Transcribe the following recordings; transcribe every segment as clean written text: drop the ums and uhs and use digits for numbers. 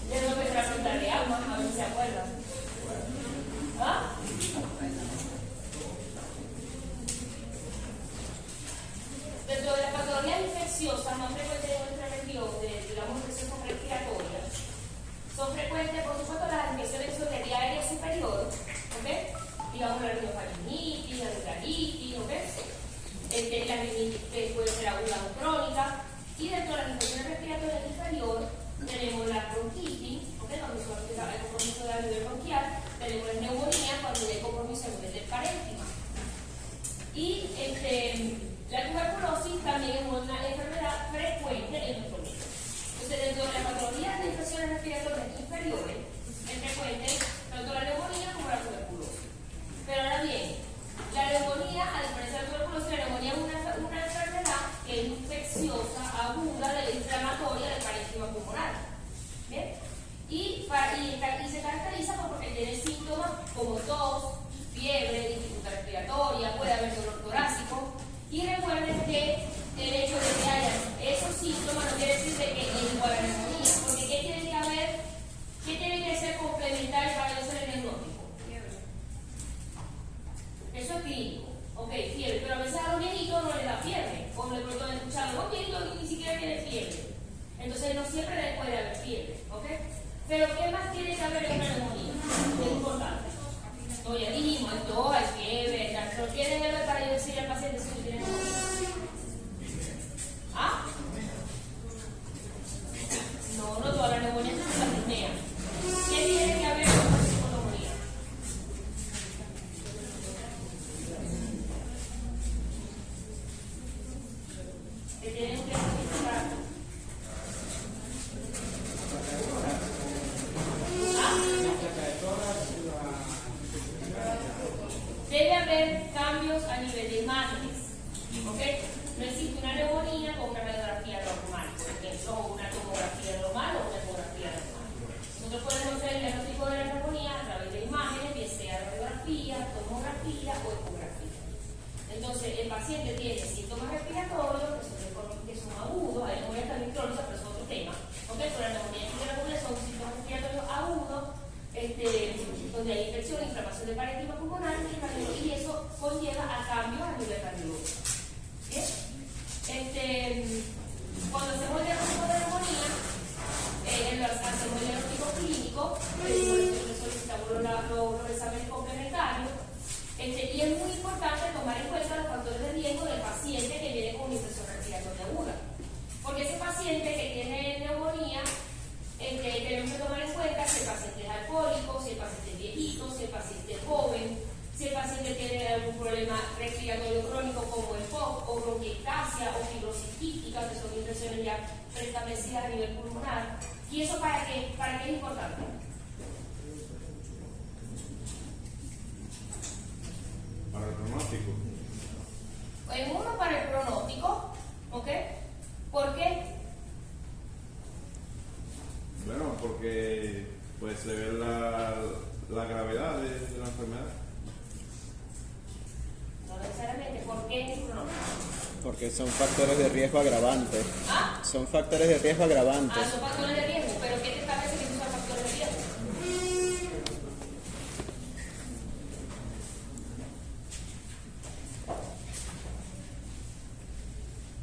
Yo no me preguntar de agua, a ver si se acuerdan. ¿Ah? Dentro de las patologías infecciosas más frecuentes de nuestra región, digamos, infecciosas respiratorias, son frecuentes, por supuesto, las infecciones de vía aérea superior, ¿ok? Digamos, la rinofaringinitis, la neuralitis, ¿ok? La rinitis puede ser aguda o crónica. Y dentro de las infecciones respiratorias inferior, tenemos la bronquitis, ¿ok? Cuando hay compromiso de la nivel bronquial, tenemos la neumonía, cuando hay compromiso a nivel del parénquima. Y la tuberculosis también es una enfermedad frecuente en nuestro medio. Entonces, dentro de las patologías de infecciones respiratorias inferiores, es frecuente tanto la neumonía como la tuberculosis. Pero ahora bien, la neumonía, a diferencia de la tuberculosis, la neumonía es una enfermedad que es infecciosa, aguda, inflamatoria del parénquima pulmonar. ¿Bien? Y se caracteriza porque tiene síntomas como tos, fiebre, dificultad respiratoria, puede haber dolor torácico. Y recuerden que el hecho de que haya esos síntomas no quiere decir de que es igual a la neumonía, porque ¿qué tiene que haber? ¿Qué tiene que ser complementario para yo hacer el diagnóstico? Eso es clínico. Ok, fiebre, pero a veces a los viejitos no les da fiebre, como de pronto han escuchado, los viejitos ni siquiera tienen fiebre. Entonces no siempre les puede haber fiebre, ¿ok? Pero ¿qué más tiene que haber en una neumonía? Es importante. No, ya dijimos, hay tos, hay fiebre, pero ¿qué debe haber para yo decirle al paciente si no tiene neumonía? ¿Ah? No toda la neumonía es la apnea. ¿Qué tiene que haber con una neumonía? ¿Qué tienen que identificar? Debe haber cambios a nivel de imágenes, ¿ok? No existe una neumonía con una radiografía normal, por ejemplo, o una tomografía normal o una ecografía normal. Nosotros podemos hacer el diagnóstico de la neumonía a través de imágenes, bien sea radiografía, tomografía o ecografía. Entonces, el paciente tiene síntomas respiratorios que son agudos, ahí no voy a estar en crónica, pero es otro tema, ¿ok? Pero la neumonía en son síntomas respiratorios agudos, donde hay infección, inflamación del parénquima pulmonar y eso conlleva a cambios a nivel cardiológico. ¿Bien? Cuando hacemos el diagnóstico de neumonía, hacemos el diagnóstico clínico, solicitamos los exámenes complementarios, y es muy importante tomar en cuenta los factores de riesgo del paciente que viene con infección respiratoria aguda. Porque ese paciente que tiene neumonía, tenemos que tomar en cuenta si el paciente es alcohólico, si el paciente es viejito, si el paciente es joven, si el paciente tiene algún problema respiratorio crónico como el POC o bronquiectasia o fibrosis quística, que son infecciones ya preestablecidas a nivel pulmonar. ¿Y eso para qué? ¿Para qué es importante? Para el pronóstico. En uno, para el pronóstico, ¿ok? ¿Por qué? Bueno, porque pues se ve la gravedad de la enfermedad. No necesariamente. ¿Por qué en el pronóstico? Porque son factores de riesgo agravantes. ¿Ah? Son factores de riesgo agravantes. Son factores de riesgo. ¿Pero qué te establece que son factores de riesgo?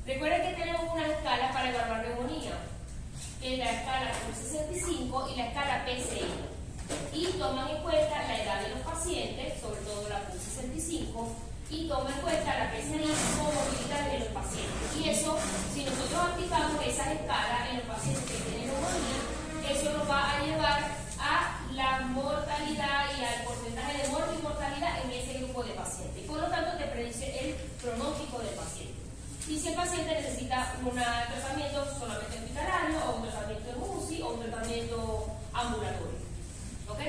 Recuerden que tenemos una escala para evaluar neumonía, que es la escala PUL65 y la escala PCI. Y toman en cuenta la edad de los pacientes, sobre todo la PUL65, y toman en cuenta la PCI comorbilidad de los pacientes. Y eso, si nosotros aplicamos esas escalas en los pacientes que tienen neumonía, eso nos va a llevar a la mortalidad y al porcentaje de muerte y mortalidad en ese grupo de pacientes. Y por lo tanto, te predice el pronóstico del paciente. Y si el paciente necesita un tratamiento solamente hospitalario, o un tratamiento en UCI, o un tratamiento ambulatorio. ¿Ok?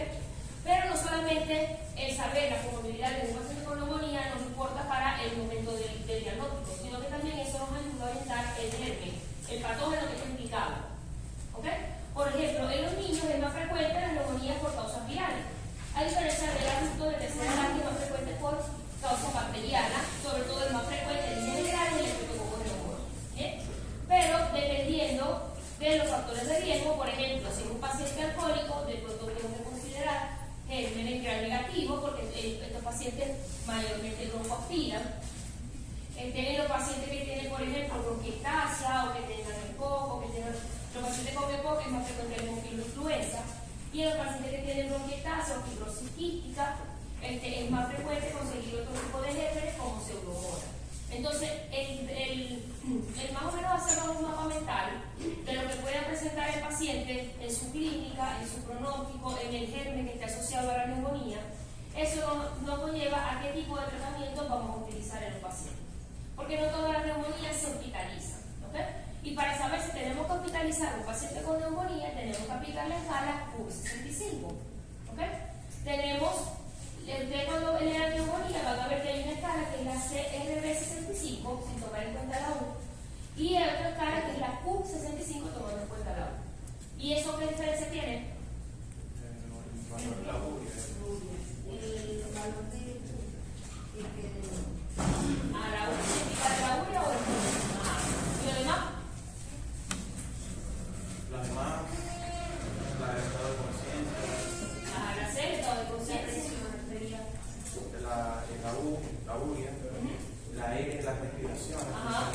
Pero no solamente el saber las comorbilidades de un paciente con neumonía nos importa para el momento del diagnóstico, sino que también eso nos ayuda a orientar el germen, el patógeno que está implicado. ¿Ok? Por ejemplo, en los niños es más frecuente las neumonías por causas virales, a diferencia del adulto de tercera edad que es más frecuente por causas bacterianas, sobre todo el más frecuente en general es el estreptococcus pneumoniae. Pero dependiendo de los factores de riesgo. Por ejemplo, si es un paciente alcohólico, de pronto tenemos que considerar gérmenes gram negativo, porque estos pacientes mayormente broncoaspiran. Los pacientes que tienen, por ejemplo, bronquiectasia o que tengan EPOC, los pacientes con EPOC es más frecuente la hemofibroinfluenza, y en los pacientes que tienen bronquiectasia o fibrosis quística es más frecuente conseguir otro tipo de gérmenes como pseudomonas. Entonces, el más o menos hacemos un mapa mental de lo que pueda presentar el paciente en su clínica, en su pronóstico, en el germen que esté asociado a la neumonía. Eso nos conlleva a qué tipo de tratamiento vamos a utilizar en los pacientes. Porque no todas las neumonías se hospitalizan, ¿ok? Y para saber si tenemos que hospitalizar a un paciente con neumonía, tenemos que aplicar la escala QI-65, ¿ok? Cuando lean neumonía van a ver que hay una escala que es la CRB-65, sin tomar en cuenta la U, y hay otra escala que es la QI-65, tomando en cuenta la U. ¿Y eso qué diferencia tiene? El valor de la uria. El valor de ¿A la U significa de la urea o el ¿y lo demás? Las demás, la de estado de conciencia, La C, el estado de conciencia. la U, la uria, la E es la respiración, Ajá.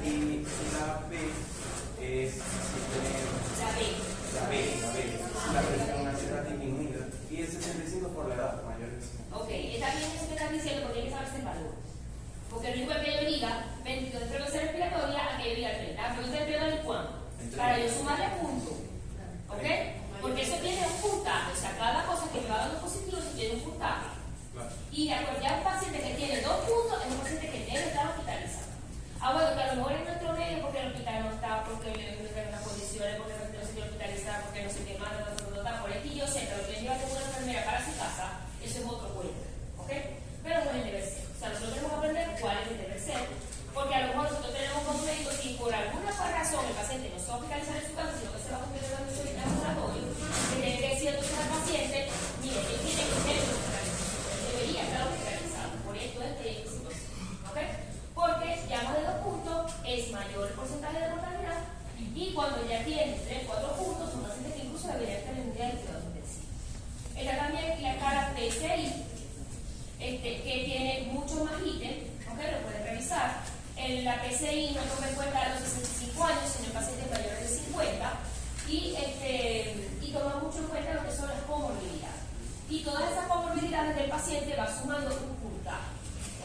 y la B es si tiene la B, la presión arterial disminuida, y el 65 por la edad mayor de 50. Ok, está bien eso que estás diciendo porque hay que saberse el valor. Porque no es igual que yo diga 22 de frecuencia respiratoria a que yo diga 30. La frecuencia respiratoria es cuánto. Para yo sumarle puntos. ¿Ok? Porque eso tiene un puntaje. O sea, cada cosa que me va dando positivo tiene un puntaje. Y de acuerdo a un paciente que tiene 2 puntos, es un paciente que debe estar hospitalizado. Bueno, que a lo mejor en nuestro medio porque el hospital no está, porque le tiene unas condiciones, porque no se quiere hospitalizar, porque no se qué más, por aquí yo sé, pero que lleva una enfermera para su casa, eso es otro cuento. ¿Ok? Pero no es el deber ser. O sea, nosotros tenemos que aprender cuál es el deber ser. Porque a lo mejor nosotros tenemos como médicos, si por alguna razón el paciente no se va a hospitalizar en su casa, sino que se va a hospitalizar en su laboratorio, que tiene que decir entonces al paciente, mire, él tiene que ser hospitalizado, él debería estar hospitalizado por esto, situación. ¿Ok? Porque ya más de 2 puntos es mayor el porcentaje de mortalidad, y cuando ya tiene 3, 4 puntos, son pacientes que incluso deberían estar en un día de cuidados intensivos. Está también la escala PCI, que tiene muchos más ítems, ¿ok? Lo pueden revisar. La PCI no toma en cuenta los 65 años, sino el paciente mayor de 50, y toma mucho en cuenta lo que son las comorbilidades. Y todas esas comorbilidades del paciente va sumando un puntaje.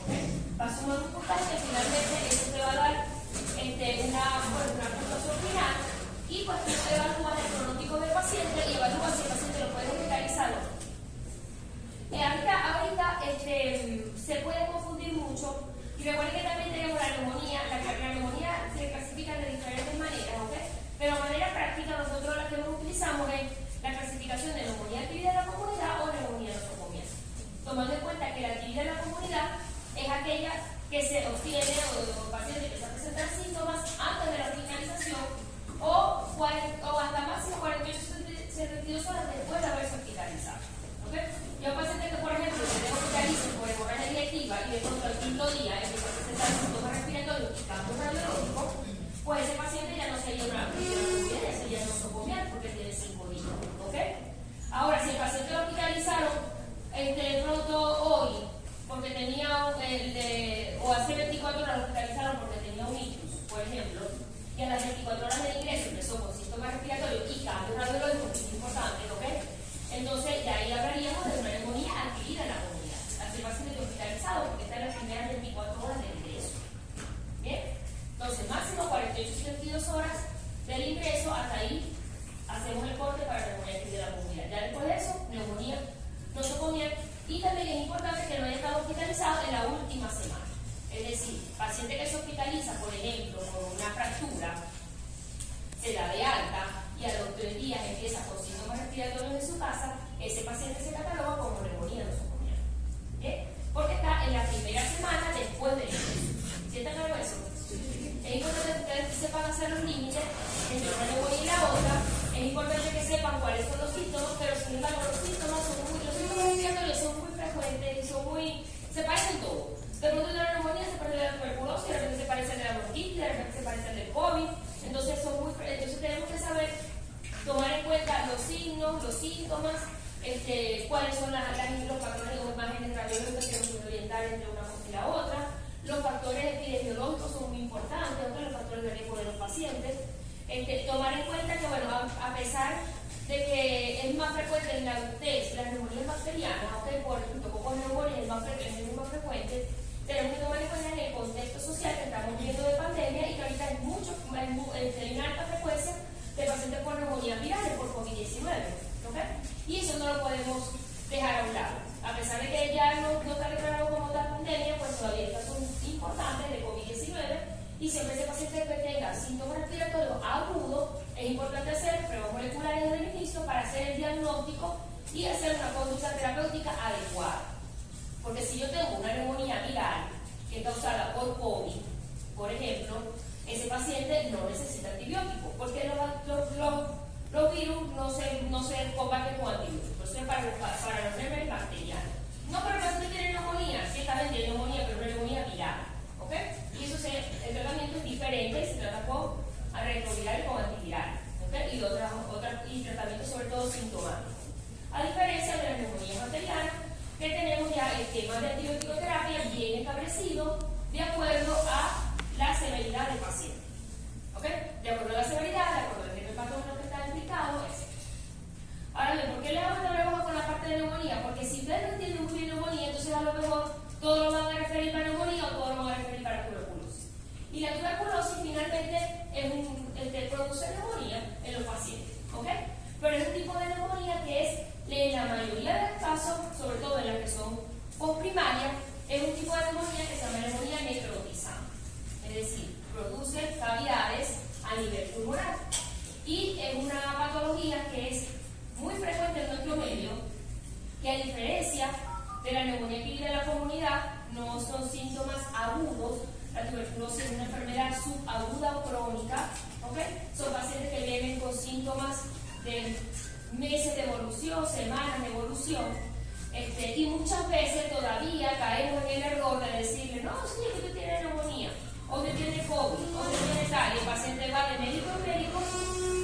¿Okay? Va sumando un puntaje que finalmente eso te va a dar una puntuación final, y pues tú evalúas el pronóstico del paciente y evalúas si el paciente lo puede hospitalizar o no. Ahorita se puede confundir mucho, y recuerden que también tenemos la neumonía. La neumonía se clasifica de diferentes maneras, ¿ok? Pero de manera práctica nosotros la que nos utilizamos es la clasificación de neumonía adquirida en la comunidad o neumonía nosocomial, tomando en cuenta que la adquirida en la comunidad es aquella que se obtiene o paciente que se presentan síntomas antes de la hospitalización o hasta máximo 48-72 horas después de haberse hospitalizado. ¿Okay? Yo un paciente que, por ejemplo, se le hospitalicen por hemorragia directiva y de pronto al quinto día empieza a presentar síntomas respiratorios y cambios radiológicos, pues ese paciente ya no sería una neumonía, sería nosocomial porque tiene 5 días. ¿Okay? Ahora, si el paciente lo hospitalizaron de pronto hoy, porque tenía o hace 24 horas lo hospitalizaron porque tenía un ictus, por ejemplo, y a las 24 horas del ingreso empezó con síntomas respiratorios y cambios radiológicos, que es importante, ¿ok? Entonces, ya ahí hablaríamos de una neumonía adquirida en la comunidad. Así el paciente hospitalizado porque está en las primeras 24 horas del ingreso. ¿Bien? Entonces, máximo 48-72 horas del ingreso, hasta ahí hacemos el corte para la neumonía adquirida en la comunidad. Ya después de eso, neumonía nosocomial. Y también es importante que no haya estado hospitalizado en la última semana. Es decir, paciente que se hospitaliza, por ejemplo, con una fractura, se da de alta y a los 3 días empieza con síntomas respiratorios en su casa, ese paciente se cataloga como neumonía nosocomial. ¿Bien? Porque está en la primera semana después del ingreso. ¿Sienten claro eso? Es importante que ustedes sepan hacer los límites entre una neumonía y la otra. Es importante que sepan cuáles son los síntomas, pero sin embargo los síntomas respiratorios son muy frecuentes y se parecen todos. De pronto de la neumonía se parece a la tuberculosis, de repente se parece a la bronquitis, de repente se parece al del COVID. Entonces tenemos que saber tomar en cuenta los signos, los síntomas, cuáles son los patrones o imágenes radiológicas que nos pueden orientar entre una cosa y la otra. Los factores epidemiológicos son muy importantes, los factores de riesgo de los pacientes. Tomar en cuenta que, bueno, a pesar de que es más frecuente en la adultez, las neumonías bacterianas, por ejemplo, con neumonía es más frecuente, tenemos que tomar en cuenta en el contexto social que estamos viviendo de pandemia y que ahorita hay una alta frecuencia de pacientes con neumonías virales por COVID-19. Y eso no lo podemos dejar a un lado. A pesar de que ya no está declarado como tal pandemia, pues todavía estas son importantes de COVID-19 y siempre ese paciente que tenga síntomas respiratorios agudos, es importante hacer pruebas moleculares del inicio para hacer el diagnóstico y hacer una conducta terapéutica adecuada. Porque si yo tengo una neumonía viral que es causada por COVID, por ejemplo, ese paciente no necesita antibióticos, porque los virus no se combaten con antibióticos. Eso es para la enfermedad bacteriana. No, pero el paciente tiene neumonía, sí está bien, tiene neumonía, pero una neumonía viral. Y eso el tratamiento es diferente, se trata con retroviral y con antiviral. Y tratamiento sobre todo sintomático. A diferencia de las neumonías bacterianas, que tenemos ya esquemas de antibiótico-terapia bien establecidos de acuerdo a la severidad del paciente. De acuerdo a la severidad, de acuerdo al tipo de patógeno que está implicado, etc. Ahora bien, ¿por qué le damos trabajo con la parte de neumonía? Porque si ustedes no entienden muy bien neumonía, entonces a lo mejor todo lo van a referir para neumonía o todo lo van a referir para tuberculosis. Y la tuberculosis finalmente produce neumonía en los pacientes. Pero es un tipo de neumonía que es, en la mayoría de los casos, sobre todo en las que son postprimarias, es un tipo de neumonía que se llama neumonía necrotizante. Es decir, produce cavidades a nivel pulmonar. Y es una patología que es muy frecuente en nuestro medio, que a diferencia de la neumonía que vive en la comunidad, no son síntomas agudos. La tuberculosis es una enfermedad subaguda o crónica. Son pacientes que vienen con síntomas de meses de evolución, semanas de evolución. Y muchas veces todavía caemos en el error de decirle, no, sí, que usted tiene neumonía, o usted tiene COVID, o usted tiene tal, y el paciente va de médico en médico,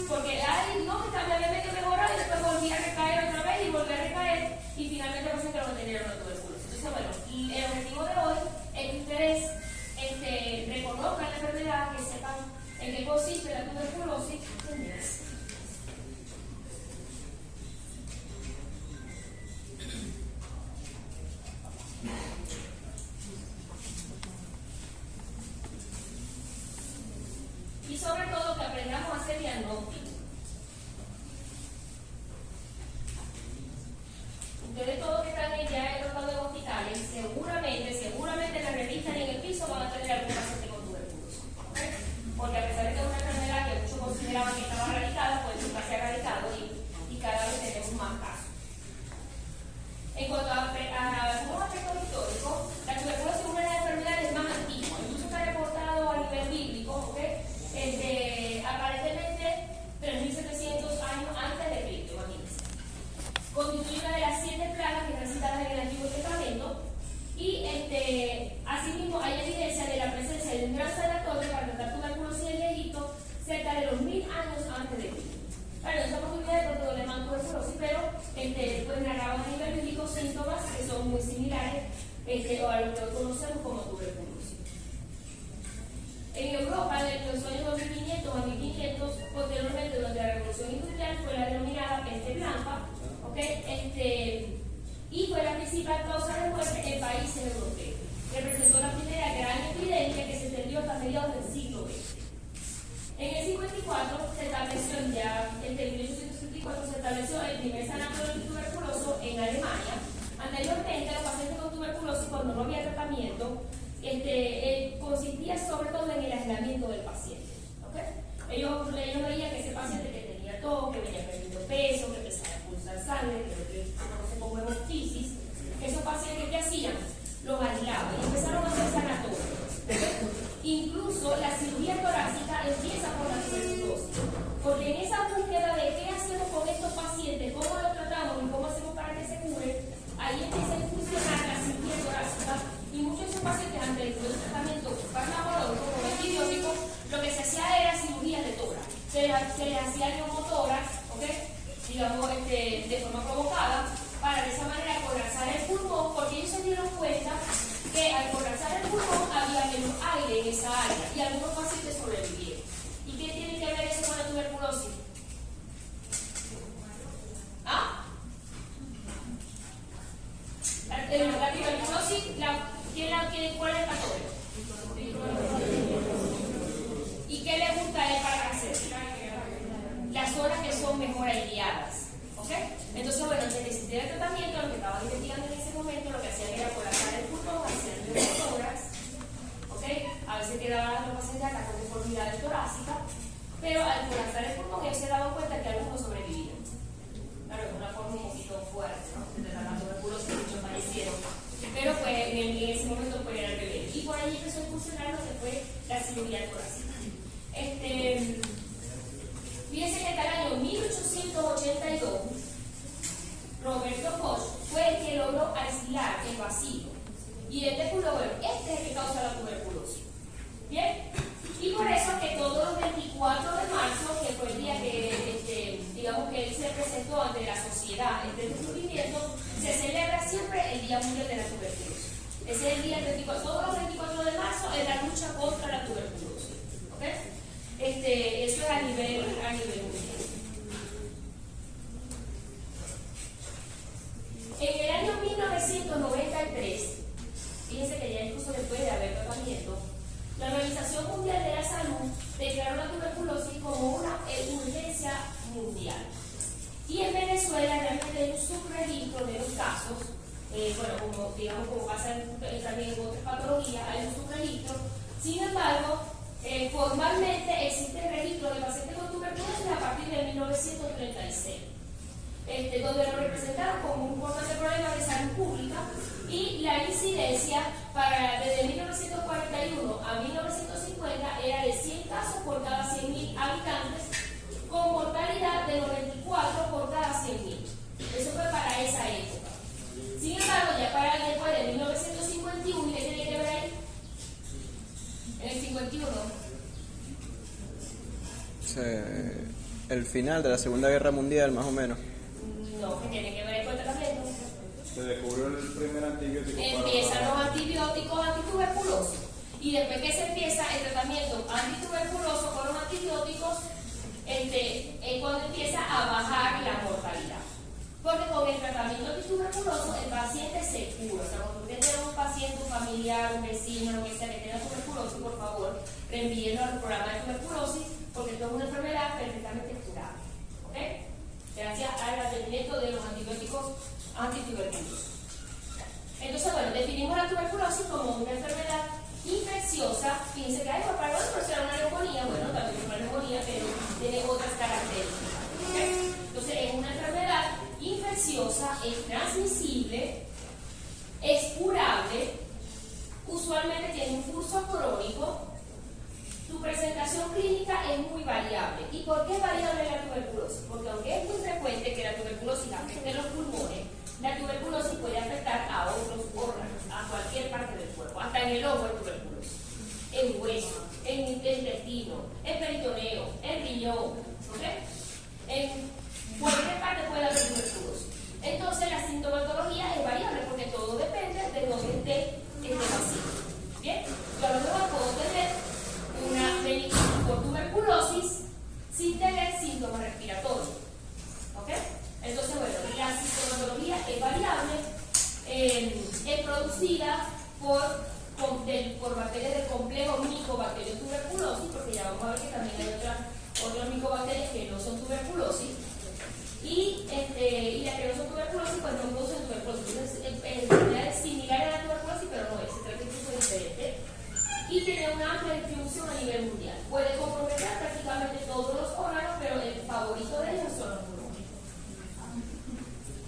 porque, ay, no, me había medio mejorado y después volví a recaer otra vez y volví a recaer, y finalmente el paciente lo que tenía era una tuberculosis. Entonces, bueno, el objetivo de hoy es que ustedes reconozcan la enfermedad, que sepan en qué consiste la tuberculosis. Y sobre todo que aprendamos a hacer diagnóstico. Ustedes todos que están ya en los hospitales, seguramente en la revista y en el piso van a tener algún paciente con tuberculosis. Porque a pesar de que es una enfermedad que muchos consideraban que estaba erradicada, pues nunca se ha erradicado y cada vez tenemos más casos. En cuanto a algunos aspectos históricos, la tuberculosis es una de las enfermedades más antiguas, incluso está reportado a nivel bíblico, aparentemente 3.700 años antes de Cristo, imagínense. Constituye una de las 7 plagas que están citadas en el Antiguo Testamento y asimismo hay evidencia de la presencia de un gran sanatorio para tratar tuberculosis en Egipto cerca de los 1000 años antes de Cristo. Bueno, no estamos muy bien porque le llaman tuberculosis, pero pues narraban a nivel bíblico síntomas que son muy similares a lo que hoy conocemos como tuberculosis. En Europa, en los años 2500 a 1500, posteriormente durante la Revolución Industrial, fue la denominada peste blanca, y fue la principal causa de muerte en países europeos. Representó la primera gran epidemia que se extendió hasta mediados del siglo XX. En el 54 se estableció en 1854 se estableció el primer sanatorio tuberculoso en Alemania. Anteriormente, los pacientes con tuberculosis, cuando no había tratamiento, consistía sobre todo en el aislamiento del paciente. Ellos veían que ese paciente que tenía tos, que venía perdiendo peso, que empezaba a expulsar sangre, que se conoce como hemoptisis, esos pacientes que hacían, los aislaban y empezaron a hacer sanatorios. Incluso la cirugía torácica empieza por la tuberculosis, porque en esa búsqueda de qué hacemos con estos pacientes, cómo los tratamos y cómo hacemos para que se curen, ahí empieza a funcionar la cirugía torácica y muchos de esos pacientes ante el tratamiento farmacológico con antibióticos se les hacía neumotoras, ¿ok? Digamos, de forma provocada, para de esa manera colapsar el pulmón, porque ellos se dieron cuenta que al colapsar el pulmón había menos aire en esa área y algunos pacientes sobrevivieron. ¿Y qué tiene que ver eso con la tuberculosis? ¿Ah? La tuberculosis, ¿cuál es el patógeno? ¿Y qué le gusta a él para hacer? Las zonas que son mejor aireadas. ¿Ok? Entonces, bueno, se necesitaba el tratamiento, lo que estaban investigando en ese momento, lo que hacían era colapsar el pulmón, hacer neumotoras, ¿ok? A veces quedaban los pacientes acá con deformidades torácicas, pero al colapsar el pulmón ellos se daban cuenta que algunos sobrevivían. Claro, de una forma un poquito fuerte, ¿no? De la tuberculosis, muchos fallecieron. Pero pues, en ese momento fue el bebé. Y por ahí empezó a funcionar lo que fue la cirugía torácica. Fíjense que hasta el año 1882, Roberto Koch fue el que logró aislar el vacío y especuló, bueno, este es el que causa la tuberculosis. ¿Bien? Y por eso que todos los 24 de marzo, que fue el día que, digamos que él se presentó ante la sociedad, este descubrimiento, se celebra siempre el Día Mundial de la Tuberculosis. Ese es el día 24, todos los 24 de marzo es la lucha contra la tuberculosis. ¿Ok? Eso es a nivel mundial. En el año 1993, fíjense que ya incluso después de haber tratamiento, la Organización Mundial de la Salud declaró la tuberculosis como una urgencia mundial. Y en Venezuela realmente hay un subregistro de los casos, como pasa también en otras patologías, hay un subregistro. Sin embargo, formalmente existe el registro de pacientes con tuberculosis a partir de 1936, donde lo representaron como un importante problema de salud pública, y la incidencia desde 1941 a 1950 era de 100 casos por cada 100.000 habitantes, con mortalidad de 94 por cada 100.000. Eso fue para esa época. Sin embargo, ya para después de 1951, ¿y qué tiene que ver ahí? En el 51. El final de la Segunda Guerra Mundial, más o menos. No, ¿qué tiene que ver con el tratamiento? Se descubrió el primer antibiótico. Empiezan los antibióticos antituberculosos. Y después que se empieza el tratamiento antituberculoso con los antibióticos, es cuando empieza a bajar la mortalidad. Porque con el tratamiento antituberculoso el paciente se cura. O sea, cuando usted tiene un paciente, un familiar, un vecino, lo que sea, que tenga tuberculosis, por favor, reenvíenlo al programa de tuberculosis, porque esto es una enfermedad perfectamente curable. ¿Ok? Gracias al atendimiento de los antibióticos antituberculosos. Entonces, bueno, definimos la tuberculosis como una enfermedad infecciosa. Fíjense que hay para nosotros era una neumonía, bueno, también es una neumonía, pero tiene otras características. ¿Okay? Entonces, es una enfermedad infecciosa, es transmisible, es curable, usualmente tiene un curso crónico. Su presentación clínica es muy variable. ¿Y por qué es variable la tuberculosis? Porque aunque es muy frecuente que la tuberculosis afecte los pulmones, la tuberculosis puede afectar a otros órganos, a cualquier parte del cuerpo, hasta en el ojo hay tuberculosis, en hueso, en intestino, en peritoneo, en riñón, ¿ok? En cualquier parte puede haber tuberculosis. Entonces la sintomatología es variable porque todo depende de dónde esté este paciente. Bien, yo a lo mejor puedo tener una meningitis por tuberculosis sin tener síntomas respiratorios. ¿Ok? Entonces, bueno, la sintomatología es variable, es producida por bacterias del complejo micobacterium tuberculosis, porque ya vamos a ver que también hay otras micobacterias que no son tuberculosis, y las que no son tuberculosis, pues no producen tuberculosis. Entonces, enfermedades similares a la tuberculosis, pero no es, se trata de un tipo diferente. Y tiene una amplia distribución a nivel mundial. Puede comprometer prácticamente todos los órganos, pero el favorito de ellos son los pulmones.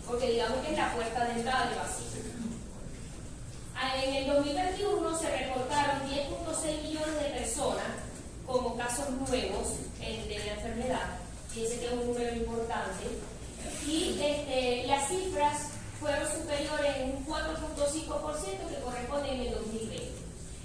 Porque digamos que es la puerta de entrada del vacío. En el 2021 se reportaron 10.6 millones de personas como casos nuevos de la enfermedad. Fíjense que es un número importante. Y las cifras fueron superiores en un 4.5% que corresponde en el 2020.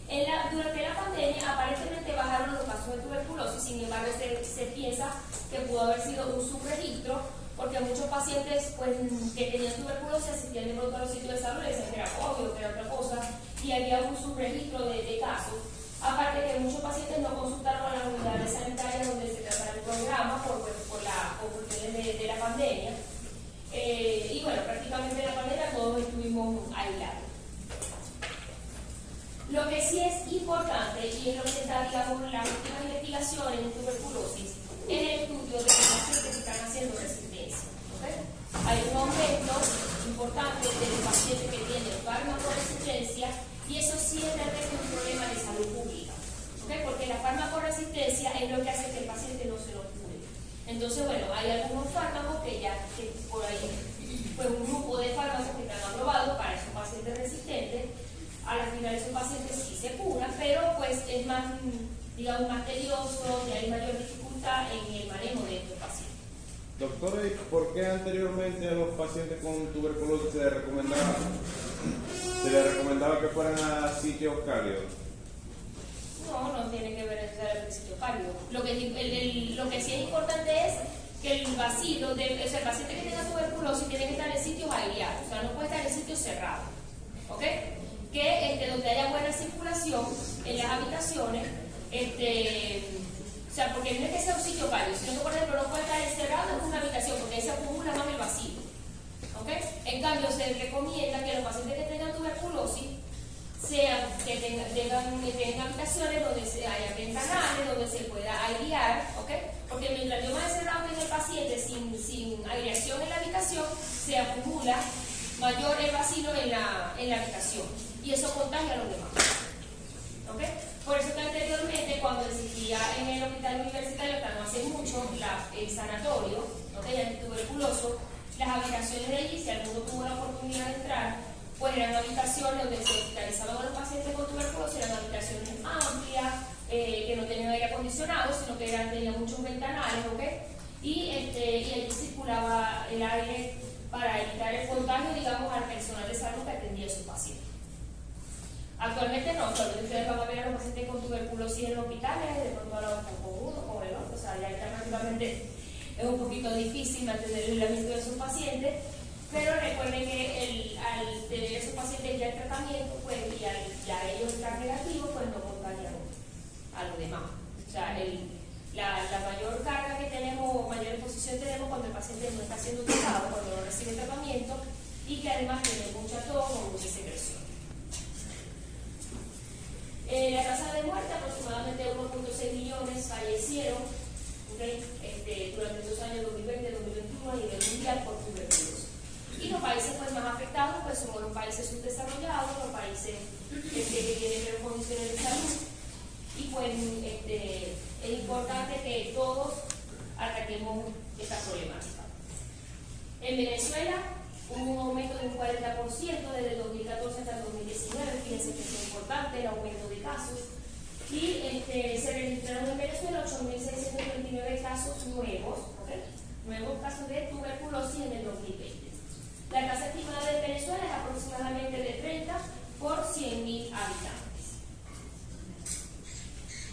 Durante la pandemia aparentemente bajaron los casos de tuberculosis, sin embargo se piensa que pudo haber sido un subregistro, porque muchos pacientes pues, que tenían tuberculosis asistían de pronto a los sitios de salud, les decían que era COVID o que era otra cosa, y había un subregistro de casos. Aparte que muchos pacientes no consultaron a las unidades sanitarias donde se trataba el programa por cuestiones de la pandemia. Y bueno, prácticamente en la pandemia todos estuvimos aislados. Lo que sí es importante, y es lo que está, digamos, las últimas investigaciones en tuberculosis, es el estudio de los pacientes que están haciendo resistencia. ¿Okay? Hay un aumento importante de los pacientes que tienen farmacoresistencia, y eso sí es realmente un problema de salud pública. ¿Okay? Porque la farmacoresistencia es lo que hace que el paciente no se lo cure. Entonces, bueno, hay algunos fármacos que por ahí, pues un grupo de fármacos que están aprobados para esos pacientes resistentes. A la final esos pacientes sí se curan, pero pues es más, digamos, más tedioso y hay mayor dificultad en el manejo de estos pacientes. Doctora, ¿y por qué anteriormente a los pacientes con tuberculosis se les recomendaba que fueran a sitios cálidos? No tiene que ver el sitio cálido. Lo que sí es importante es que el bacilo, el paciente que tenga tuberculosis tiene que estar en sitios aireados, o sea, no puede estar en sitios cerrados. ¿Ok? Que donde haya buena circulación en las habitaciones, o sea, porque no es que sea un sitio cálido, sino que por ejemplo no puede estar encerrado en una habitación porque ahí se acumula más el bacilo. ¿Ok? En cambio, se recomienda que los pacientes que tengan tuberculosis que tengan habitaciones donde haya ventanales, donde se pueda airear, ¿ok? Porque mientras yo me encerrado en el paciente sin aireación en la habitación, se acumula mayor el bacilo en la habitación y eso contagia a los demás. ¿Ok? Por eso que anteriormente, cuando existía en el hospital universitario, hasta no hace mucho, el sanatorio, ¿ok? Antituberculoso, las habitaciones de allí, si alguno tuvo la oportunidad de entrar, pues eran habitaciones donde se hospitalizaban a los pacientes con tuberculosis, eran habitaciones amplias, que no tenían aire acondicionado, sino que tenían muchos ventanales, ¿ok? Y allí circulaba el aire para evitar el contagio, digamos, al personal de salud que atendía a sus pacientes. Actualmente no, ustedes van a ver a los pacientes con tuberculosis en los hospitales, de pronto hablan con uno, con el otro, o sea, ya alternativamente es un poquito difícil mantener el aislamiento de sus pacientes, pero recuerden que al tener esos pacientes ya en tratamiento, pues y ya ellos están negativos, pues no contagian a los demás. O sea, la mayor carga que tenemos, mayor exposición tenemos cuando el paciente no está siendo tratado, cuando no recibe tratamiento y que además tiene mucha tos o mucha secreción. La tasa de muerte, aproximadamente 1.6 millones fallecieron, ¿okay? Durante los años 2020-2021 a nivel mundial por tuberculosis. Y los países pues, más afectados pues, son los países subdesarrollados, los países que tienen menos condiciones de salud. Y pues es importante que todos ataquemos esta problemática. En Venezuela hubo un aumento de un 40% desde el 2014 hasta el 2019, fíjense que es importante el aumento de casos. Y se registraron en Venezuela 8.629 casos nuevos, ¿okay? Nuevos casos de tuberculosis en el 2020. La tasa estimada de Venezuela es aproximadamente de 30 por 100.000 habitantes.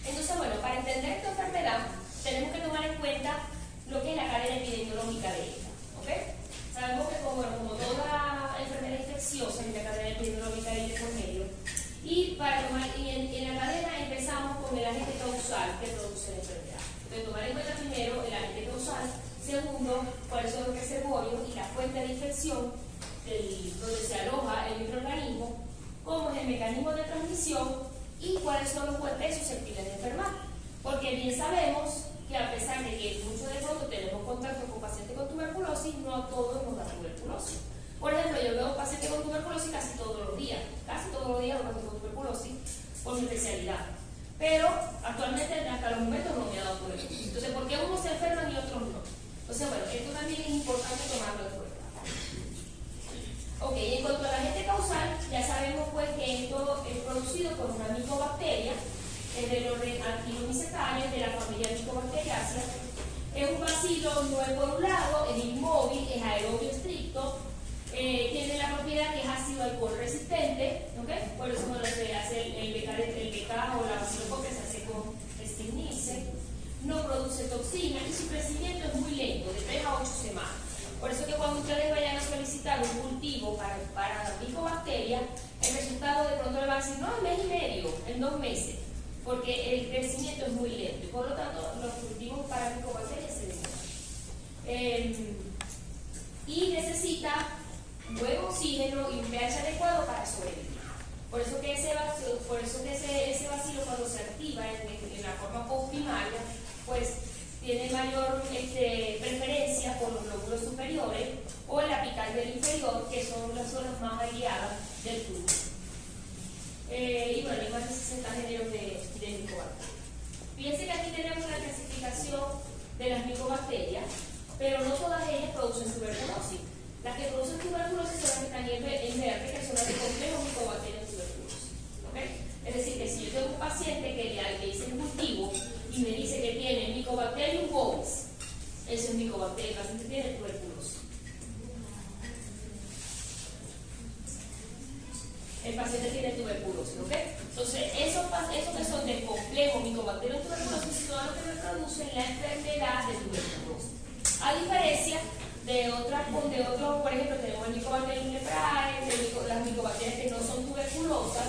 Entonces, bueno, para entender esta enfermedad, tenemos que tomar en cuenta lo que es la cadena epidemiológica de esta. ¿Okay? Sabemos que como toda enfermedad infecciosa, en la cadena epidemiológica hay por medio. Y en la cadena empezamos con el agente causal que produce la enfermedad. Entonces, tomar en cuenta primero el agente causal. Segundo, cuáles son los reservorios y la fuente de infección donde se aloja el microorganismo, cómo es el mecanismo de transmisión y cuáles son los huéspedes susceptibles de enfermar. Porque bien sabemos que a pesar de que muchos de nosotros tenemos contacto con pacientes con tuberculosis, no a todos nos da tuberculosis. Por ejemplo, yo veo pacientes con tuberculosis casi todos los días los pacientes con tuberculosis por mi especialidad. Pero actualmente hasta los momentos no me ha dado tuberculosis. Entonces, ¿por qué unos se enferman y otros no? Entonces, bueno, esto también es importante tomarlo en cuenta. Ok, en cuanto al agente causal, ya sabemos pues que esto es producido por una micobacteria, es del orden Ankylomicetanea, de la familia Mycobacteriaceae. Es un bacilo, no es por un lado, es inmóvil, es aerobio estricto, tiene la propiedad que es ácido alcohol resistente, ¿okay? Por eso cuando se hace el produce toxina y su crecimiento es muy lento, de 3 a 8 semanas. Por eso que cuando ustedes vayan a solicitar un cultivo para micobacterias, el resultado de pronto le va a decir, no, en mes y medio, en 2 meses, porque el crecimiento es muy lento y por lo tanto los cultivos para micobacterias se demoran. Y necesita buen oxígeno y un pH adecuado para sobrevivir. Por eso que ese bacilo cuando se activa en la forma post-primaria, pues tiene mayor preferencia por los lóbulos superiores o el apical del inferior, que son las zonas más aliadas del tubo. Y bueno, hay más de 60 géneros de micobacterias. Fíjense que aquí tenemos la clasificación de las micobacterias, pero no todas ellas producen tuberculosis. Las que producen tuberculosis son las que están en verde, que son las de complejo micobacterias de tuberculosis. ¿Okay? Es decir, que si yo tengo un paciente que le hice un cultivo y me dice que tiene Mycobacterium bovis, ese es micobacteria, el paciente tiene tuberculosis. El paciente tiene tuberculosis, ¿ok? Entonces, esos que son del complejo Mycobacterium tuberculosis son los que reproducen la enfermedad de tuberculosis. A diferencia de otros, por ejemplo, tenemos el Mycobacterium leprae, las micobacterias que no son tuberculosas,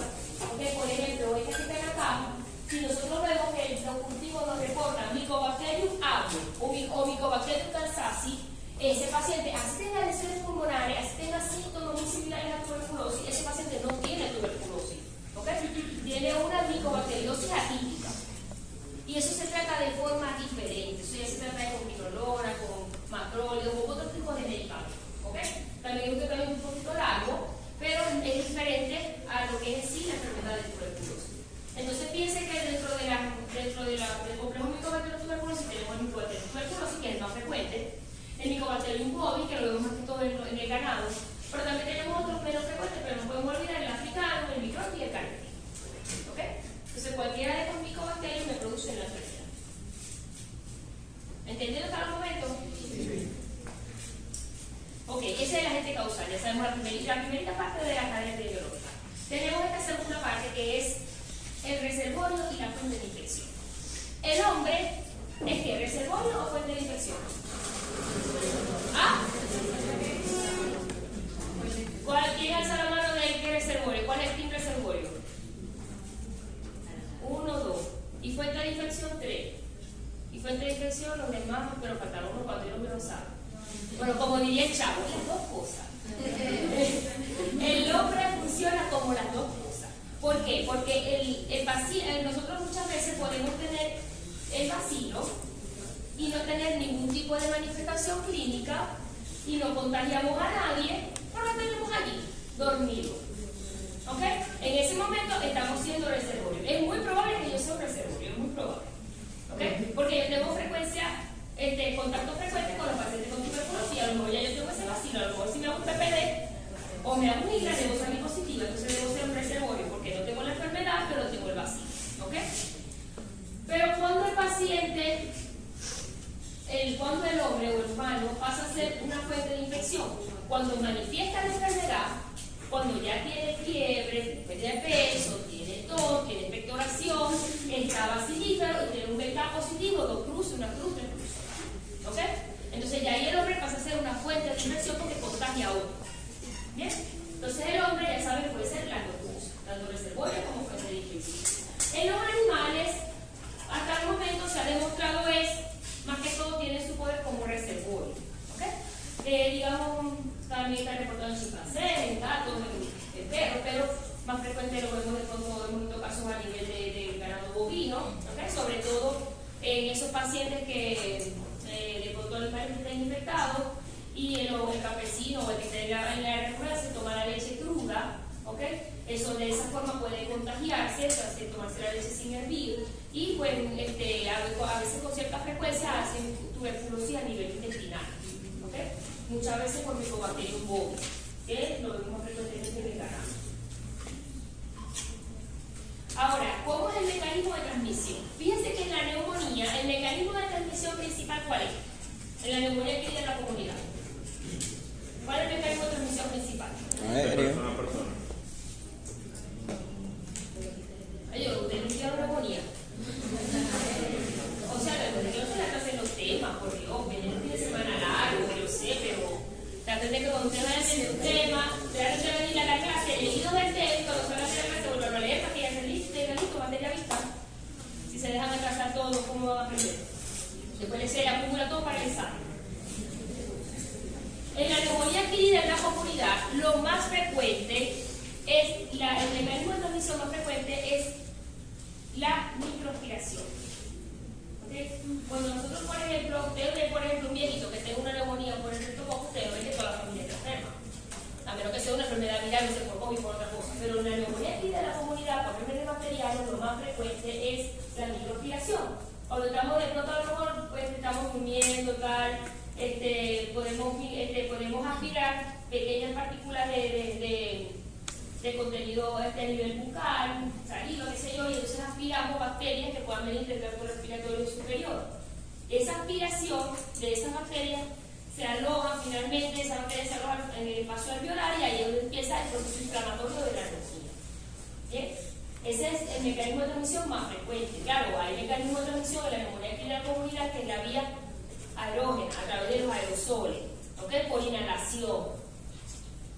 ¿okay? Por ejemplo, estas que están acá, si nosotros vemos que los cultivos nos reportan Mycobacterium avium o Mycobacterium calzacea, ese paciente, así tenga lesiones pulmonares, así tenga síntomas muy similares a tuberculosis, ese paciente no tiene tuberculosis, ¿okay? Tiene una micobacteriosis atípica. Y eso se trata de forma diferente. Eso ya se trata de con quinolona, con macróleo, con otro tipo de medicamentos. ¿Okay? También es un tratamiento un poquito largo, pero es diferente a lo que es en sí la enfermedad de tuberculosis. Entonces piensen que dentro del complejo micobacterium tuberculosis tenemos el Mycobacterium tuberculosis, que es el más frecuente, el Mycobacterium bovis, que lo vemos más que todo en el ganado, pero también tenemos otros menos frecuentes, pero no podemos olvidar el africano, el microbio y el caribe. ¿Okay? Entonces cualquiera de estos micobacterios me produce la enfermedad. ¿Entendiendo hasta el momento? Sí. Ok, esa es la agente causal, ya sabemos la primerita parte de la cadena biológica. Tenemos esta segunda parte que es el reservorio y la fuente de infección. El hombre es que reservorio o fuente de infección. ¿Ah? ¿Quién alza la mano de qué reservorio? ¿Cuál es el team reservorio? 1, 2. Y fuente de infección 3. Y fuente de infección los demás, pero faltaron unos cuantos y no me lo saben. Bueno, como diría el chavo, las dos cosas. El hombre funciona como las dos cosas. ¿Por qué? Porque nosotros muchas veces podemos tener el bacilo y no tener ningún tipo de manifestación clínica y no contagiamos a nadie, pero lo tenemos allí, dormido. ¿Ok? En ese momento estamos siendo reservorio. Es muy probable que yo sea un reservorio, es muy probable. ¿Ok? Porque yo tengo contacto frecuente con los pacientes con tuberculosis. A lo mejor ya yo tengo ese vacilo, a lo mejor si me hago un PPD o me hago un IGRA, debo ser positiva, entonces debo ser un reservorio porque no tengo la enfermedad, pero tengo el vacilo. ¿Ok? Pero cuando el paciente, cuando el hombre o el humano pasa a ser una fuente de infección, cuando manifiesta la enfermedad, cuando ya tiene fiebre, pérdida de peso, tiene tos, tiene expectoración, está bacilífero y tiene un beta positivo, 2 cruces, una cruz, 3 cruces. ¿Ok? Entonces ya ahí el hombre pasa a ser una fuente de infección porque contagia a otro. ¿Bien? Entonces el hombre, ya saben, puede ser las dos cosas, tanto reservorio como fuente de infección. En los animales, hasta el momento se ha demostrado más que todo tiene su poder como reservorio. ¿Ok? Digamos, también está reportado en chimpancés, en gatos, en perros, pero más frecuente lo vemos de pronto en muchos casos a nivel de ganado bovino, ¿okay? Sobre todo en esos pacientes que de pronto los animales están infectados y el campesino o el que está en la área rural se toma la leche cruda, ¿okay? Eso de esa forma puede contagiarse, tomarse la leche sin hervir y pues, a veces con cierta frecuencia hacen tuberculosis a nivel intestinal. ¿Okay? Muchas veces por Mycobacterium bovis, que lo vemos frecuentemente en el ganado. Ahora, ¿cómo es el mecanismo de transmisión? Fíjense que en la neumonía, el mecanismo de transmisión principal, ¿cuál es? En la neumonía que hay en la comunidad. ¿Cuál es el mecanismo de transmisión principal? Persona. Ay, yo, usted no tiene neumonía. O sea, la neumonía no se la tema, por Dios, viene el fin de semana largo, yo sé, pero traten de que cuando ustedes vayan a tener un tema, traten de venir a la clase, leído del texto, lo saben de la clase, vuelvan a leer para que ya estén listos, materialistas. Si se dejan atrasar todo, ¿cómo van a aprender? Después se acumula todo para el examen. En la neumonía adquirida en la comunidad, lo más frecuente es, el mecanismo de transmisión más frecuente es la microaspiración. ¿Okay? Cuando nosotros, por ejemplo, usted ve, por ejemplo, un viejito que tenga una neumonía por el rectococo, usted ve que toda la familia está enferma. A menos que sea una enfermedad viral, no sé, por COVID, por otra cosa. Pero en la neumonía adquirida en la comunidad, por enfermedades bacterianas, lo más frecuente es la microaspiración. Cuando estamos de pronto, a lo mejor, pues, estamos durmiendo, tal, podemos aspirar pequeñas partículas de contenido a nivel bucal, saliva, qué sé yo, y entonces aspiramos bacterias que puedan venir del tracto respiratorio superior. Esa aspiración de esas bacterias se alojan finalmente, esas bacterias se alojan en el espacio alveolar y ahí es donde empieza el proceso inflamatorio de la neumonía. ¿Bien? Ese es el mecanismo de transmisión más frecuente. Claro, hay mecanismo de transmisión de la neumonía aquí en la comunidad que es la vía aerógena, a través de los aerosoles, ¿okay? Por inhalación.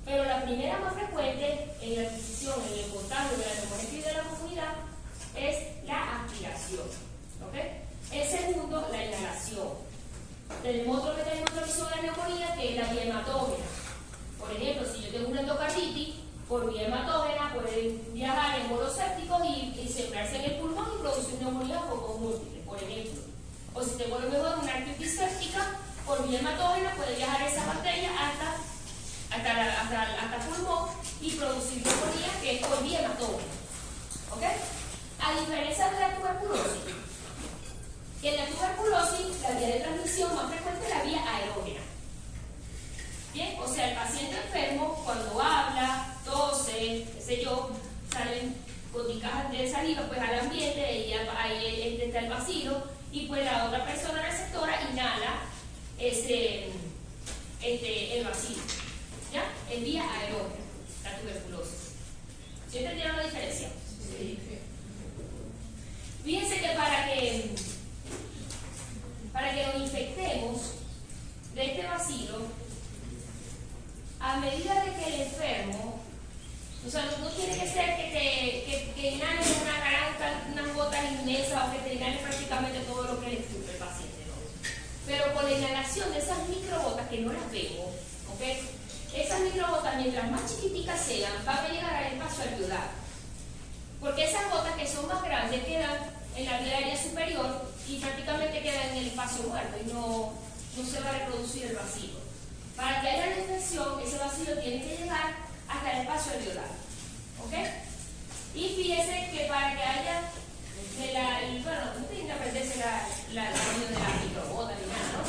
Pero la primera más frecuente en la adquisición, en el contagio de la neumonía aquí de la comunidad, es la aspiración. ¿Okay? El segundo, la inhalación. Tenemos otro mecanismo de transmisión de la neumonía que es la vía hematógena. Por ejemplo, si yo tengo una endocarditis, por vía hematógena pueden viajar en bolos sépticos y sembrarse en el pulmón y producir neumonía focos múltiples, por ejemplo. O si tengo a lo mejor una artritis séptica, por vía hematógena puede viajar esa bacteria hasta pulmón y producir neumonía que es por vía hematógena. ¿Ok? A diferencia de la tuberculosis, que en la tuberculosis la vía de transmisión más frecuente es la vía aerógena. Bien, o sea, el paciente enfermo cuando habla, tose, qué sé yo, salen goticas de saliva pues al ambiente y ahí está el bacilo y pues la otra persona receptora inhala el bacilo. ¿Ya? En vía aerógena, la tuberculosis. ¿Sí entendieron la diferencia? Sí. Fíjense que para que nos infectemos de este bacilo, a medida de que el enfermo, o sea, no tiene que ser que inhale una garganta, unas gotas inmensas o que te inhale prácticamente todo lo que le escupe el paciente, ¿no? Pero con la inhalación de esas microgotas que no las vemos, ¿ok? Esas microgotas, mientras más chiquiticas sean, van a llegar al espacio alveolar. Porque esas gotas que son más grandes quedan en la vía aérea superior y prácticamente quedan en el espacio muerto y no se va a reproducir el bacilo. Para que haya la infección, ese bacilo tiene que llegar hasta el espacio alveolar. ¿Ok? Y fíjense que para que haya, no tienen que aprenderse la unión de las microgotas ni nada, ¿no?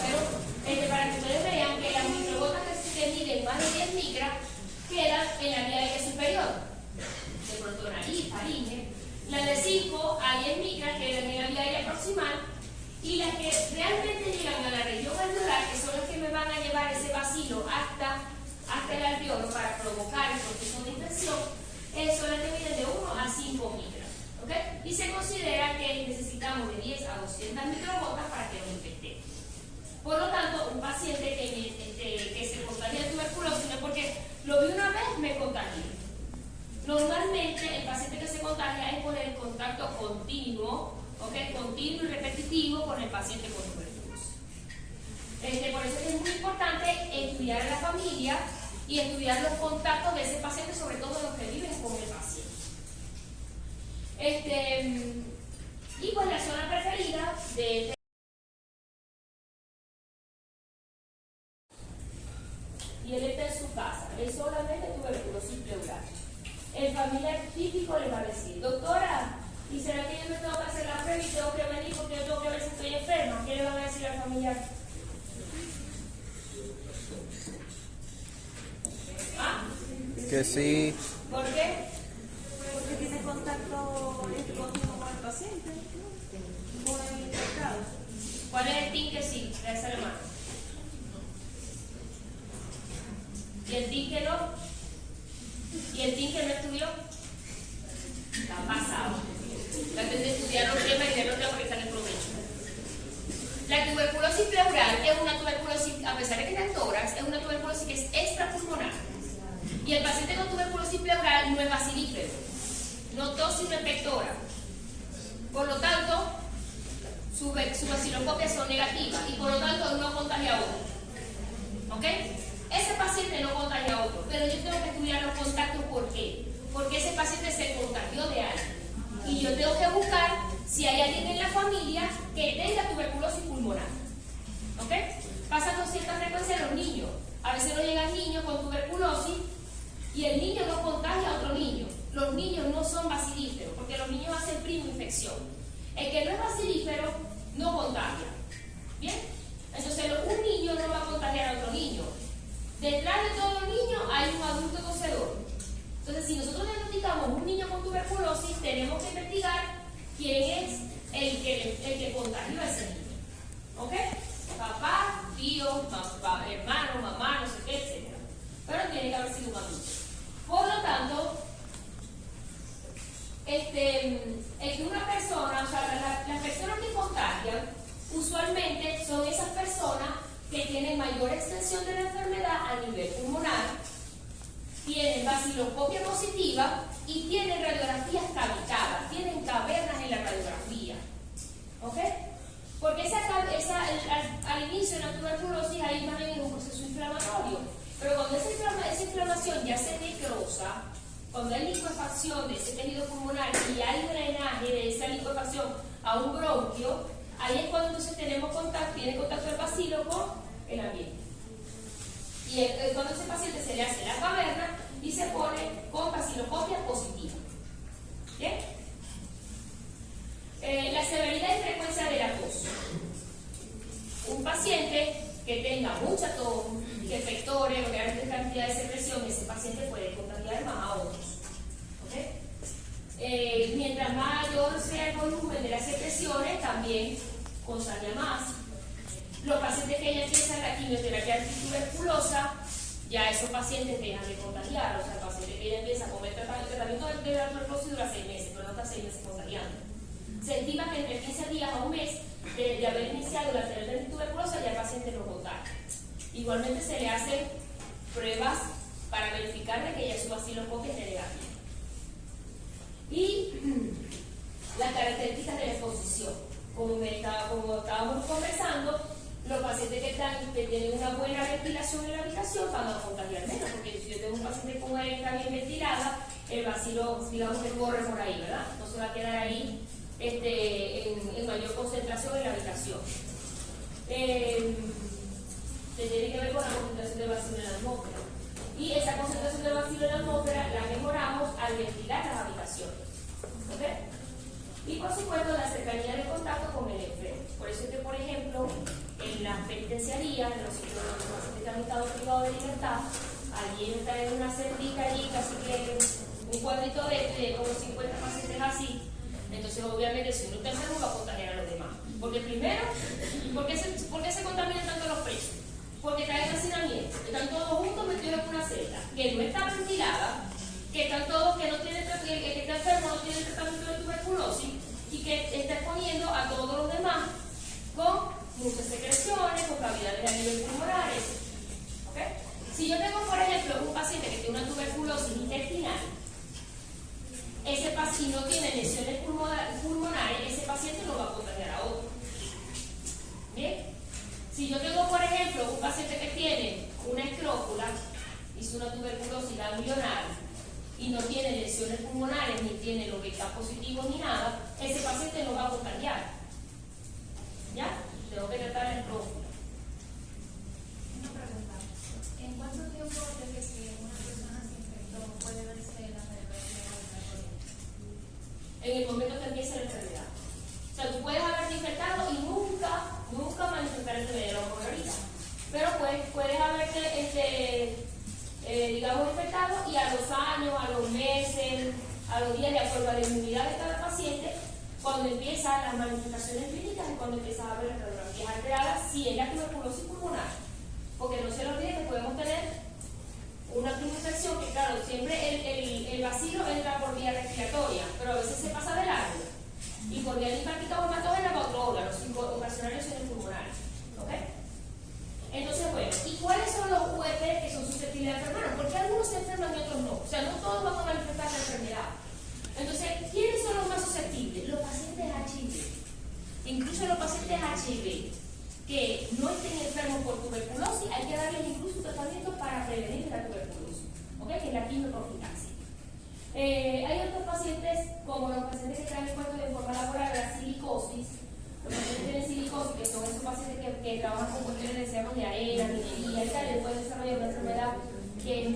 Pero para que ustedes vean que las microgotas que miden más de 10 micras quedan en la vía aérea superior. De pronto nariz, faringe. Las de 5 a 10 micras quedan en la vía aérea proximal. Y las que realmente llegan a la región alveolar, que son las que me van a llevar ese bacilo hasta el alveolo para provocar el proceso de infección, son las que miden de 1 a 5 micras. ¿Okay? Y se considera que necesitamos de 10 a 200 microgotas para que nos infectemos. Por lo tanto, un paciente que se contagia de tuberculosis, no porque lo vi una vez, me contagié. Normalmente, el paciente que se contagia es por el contacto continuo, ¿okay? Continuo y repetitivo con el paciente con tuberculosis. Por eso es muy importante estudiar a la familia y estudiar los contactos de ese paciente, sobre todo los que viven con el paciente. Y pues la zona preferida de y él está en su casa, es solamente tuberculosis pleural. El familiar típico le va a decir, doctora, ¿y será que yo me tengo que hacer la prueba y tengo que venir porque yo tengo que ver si estoy enferma? ¿Qué le van a decir al familiar? ¿Ah? Que sí. ¿Por qué? Porque tiene contacto continuo con el paciente, con el infectado. ¿Cuál es el TIN que sí? Alza la mano. ¿Y el TIN que no? ¿Y el TIN que no estudió? Está pasado. Traten de estudiar los temas y de los temas que están en provecho. La tuberculosis pleural es una tuberculosis, a pesar de que está en tórax, es una tuberculosis que es extrapulmonar. Y el paciente con tuberculosis pleural no es bacilífero, no tos y no infectora. Por lo tanto, su baciloscopias son negativas y por lo tanto no contagia a otro. ¿Ok? Ese paciente no contagia a otro, pero yo tengo que estudiar los contactos. ¿Por qué? Porque ese paciente se contagió de alguien. Y yo tengo que buscar si hay alguien en la familia que tenga tuberculosis pulmonar. ¿Ok? Pasa con cierta frecuencia en los niños. A veces no llegan niños con tuberculosis y el niño no contagia a otro niño. Los niños no son bacilíferos porque los niños hacen primo infección. El que no es bacilífero no contagia. ¿Bien? Entonces un niño no va a contagiar a otro niño. Detrás de todo niño hay un adulto tosedor. Entonces, si nosotros diagnosticamos un niño con tuberculosis, tenemos que investigar quién es el que contagió a ese niño. ¿Ok? Papá, tío, hermano, mamá, no sé qué, etc. Pero tiene que haber sido un adulto. Por lo tanto, una persona, o sea, las personas que contagian, usualmente son esas personas que tienen mayor extensión de la enfermedad a nivel pulmonar, tienen baciloscopia positiva y tienen radiografías cavitadas, tienen cavernas en la radiografía. ¿Ok? Porque al inicio de la tuberculosis hay más bien un proceso inflamatorio, pero cuando esa inflamación ya se necrosa, cuando hay liquefacción de ese tejido pulmonar y hay drenaje de esa liquefacción a un bronquio, ahí es cuando entonces tiene contacto el bacilo con el ambiente. Y cuando ese paciente se le hace la caverna y se pone con baciloscopia positiva. ¿Bien? La severidad y frecuencia de la tos. Un paciente que tenga mucha tos, que efectore o grandes cantidades de secreción, ese paciente puede contagiar más a otros. ¿Okay? Mientras mayor sea el volumen de las secreciones, también contagia más. Los pacientes que ya empiezan la quimioterapia antituberculosa, ya esos pacientes dejan de contagiar. O sea, el paciente que ya empieza con el tratamiento de la tuberculosis dura 6 meses, pero no está 6 meses contagiando. Se estima que entre 15 días a un mes de haber iniciado la terapia antituberculosa ya el paciente no contagia. Igualmente se le hacen pruebas para verificar de que ya su baciloscopia esté negativa. Y las características de la exposición. Como estábamos conversando, los pacientes que tienen una buena ventilación en la habitación van a contagiar menos, porque si yo tengo un paciente con una aérea bien ventilada, el bacilo, digamos que corre por ahí, ¿verdad? No se va a quedar ahí en mayor concentración en la habitación. Se tiene que ver con la concentración de bacilo en la atmósfera. Y esa concentración de bacilo en la atmósfera la mejoramos al ventilar las habitaciones. ¿Okay? Y por supuesto la cercanía de contacto con el enfermo. Por eso es que, por ejemplo, en las penitenciarías, en los sitios donde los pacientes han estado privados de libertad, alguien está en una cerdita allí, casi que un cuadrito de como 50 pacientes así. Entonces, obviamente, si uno está enfermo, va a contagiar a los demás. Porque primero, ¿por qué se contaminan tanto los presos? Porque está en hacinamiento, están todos juntos metidos en una celda, que no está ventilada, que están todos, que está enfermo no tiene tratamiento de tuberculosis y que está exponiendo a todos los demás con muchas secreciones, con cavidades a nivel pulmonares. ¿Okay? Si yo tengo, por ejemplo, un paciente que tiene una tuberculosis intestinal, ese paciente no tiene lesiones pulmonares, ese paciente no va a contagiar a otro. ¿Bien? Si yo tengo, por ejemplo, un paciente que tiene una escrófula, hizo una tuberculosis ganglionar y no tiene lesiones pulmonares, ni tiene los beta positivos ni nada, ese paciente no va a contagiar. ¿Ya? Tengo que tratar la escrófula. Una pregunta. ¿En cuánto tiempo desde que una persona se infectó puede verse la reversión respiratoria? En el momento que empieza la enfermedad. O sea, tú puedes haberte infectado y nunca manifestar enfermedad, lo mejor ahorita. Pero puedes haberte, digamos, infectado y a los años, a los meses, a los días, de acuerdo a la inmunidad de cada paciente, cuando empiezan las manifestaciones clínicas es cuando empiezas a ver las radiografías alteradas, si es la tuberculosis pulmonar. Porque no se lo olvide que podemos tener una infección que, claro, siempre el bacilo entra por vía respiratoria, pero a veces se pasa de largo. Y por vía linfática o hematógena va a otro órgano, sin ocasionar lesiones pulmonares. ¿Ok? Entonces, bueno, ¿y cuáles son los huéspedes que son susceptibles de enfermar? Porque algunos se enferman y otros no. O sea, no todos van a manifestar la enfermedad. Entonces, ¿quiénes son los más susceptibles? Los pacientes HIV. Incluso los pacientes HIV que no estén enfermos por tuberculosis, hay que darles incluso un tratamiento para prevenir la tuberculosis, ¿ok? Que es la quimioprofilaxis. Hay otros pacientes, como los pacientes que están expuestos de forma laboral a la silicosis. Los pacientes que tienen silicosis, que son esos pacientes que trabajan con cuestiones de arena, minería y tal, y pueden desarrollar una enfermedad que es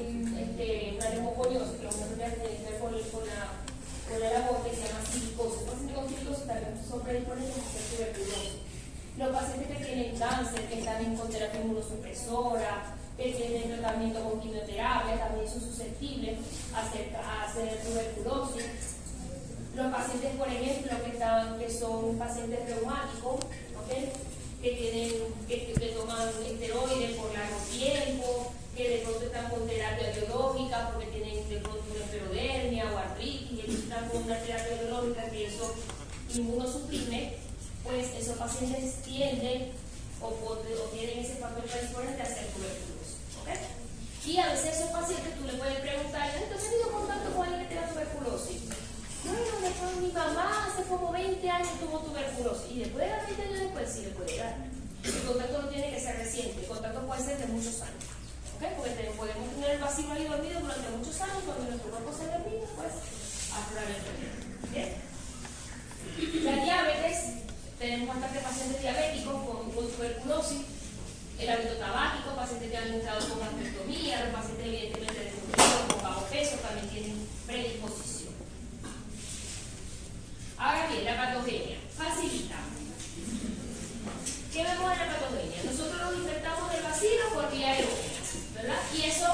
una neumoconiosis, que es una enfermedad que tiene que ver con la labor, que se llama silicosis. Los pacientes con silicosis también son predisponibles a hacer tuberculosis. Los pacientes que tienen cáncer, que están con terapia inmunosupresora, que tienen tratamiento con quimioterapia, también son susceptibles a hacer tuberculosis. Los pacientes, por ejemplo, que son pacientes reumáticos, ¿okay? que toman esteroides por largo tiempo, que de pronto están con terapia biológica porque tienen de pronto una esclerodermia o artritis, y ellos están con una terapia biológica que eso inmunosuprime, pues esos pacientes tienden o tienen ese factor predisponente a hacer tuberculosis. ¿Okay? Y a veces esos pacientes tú le puedes preguntar, ¿entonces has tenido contacto con alguien que tenga tuberculosis? Bueno, después mi mamá hace como 20 años tuvo tuberculosis, y después de las 20 años después sí le puede dar. El contacto no tiene que ser reciente, el contacto puede ser de muchos años. ¿Okay? Porque podemos tener el vacío ahí dormido durante muchos años, cuando nuestro cuerpo se termina, pues aflorar el enfermedad. ¿Bien? La diabetes, tenemos bastantes pacientes diabéticos con tuberculosis, el hábito tabáquico, pacientes que han entrado con gastrectomía, los pacientes evidentemente desnutridos, con bajo peso, también tienen predisposición. Ahora bien, la patogenia. Facilita. ¿Qué vemos en la patogenia? Nosotros nos infectamos del bacilo por vía aeróbica, ¿verdad? Y eso,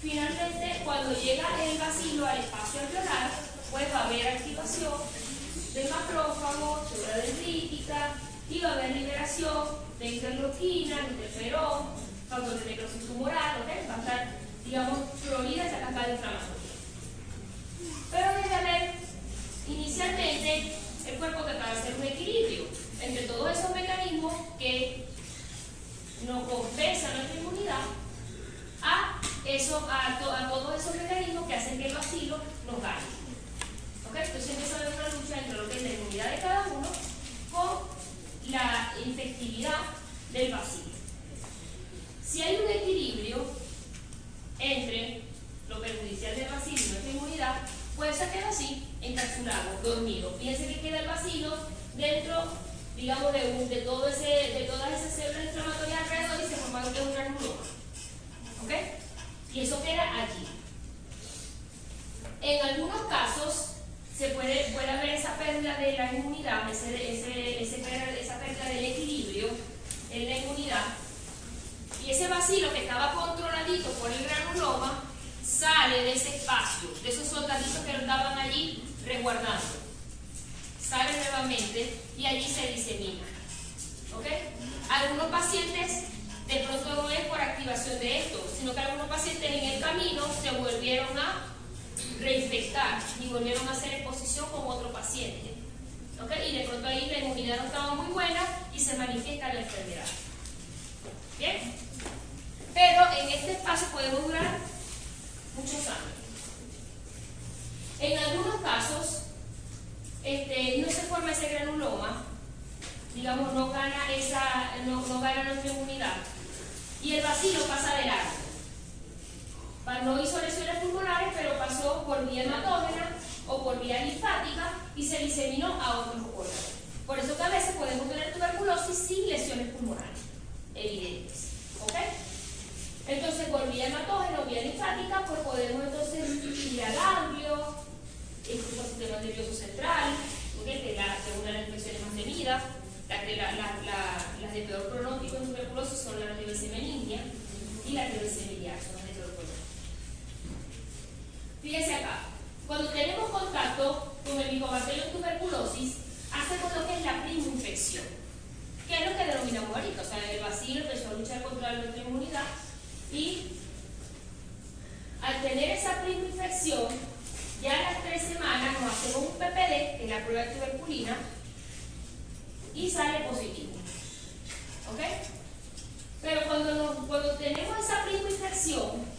finalmente, cuando llega el bacilo al espacio alveolar, pues va a haber activación del macrófago, célula dendrítica, y va a haber liberación de interleuquina, interferón, factor de necrosis tumoral, ¿ok? Va a estar, digamos, florida esa cascada inflamatoria. Pero debe haber, inicialmente, el cuerpo trata de hacer un equilibrio entre todos esos mecanismos que nos compensan nuestra inmunidad a todos esos mecanismos que hacen que el bacilo nos gane. ¿Okay? Entonces empieza a haber una lucha entre lo que es la inmunidad de cada uno con la infectividad del bacilo. Si hay un equilibrio entre lo perjudicial del bacilo y nuestra inmunidad, pues se queda así, encapsulado, dormido. Fíjense que queda el bacilo dentro, digamos, de todas esas células inflamatorias alrededor y se forma lo que es un granuloma. ¿Ok? Y eso queda allí. En algunos casos puede haber esa pérdida de la inmunidad, esa pérdida del equilibrio en la inmunidad, y ese bacilo que estaba controladito por el granuloma sale de ese espacio, de esos soldaditos que lo estaban allí resguardando, sale nuevamente y allí se disemina. ¿Ok? Algunos pacientes de pronto no es por activación de esto, sino que algunos pacientes en el camino se volvieron a reinfectar y volvieron a hacer exposición con otro paciente. ¿Ok? Y de pronto ahí la inmunidad no estaba muy buena y se manifiesta la enfermedad. ¿Bien? Pero en este espacio podemos durar muchos años. En algunos casos no se forma ese granuloma, digamos, no gana nuestra inmunidad y el bacilo pasa de largo. No hizo lesiones pulmonares, pero pasó por vía hematógena o por vía linfática y se diseminó a otros órganos. Por eso que a veces podemos tener tuberculosis sin lesiones pulmonares evidentes. ¿Ok? Entonces, por vía hematógena o vía linfática, pues podemos entonces ir al ganglio, incluso al sistema nervioso central, ¿okay? Que es una de las infecciones más temidas. Las de peor pronóstico en tuberculosis son las de leucemia niña y las de leucemia miliar, son las de peor pronóstico. Fíjense acá, cuando tenemos contacto con el micobacterio en tuberculosis, hacemos lo que es la primoinfección, que es lo que denominamos ahorita, o sea, el bacilo empezó a luchar contra nuestra inmunidad y al tener esa primoinfección, ya a las 3 semanas nos hacemos un PPD, que es la prueba de tuberculina, y sale positivo. ¿Ok? Pero cuando tenemos esa primo-infección,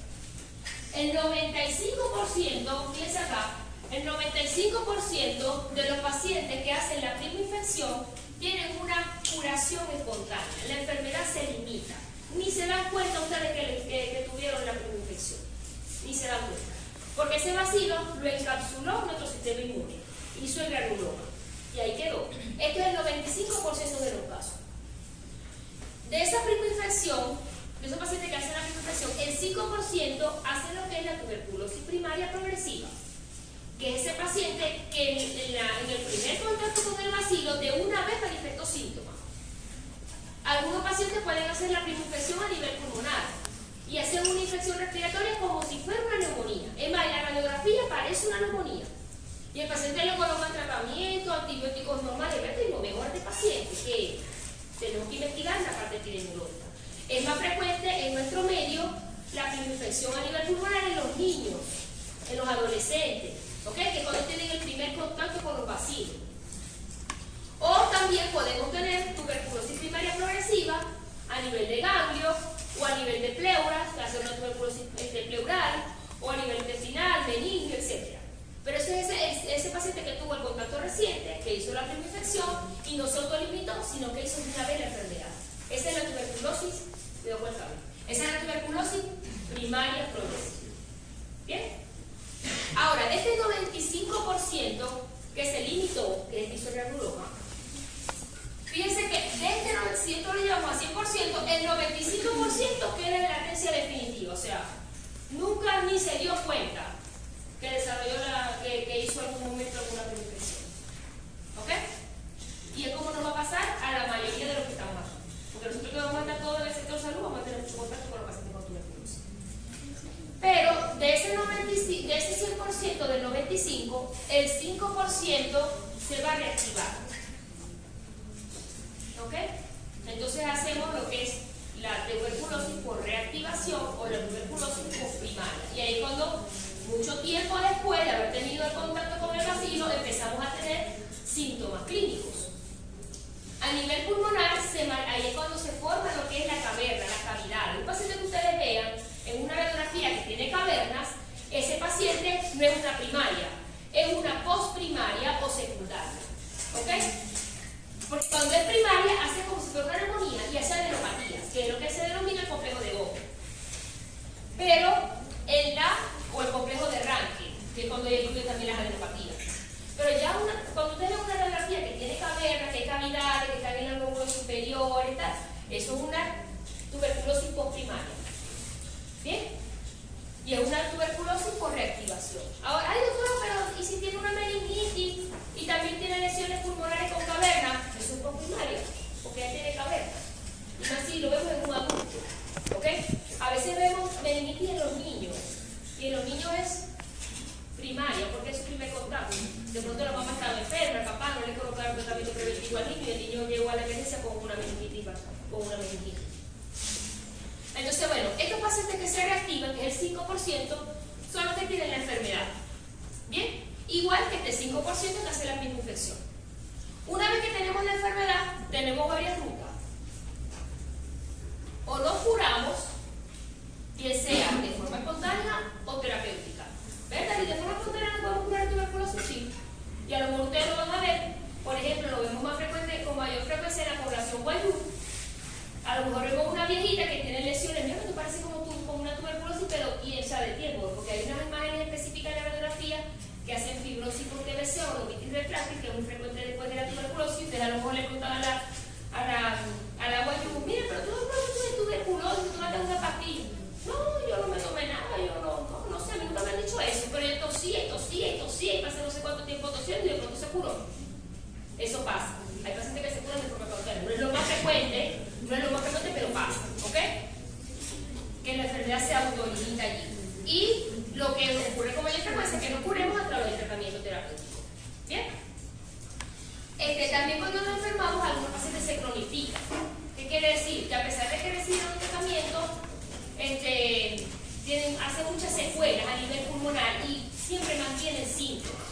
el 95%, fíjense acá, el 95% de los pacientes que hacen la primo-infección tienen una curación espontánea. La enfermedad se limita. Ni se dan cuenta ustedes que tuvieron la primo-infección. Ni se dan cuenta. Porque ese bacilo lo encapsuló nuestro sistema inmune. Hizo el granuloma. Y ahí quedó. Esto es el 95% de los casos. De esa primo-infección, de esos pacientes que hacen la primo-infección, el 5% hace lo que es la tuberculosis primaria progresiva, que es ese paciente que en el primer contacto con el bacilo de una vez manifestó síntomas. Algunos pacientes pueden hacer la primo-infección a nivel pulmonar y hacer una infección respiratoria como si fuera una neumonía. Es más, la radiografía parece una neumonía. Y el paciente le colocan tratamiento, antibióticos normales. Vete, lo mejor de paciente que tenemos que investigar la parte epidemiológica. Es más frecuente en nuestro medio la primo-infección a nivel pulmonar en los niños, en los adolescentes, ¿ok? Que cuando tienen el primer contacto con los bacilos. O también podemos tener tuberculosis primaria progresiva a nivel de ganglio o a nivel de pleuras, hacer una tuberculosis pleural, o a nivel intestinal, meningio, etc. Pero ese es ese paciente que tuvo el contacto reciente, que hizo la primo-infección y no se autolimitó, sino que hizo una vez la enfermedad. Esa es la tuberculosis, esa es la tuberculosis primaria progresiva. ¿Bien? Ahora, de este 95% que se limitó, que hizo el granuloma, fíjense que de este 900 lo llevamos a 100%, el 95% queda en latencia definitiva, o sea, nunca ni se dio cuenta que desarrolló que hizo en algún momento alguna primo-infección. ¿Ok? Y es como nos va a pasar a la mayoría de los que estamos aquí. Porque nosotros que vamos a estar todos en el sector salud, vamos a tener mucho contacto con los pacientes con tuberculosis. Pero de ese 100% del 95%, el 5% se va a reactivar. ¿Ok? Entonces hacemos lo que es la tuberculosis por reactivación o la tuberculosis postprimaria. Y ahí cuando mucho tiempo después de haber tenido el contacto con el bacilo, empezamos a tener síntomas clínicos. A nivel pulmonar, ahí es cuando se forma lo que es la caverna, la cavidad. Un paciente que ustedes vean en una radiografía que tiene cavernas, ese paciente no es una primaria, es una postprimaria o secundaria. ¿Ok? Porque cuando es primaria, hace como si fuera una neumonía y hace adenopatías, que es lo que se denomina el complejo de Bob. Pero o el complejo de Rankin, que es cuando incluye también las adenopatías. Pero ya cuando usted ve una radiografía que tiene cavernas, que hay cavidades, que están en el lóbulo superior y tal, eso es una tuberculosis postprimaria. ¿Bien? Y es una tuberculosis por reactivación. Ahora, ay doctora, pero ¿y si tiene una meningitis y también tiene lesiones pulmonares con cavernas? Eso es postprimaria, porque ya tiene cavernas. Y más si lo vemos en un adulto. ¿Ok? A veces vemos meningitis en los niños. Y en los niños es primaria, porque es su primer contacto. De pronto la mamá estaba enferma, el papá no le colocaron tratamiento preventivo al niño y el niño llegó a la emergencia con una meningitis. Entonces, bueno, estos pacientes que se reactivan, que es el 5%, son los que tienen la enfermedad. ¿Bien? Igual que este 5% que hace la misma infección. Una vez que tenemos la enfermedad, tenemos varias rutas. O nos curamos, bien sea de forma espontánea o terapéutica. ¿Verdad? Y de forma espontánea no podemos curar tuberculosis, sí. Y a lo mejor ustedes lo van a ver, por ejemplo, lo vemos más frecuente, con mayor frecuencia en la población guayú. A lo mejor vemos una viejita que tiene lesiones, mira que tú pareces como una tuberculosis, pero piensa de tiempo, porque hay unas imágenes específicas en la radiografía que hacen fibrosis por TBC o otitis retráctil, que es muy frecuente después de la tuberculosis. Ustedes a lo mejor le contaban a la guayú, mira, pero tú tienes tuberculosis, tú matas una pastilla. No, yo no me tomé nada, yo no sé, nunca me han dicho eso, pero yo tosía y pasé no sé cuánto tiempo tosiendo y de pronto se curó. Eso pasa. Hay pacientes que se curan de forma espontánea. No es lo más frecuente, pero pasa, ¿ok? Que la enfermedad se autolimita allí. Y lo que ocurre con mayor frecuencia es que nos curemos a través del tratamiento terapéutico. ¿Bien? También cuando nos enfermamos, algunos pacientes se cronifican. ¿Qué quiere decir? Que a pesar de que reciben un tratamiento, hacen muchas secuelas a nivel pulmonar y siempre mantienen síntomas.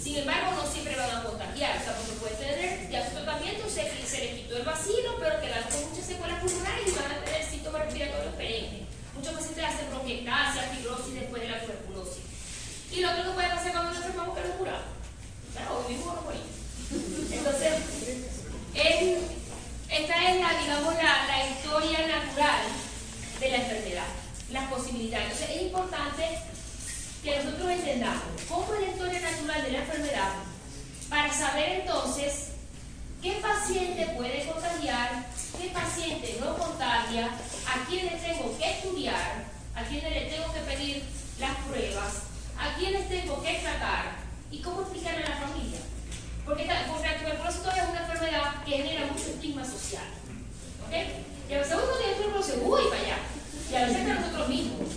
Sin embargo, no siempre van a contagiar, o sea, porque puede tener ya su tratamiento, se les quitó el bacilo, pero quedaron con muchas secuelas pulmonares y van a tener síntomas respiratorios perennes. Muchos pacientes hacen bronquiectasia, fibrosis después de la tuberculosis. Y lo otro que puede pasar cuando nos enfermamos que lo curamos. Claro, vivimos o no morimos. Entonces, esta es la historia natural de la enfermedad, las posibilidades. Entonces, es importante que nosotros entendamos cómo es la historia natural de la enfermedad para saber entonces qué paciente puede contagiar, qué paciente no contagia, a quiénes tengo que estudiar, a quiénes le tengo que pedir las pruebas, a quiénes tengo que tratar y cómo explicarle a la familia. Porque la tuberculosis todavía es una enfermedad que genera mucho estigma social. ¿Ok? Y a veces uno tiene tuberculosis, uy, para allá. Y a veces para nosotros mismos,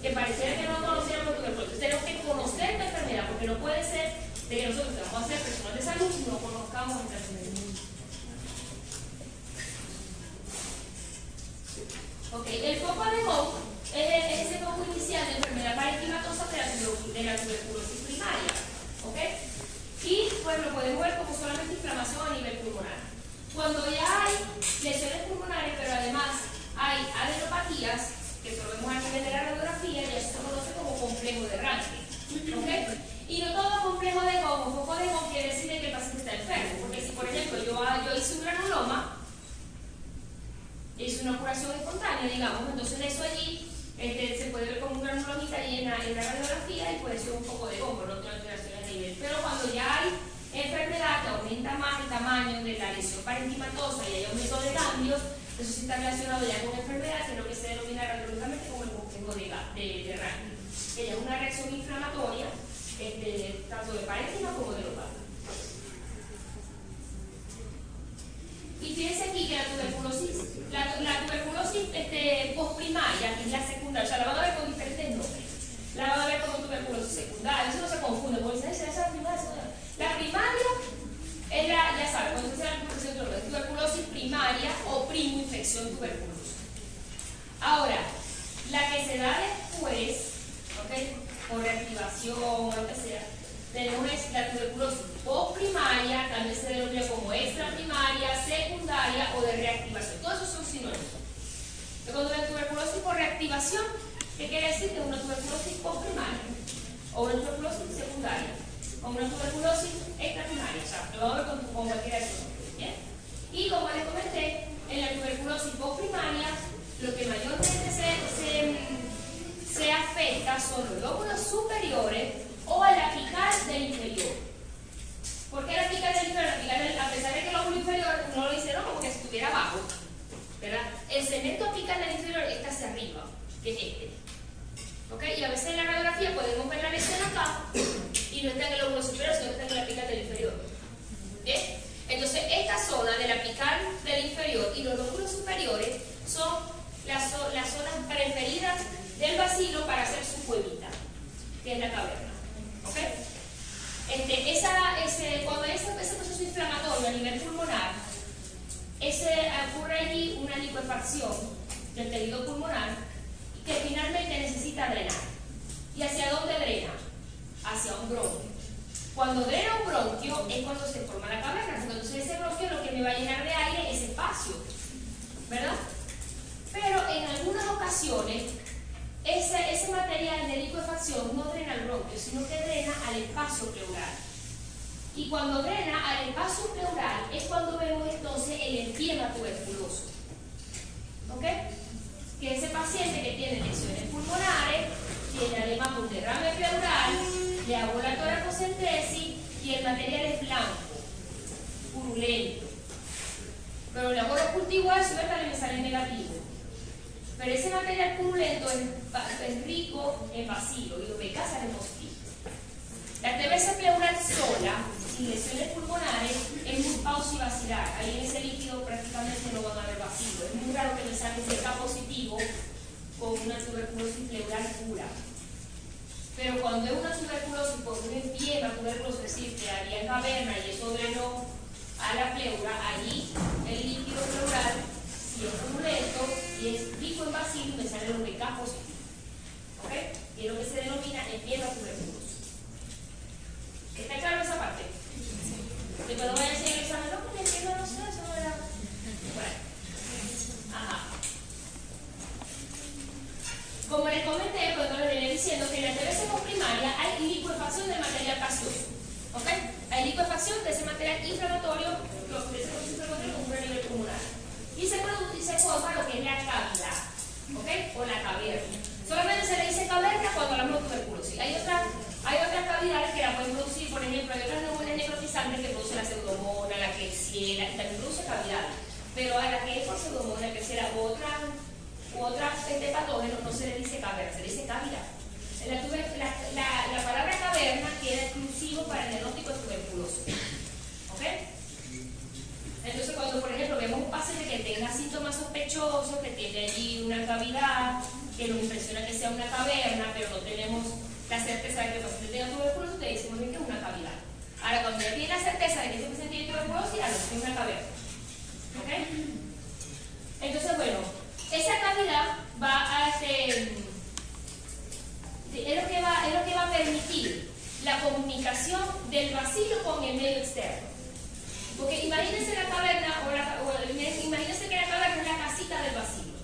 que pareciera que no conociéramos tuberculosis. Tenemos que conocer la enfermedad, porque no puede ser de que nosotros que vamos a ser personas de salud y no conozcamos esta enfermedad. Ok, el foco de Koch es ese foco inicial de enfermedad parenquimatosa de la tuberculosis primaria. ¿Ok? Y pues lo podemos ver como solamente inflamación a nivel pulmonar. Cuando ya hay lesiones pulmonares, pero además hay adenopatías, que eso lo vemos a nivel de la radiografía, y eso se conoce como complejo de Ranke. ¿Okay? Y no todo complejo de Koch, foco de Koch quiere decir que el paciente está enfermo. Porque si, por ejemplo, yo hice un granuloma, hice una curación espontánea, digamos, entonces eso allí se puede ver como un granulomita ahí en la radiografía y puede ser un foco de Koch, no tiene alteraciones de nivel. Pero cuando ya hay enfermedad que aumenta más el tamaño de la lesión parenquimatosa y hay aumento de cambios, eso sí está relacionado ya con enfermedad, que es lo que se denomina radiológicamente como el complejo de Ranke, que ya es una reacción inflamatoria tanto de parénquima como de local. Y fíjense aquí que la tuberculosis postprimaria, que es la secundaria, o sea, la van a ver con diferentes nombres. La van a ver como tuberculosis secundaria, eso no se confunde, porque esa es la primaria, la primaria es la, ya saben, cuando se hace la tuberculosis primaria o primo infección tuberculosa. Ahora, la que se da después, ¿ok? Por reactivación o lo que sea, tenemos la tuberculosis postprimaria, también se denomina como extraprimaria, secundaria o de reactivación. Todos esos son sinónimos. Entonces, cuando la tuberculosis por reactivación, ¿qué quiere decir? Que es una tuberculosis postprimaria o una tuberculosis secundaria o una tuberculosis extraprimaria. O sea, lo vamos a ver con cualquiera de esos nombres. ¿Bien? Y como les comenté, en la tuberculosis postprimaria, lo que mayormente se afecta son los lóbulos superiores o el apical del inferior. ¿Por qué el apical del inferior? A pesar de que el lóbulo inferior uno lo dice, no, como que si estuviera abajo, ¿verdad? El segmento apical del inferior está hacia arriba, que es este. ¿Ok? Y a veces en la radiografía podemos ver la lesión acá y no está en el lóbulo superior, sino que está en el apical del inferior. ¿Bien? Entonces, esta zona del apical del inferior y los lóbulos superiores son las zonas preferidas del bacilo para hacer su cuevita, que es la caverna. ¿Ok? Cuando ese proceso inflamatorio a nivel pulmonar, ocurre allí una liquefacción del tejido pulmonar que finalmente necesita drenar. ¿Y hacia dónde drena? Hacia un bronquio. Cuando drena un bronquio es cuando se forma la caverna, porque entonces ese bronquio lo que me va a llenar de aire es espacio, ¿verdad? Pero en algunas ocasiones ese material de liquefacción no drena al bronquio, sino que drena al espacio pleural. Y cuando drena al espacio pleural es cuando vemos entonces el empiema tuberculoso. ¿Ok? Que ese paciente que tiene lesiones pulmonares, tiene además un derrame pleural, le hago la toracocentresis y el material es blanco, purulento. Pero le hago los cultivos a suelta y me sale negativo. Pero ese material purulento es rico en bacilo y lo que casa es positivo. La TBC pleural sola, sin lesiones pulmonares, es muy pausibacilar. Ahí en ese líquido prácticamente no van a haber bacilo. Es muy raro que me salga cerca positivo con una tuberculosis pleural pura. Pero cuando es una tuberculosis por un empiema tuberculoso, es decir, que había caverna y eso drenó a la pleura, allí el líquido pleural, si es purulento y es rico en bacilo, me sale lo que K positivo. ¿Ok? Y es lo que se denomina empiema tuberculoso. pero a la que es por pseudomonas tercera u otra patógeno no se le dice caverna, se le dice cavidad. La palabra caverna queda exclusivo para el diagnóstico de tuberculosis. ¿Ok? Entonces, cuando por ejemplo vemos un paciente que tenga síntomas sospechosos, que tiene allí una cavidad, que nos impresiona que sea una caverna, pero no tenemos la certeza de que el paciente tenga tuberculosis, le decimos bien que es una cavidad. Ahora, cuando ya tiene la certeza de que ese paciente tiene tuberculosis, ya no es una caverna. ¿Ok? Entonces, bueno, esa cavidad va a es lo que va a permitir la comunicación del bacilo con el medio externo. Porque imagínense la caverna, imagínense que la caverna es la casita del bacilo.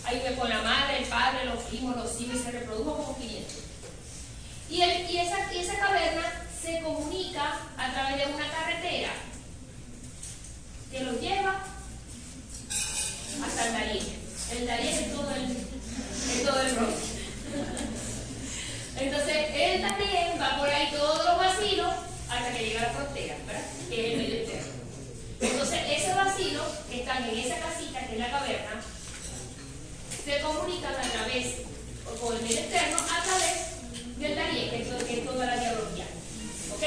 Ahí ve con la madre, el padre, los primos, los hijos, y se reprodujo como 500. Y esa caverna se comunica a través de una carretera que los lleva hasta el Darién. El Darién es todo el rollo. Entonces, el Darién va por ahí todos los vacilos hasta que llega a la frontera, ¿verdad? Que es el medio externo. Entonces, esos vacilos que están en esa casita, que es la caverna, se comunican a través, con el medio externo, a través del Darién, que es toda la biología. ¿Ok?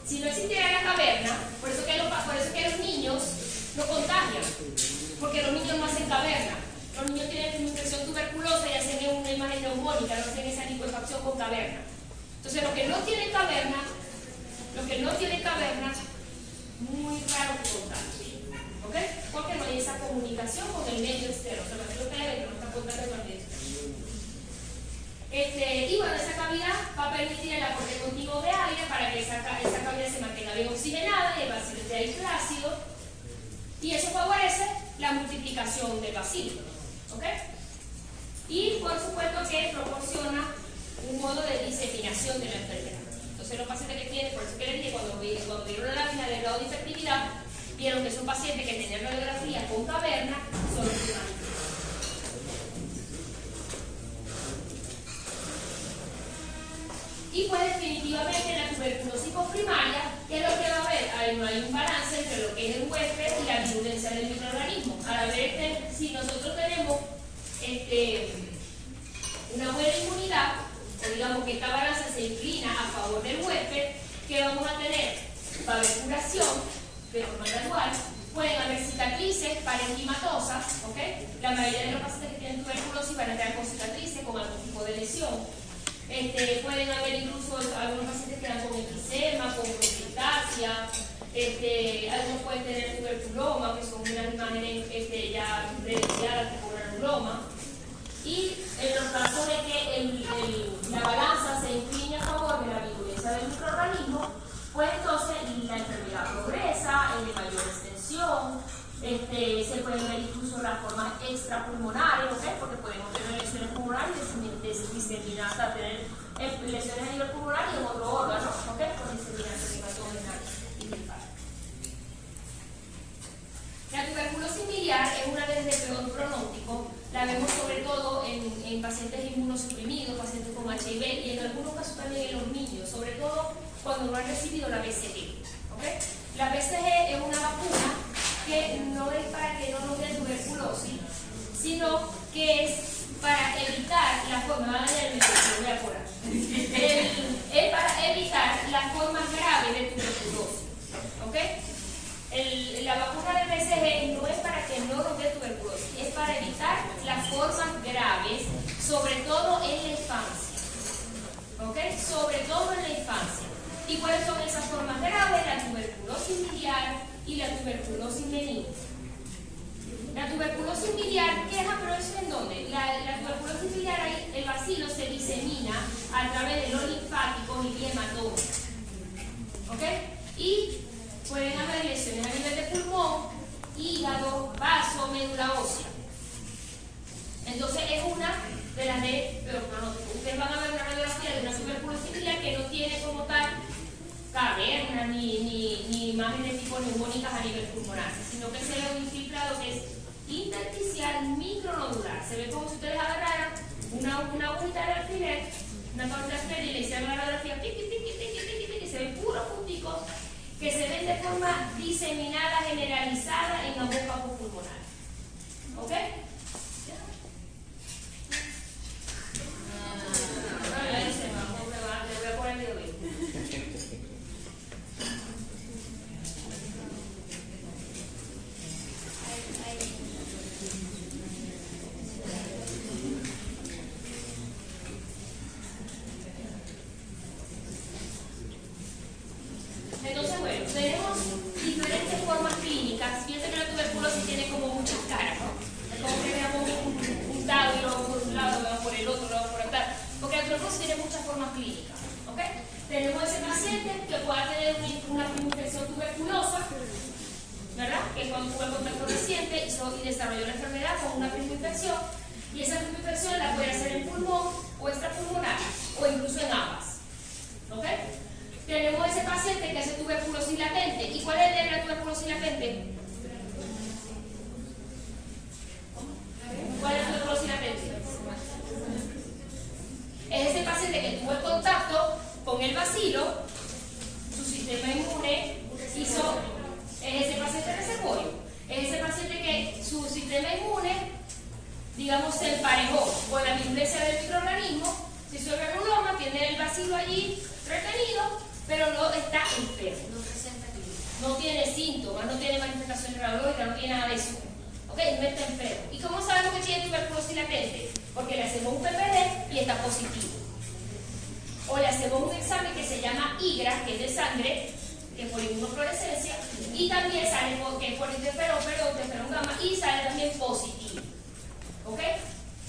Si no existiera la caverna, por eso que los niños no contagian, porque los niños no hacen caverna. Los niños tienen infección tuberculosa y hacen una imagen neumónica, no hacen esa licuefacción con caverna. Entonces, los que no tienen caverna, muy raro que contagien. ¿Ok? Porque no hay esa comunicación con el medio externo. O sea, lo que hay que no está contando con el medio externo. Y bueno, esa cavidad va a permitir el aporte continuo de aire para que esa cavidad se mantenga bien oxigenada y el bacilo esté ahí plácido. Y eso favorece la multiplicación del bacilo. ¿Ok? Y por supuesto que proporciona un modo de diseminación de la enfermedad. Entonces los pacientes que tienen, por eso que les dije, cuando vieron la lámina del grado de infectividad, vieron que son pacientes que tenían radiografía con caverna, son los primanos. Y pues definitivamente la tuberculosis primaria, ¿qué es lo que va a haber? Ahí no hay un balance entre lo que es el huésped y la virulencia del microorganismo. Al ver si nosotros tenemos una buena inmunidad, o digamos que esta balanza se inclina a favor del huésped, ¿qué vamos a tener? Va a haber curación de forma gradual, pueden haber cicatrices parenquimatosas, ¿ok? La mayoría de los pacientes que tienen tuberculosis van a quedar con cicatrices, con algún tipo de lesión. Pueden haber incluso algunos pacientes que quedan con enfisema, con bronquiectasia, algunos pueden tener tuberculoma, que son unas imágenes ya evidenciadas tipo granuloma. Y en los casos de que la balanza se incline a favor de la virulencia del microorganismo, pues entonces la enfermedad progresa, de mayor extensión, se pueden ver incluso las formas extrapulmonares, ¿okay? Porque podemos tener lesiones pulmonares diseminadas, hasta tener lesiones a nivel pulmonar y en otro órgano, ¿okay? Con diseminación hematógena y linfática. La tuberculosis miliar es una de peor pronóstico, la vemos sobre todo en pacientes inmunosuprimidos, pacientes con HIV y en algunos casos también en los niños, sobre todo cuando no han recibido la BCG. ¿Okay? La BCG es una vacuna que no es para que no nos dé tuberculosis, sino que es para evitar las formas, es para evitar las formas graves de tuberculosis. ¿Okay? La vacuna de BCG no es para que no nos dé tuberculosis, es para evitar las formas graves, sobre todo en la infancia. ¿Okay? Sobre todo en la infancia. ¿Y cuáles son esas formas graves? La tuberculosis miliar y la tuberculosis meningea. La tuberculosis miliar, ¿qué es la progresión en dónde? La tuberculosis miliar, ahí el bacilo se disemina a través de los linfáticos y hematomas. ¿Ok? Y pueden haber lesiones a nivel de pulmón, hígado, vaso, médula ósea. Entonces es una de las de peor pronóstico. Ustedes van a ver una radiografía de una tuberculosis miliar que no tiene como tal cavernas ni imágenes tipo neumónicas a nivel pulmonar, sino que se ve un infiltrado que es intersticial micronodular. Se ve como si ustedes agarraran una bolita de alfiler, una bolita de alfiler y le hicieran la radiografía, y se ven puros punticos que se ven de forma diseminada, generalizada en ambos campos pulmonares. ¿Ok? Le voy a poner el dedo. Entonces, bueno, tenemos diferentes formas clínicas. Fíjense que la tuberculosis tiene como muchas caras, ¿no? Es como que veamos un dado y luego por un lado, luego por el otro, luego por acá. Porque la tuberculosis tiene muchas formas clínicas, ¿ok? Tenemos ese paciente que pueda tener una infección tuberculosa, ¿verdad? Que cuando tuvo el contacto reciente y desarrolló la enfermedad con una infección, y esa infección la puede hacer en pulmón o extrapulmonar, o incluso en ambas, ¿ok? Tenemos ese paciente que hace tuberculosis latente. ¿Y cuál es el de la tuberculosis latente? ¿Cuál es la tuberculosis latente? Es ese paciente que tuvo el contacto con el bacilo, su sistema inmune hizo, es ese paciente reservorio, es ese paciente que su sistema inmune, digamos, se emparejó con la virulencia del microorganismo, se hizo el granuloma, tiene el bacilo allí retenido, pero no está enfermo, no tiene síntomas, no tiene manifestación neurológica, no tiene nada de eso. ¿Ok? No está enfermo. ¿Y cómo sabemos que tiene tuberculosis latente? Porque le hacemos un PPD y está positivo. O le hacemos un examen que se llama IGRA, que es de sangre, que es por inmunofluorescencia, y también sale que es por interferón gamma, y sale también positivo. ¿Ok?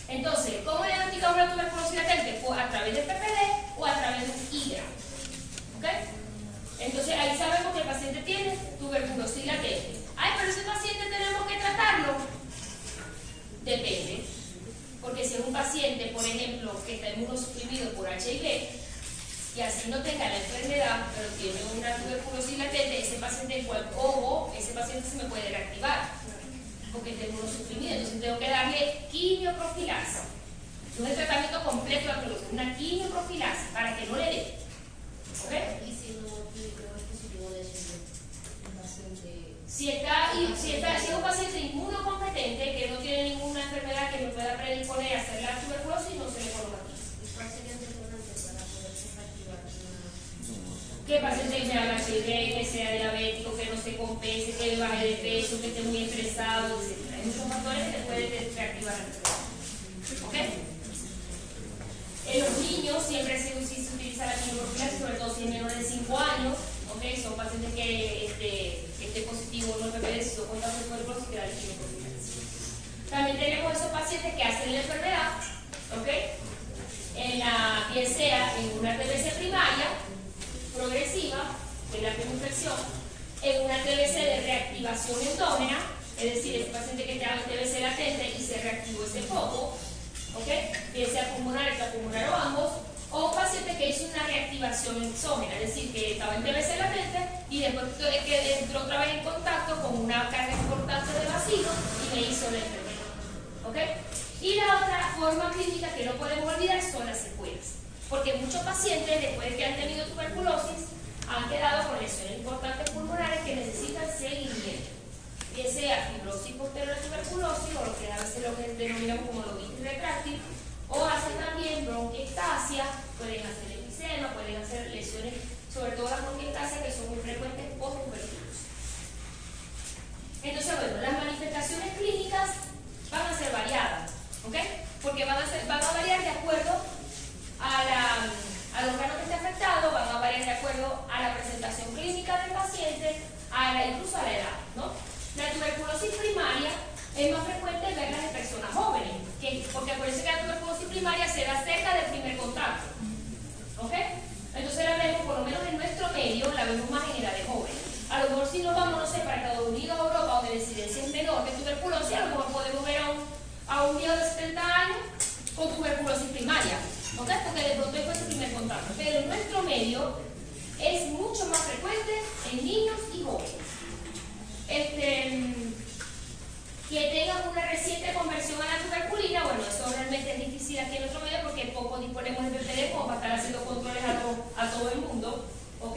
Entonces, ¿cómo diagnosticamos la tuberculosis latente? Pues a través del PPD o a través de un IGRA. ¿Ok? Entonces ahí sabemos que el paciente tiene tuberculosis latente. Ay, pero ese paciente tenemos que tratarlo. Depende. Porque si es un paciente, por ejemplo, que está inmunosuprimido por HIV y así no tenga la enfermedad, pero tiene una tuberculosis latente, ese paciente, ese paciente se me puede reactivar porque está inmunosuprimido. Entonces tengo que darle quimioprofilaxis. No es el tratamiento completo de la tuberculosis, una quimioprofilaxis para que no le dé. ¿Ok? Y si no es positivo de ese paciente. Si es un paciente inmunocompetente que no tiene ninguna enfermedad que me pueda predisponer a hacer la tuberculosis, no se le coloca aquí. ¿Cuál sería el detonante para poderse reactivar? Que el paciente que sea HIV, que sea diabético, que no se compense, que baje de peso, que esté muy estresado, etc. Hay muchos factores que pueden reactivar la enfermedad. ¿Ok? En los niños siempre se utiliza la quimioprofilaxis, sobre todo si es menor de 5 años. ¿Okay? Son pacientes que esté positivo no PPD, si son contactos de tuberculosis, que da la quimioprofilaxis. También tenemos esos pacientes que hacen la enfermedad, ¿okay? Bien sea en una TBC primaria, progresiva, que es la primera infección, en una TBC de reactivación endógena, es decir, ese paciente que tenga TBC latente y se reactivó ese foco, ¿okay? Bien sea pulmonar, extrapulmonar o ambos, o un paciente que hizo una reactivación exógena, es decir, que estaba en TBC latente y después que entró otra vez en contacto con una carga importante de bacilo y me hizo la enfermedad. ¿Ok? Y la otra forma clínica que no podemos olvidar son las secuelas, porque muchos pacientes, después de que han tenido tuberculosis, han quedado con lesiones importantes pulmonares que necesitan seguimiento, bien sea fibrosis posterior a tuberculosis o lo que a veces lo que denominamos como lobitis retráctil, o hacen también bronquiectasia, pueden hacer enfisema, pueden hacer lesiones, sobre todo las bronquiectasias que son muy frecuentes post-tuberculosis. Entonces, bueno, las manifestaciones clínicas van a ser variadas, ¿ok? Porque van a variar de acuerdo al órgano que esté afectado, van a variar de acuerdo a la presentación clínica del paciente, incluso a la edad, ¿no? La tuberculosis primaria es más frecuente verlas en personas jóvenes, porque acuérdense que la tuberculosis primaria se da cerca del primer contacto. ¿Ok? Entonces la vemos, por lo menos en nuestro medio, la vemos más en edades jóvenes. A lo mejor si nos vamos, no sé, para Estados Unidos o Europa, donde la incidencia es menor de tuberculosis, a lo mejor podemos ver a un viejo de 70 años con tuberculosis primaria. ¿Ok? Porque de pronto fue su primer contacto. Pero en nuestro medio es mucho más frecuente en niños y jóvenes. Que tengan una reciente conversión a la tuberculina, bueno, eso realmente es difícil aquí en nuestro medio porque poco disponemos de PPD como para estar haciendo controles a todo el mundo, ¿ok?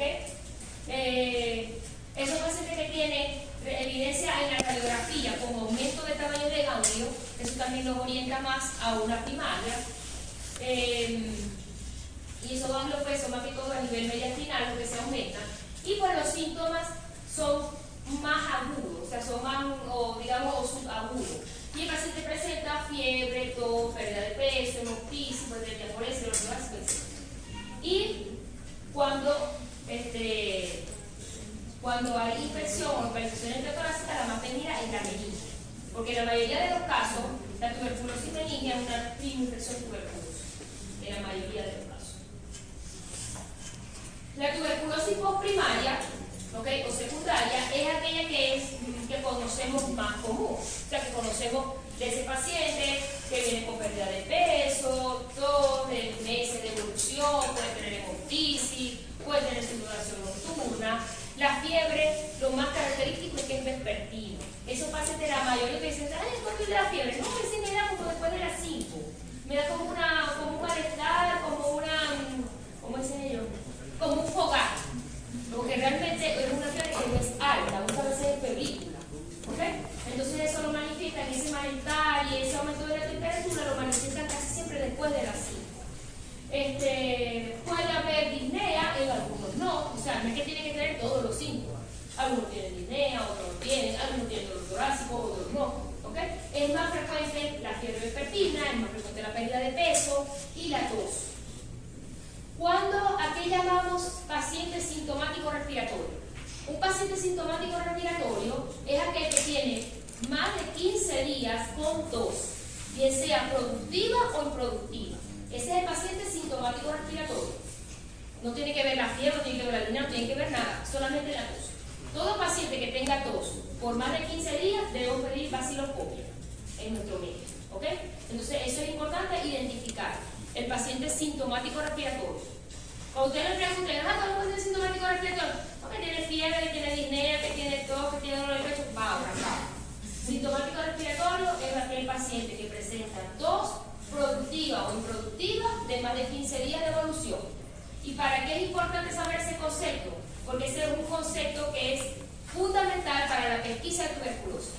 también nos orienta más a una primaria. Y esos ganglios pues son más que todo a nivel mediastinal, lo que se aumenta. Y pues los síntomas son más agudos, o sea, son más, o digamos, o subagudos. Y el paciente presenta fiebre, tos, pérdida de peso, hemoptisis, hipertensión, lo que más veces. Y cuando hay infección o infección enterotorácica, la más temida es la meningia. Porque en la mayoría de los casos, la tuberculosis meningia es una infección tuberculosa. En la mayoría de los casos. La tuberculosis postprimaria, ¿okay? O secundaria, es aquella que conocemos más común. O sea, que conocemos de ese paciente que viene con pérdida de peso, tos, de meses de evolución, puede tener hemoptisis, puede tener sudoración nocturna. La fiebre, lo más característico es que es vespertino. Esos pacientes, la mayoría que dicen, ay, ¿cuándo es la fiebre? No, ese me da como después de las 5. Me da como un malestar, ¿cómo dicen ellos? Como un fogaje. Porque realmente es una fiebre que no es alta, muchas veces es febrícula. ¿Okay? Entonces eso lo manifiesta en ese malestar y ese aumento de la temperatura lo manifiestan casi siempre después de las 5. Puede haber disnea, en algunos no, o sea, no es que tiene que tener todos los síntomas. Algunos tienen disnea, otros no tienen, algunos tienen dolor torácico, otros no. ¿Okay? Es más frecuente la fiebre vespertina, es más frecuente la pérdida de peso y la tos. ¿A qué llamamos paciente sintomático respiratorio? Un paciente sintomático respiratorio es aquel que tiene más de 15 días con tos, bien sea productiva o improductiva. Ese es el paciente sintomático respiratorio. No tiene que ver la fiebre, no tiene que ver la disnea, no tiene que ver nada, solamente la tos. Todo paciente que tenga tos por más de 15 días debemos pedir vaciloscopia en nuestro médico. ¿Okay? Entonces eso es importante identificar el paciente sintomático respiratorio. Cuando usted le pregunten, ¿cómo es el sintomático respiratorio? No, que tiene fiebre, que tiene disnea, que tiene tos, que tiene dolor de pecho, va. Sintomático respiratorio es aquel paciente que presenta tos productiva o improductiva de más de 15 días de evolución. ¿Y para qué es importante saber ese concepto? Porque ese es un concepto que es fundamental para la pesquisa de tuberculosis.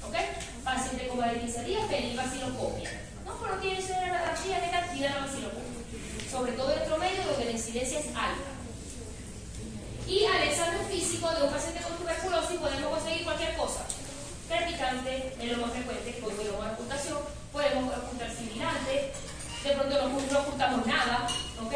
¿Ok? Paciente con más de 15 días, pedir vaciloscopia. No, pero tiene que ser una radiografía de cantidad de vaciloscopia. Sobre todo en nuestro medio donde la incidencia es alta. Y al examen físico de un paciente con tuberculosis podemos conseguir cualquier cosa. Practicante es lo más frecuente, podemos dar ocultación, podemos ocultar sibilante, de pronto no ocultamos nada, ¿ok?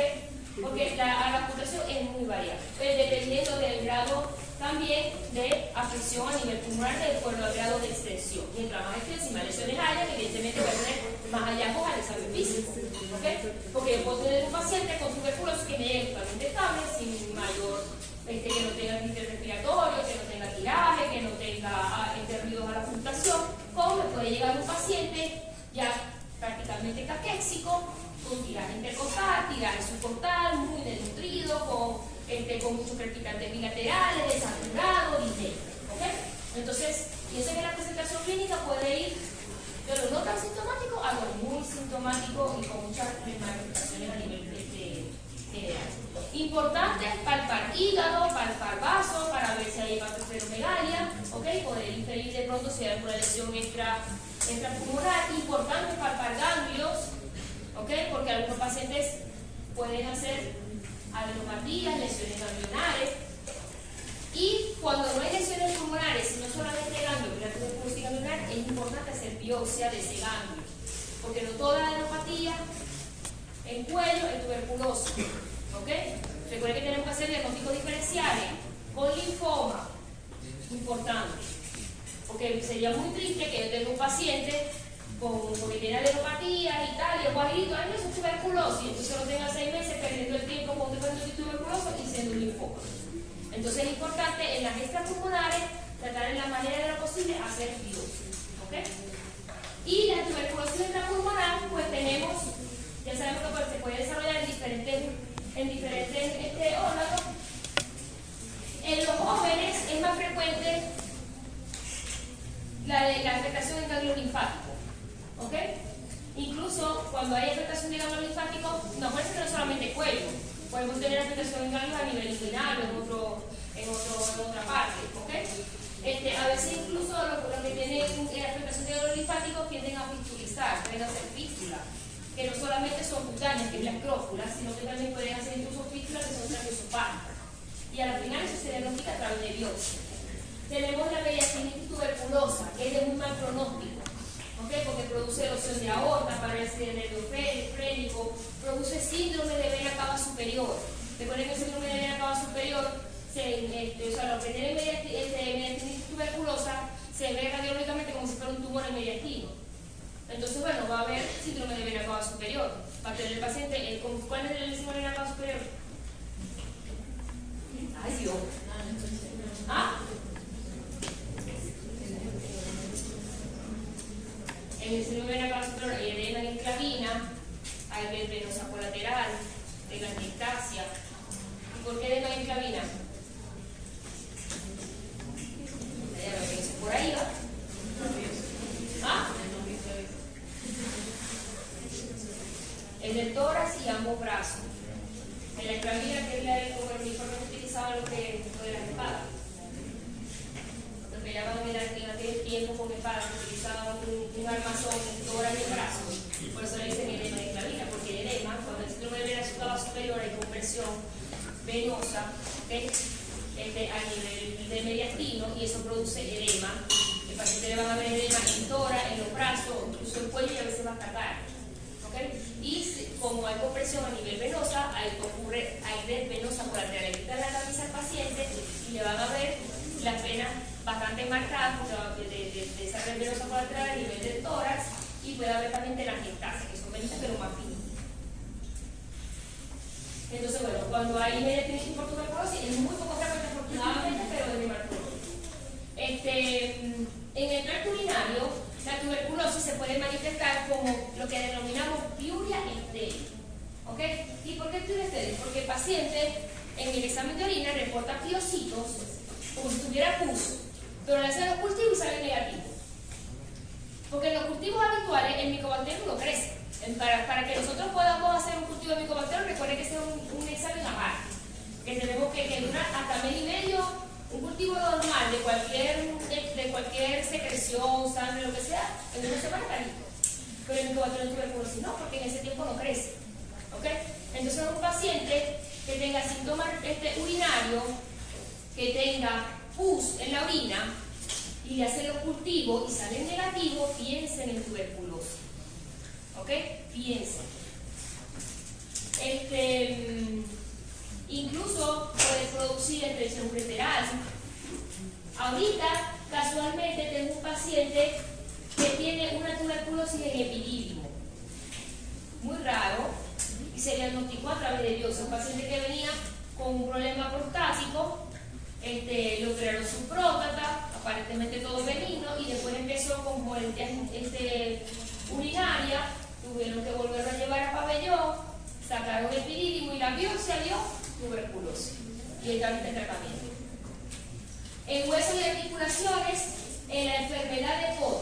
Porque la ocultación es muy variable, dependiendo del grado también de afección a nivel pulmonar de acuerdo al grado de extensión. Mientras más extensa y más lesiones haya, evidentemente va a tener más hallazgos al examen físico. ¿Okay? Porque yo puedo tener un paciente con tuberculosis que me llegue totalmente estable, sin mayor, que no tenga quiste respiratorio, que no tenga tiraje, que no tenga ruidos a la ocultación, como me puede llegar un paciente ya prácticamente caquéxico, con tiraje intercostal, tiraje subcostal, muy desnutrido, con muchos practicantes bilaterales, desaturado, disnea. ¿Okay? Entonces, piensen que la presentación clínica puede ir de lo no tan sintomático a lo muy sintomático y con muchas manifestaciones a nivel general. Importante palpar hígado, palpar vaso para ver si hay hepatosplenomegalia, ¿okay? Poder inferir de pronto si hay alguna lesión extrapulmonar. Importante palpar ganglios, ¿okay? Porque algunos pacientes pueden hacer adenopatías, lesiones ganglionares. Y cuando no hay lesiones pulmonares, sino solamente ganglio, que la tuberculosis ganglionar, es importante hacer biopsia de ese ganglio. Porque no toda adenopatía en cuello es tuberculosis. ¿Ok? Recuerden que tenemos que hacer diagnósticos diferenciales con linfoma. Importante. Porque sería muy triste que yo tenga un paciente porque tiene adenopatía y tal, y es guajito, ay, no, eso es tuberculosis. Entonces lo tenga 6 meses perdiendo el tiempo con un paciente tuberculoso y siendo un linfoma. Entonces es importante en las extrapulmonares tratar en la manera de lo posible hacer biopsia. ¿Ok? Y la tuberculosis extrapulmonar, pues tenemos, ya sabemos que se puede desarrollar en diferentes órganos. En los jóvenes es más frecuente la afectación del ganglio linfático. ¿Ok? Incluso cuando hay afectación del ganglio linfático, no puede ser solamente cuello. Podemos tener afectación en ganglios a nivel inguinal o en otra parte. ¿Ok? A veces incluso los que tienen afectación del ganglio linfático tienden a fistulizar. embolizar, pueden hacer fístulas, que no solamente son cutáneas, que es la escrófula, sino que también pueden hacer incluso fístulas que son traqueosopáticas. Y al final eso se diagnostica a través de biopsia. Tenemos la mediastinitis tuberculosa, que es de muy mal pronóstico, ¿okay? Porque produce erosión de aorta, parálisis de nervio frénico, produce síndrome de vena cava superior. Recuerden que el síndrome de vena cava superior, o sea, los que tienen mediastinitis tuberculosa se ve radiológicamente como si fuera un tumor en mediastino. Entonces, bueno, va a haber síndrome de vena cava superior. Para tener el paciente, ¿cuál es el síndrome de vena cava superior? Ay, Dios. ¿Ah? En el síndrome de vena cava superior hay edema en esclavina, hay venosa colateral, telangiectasia. ¿Y por qué edema en esclavina? Por ahí va. ¿Ah? En el tórax y ambos brazos. En la esclavina, que es como el uniforme que utilizaban lo de las espadas. Lo que llamaban en aquel tiempo con espadas, que utilizaban un armazón en tórax y el brazo. Por eso le dicen edema de esclavina, porque el edema, cuando el síndrome de vena cava superior hay compresión venosa, ¿okay? A nivel de mediastino, y eso produce edema. El paciente le van a ver edema en tórax, en los brazos, incluso el cuello, y a veces va a atacar. ¿Okay? Y como hay compresión a nivel venosa, ahí ocurre red venosa colateral. Le quitan la camisa al paciente y le van a ver las venas bastante marcadas de esa red venosa colateral a nivel del tórax, y puede haber también telangiectasia, que son venitas pero más finas. Entonces, bueno, cuando hay mediastinitis por tuberculosis, es muy poco frecuente afortunadamente, pero es de mal pronóstico. En el tracto urinario, la tuberculosis se puede manifestar como lo que denominamos piuria estéril. ¿Ok? ¿Y por qué piuria estéril? Porque el paciente en el examen de orina reporta piocitos como si tuviera pus, pero le hacen los cultivos y sale negativo. Porque en los cultivos habituales el micobacterio no crece. Para que nosotros podamos hacer un cultivo de micobacterio, recuerden que ese es un examen aparte, que tenemos que durar hasta mes y medio. Un cultivo normal de cualquier secreción, sangre, lo que sea, en una semana está listo. Pero el micobacterio tuberculosis no, porque en ese tiempo no crece. ¿Okay? Entonces, un paciente que tenga síntomas urinarios, que tenga pus en la orina y le hacen los cultivos y salen negativos, piensen en tuberculosis. ¿Ok? Piensen. Incluso puede producir infección ureteral. Ahorita, casualmente, tengo un paciente que tiene una tuberculosis en epidídimo. Muy raro. Y se diagnosticó a través de biopsia. Un paciente que venía con un problema prostático, le operaron su próstata, aparentemente todo benigno, y después empezó con molestias urinarias. Tuvieron que volverlo a llevar a pabellón, sacaron el epidídimo y la biopsia dio tuberculosis. Y el tratamiento. En huesos y articulaciones, en la enfermedad de Koch,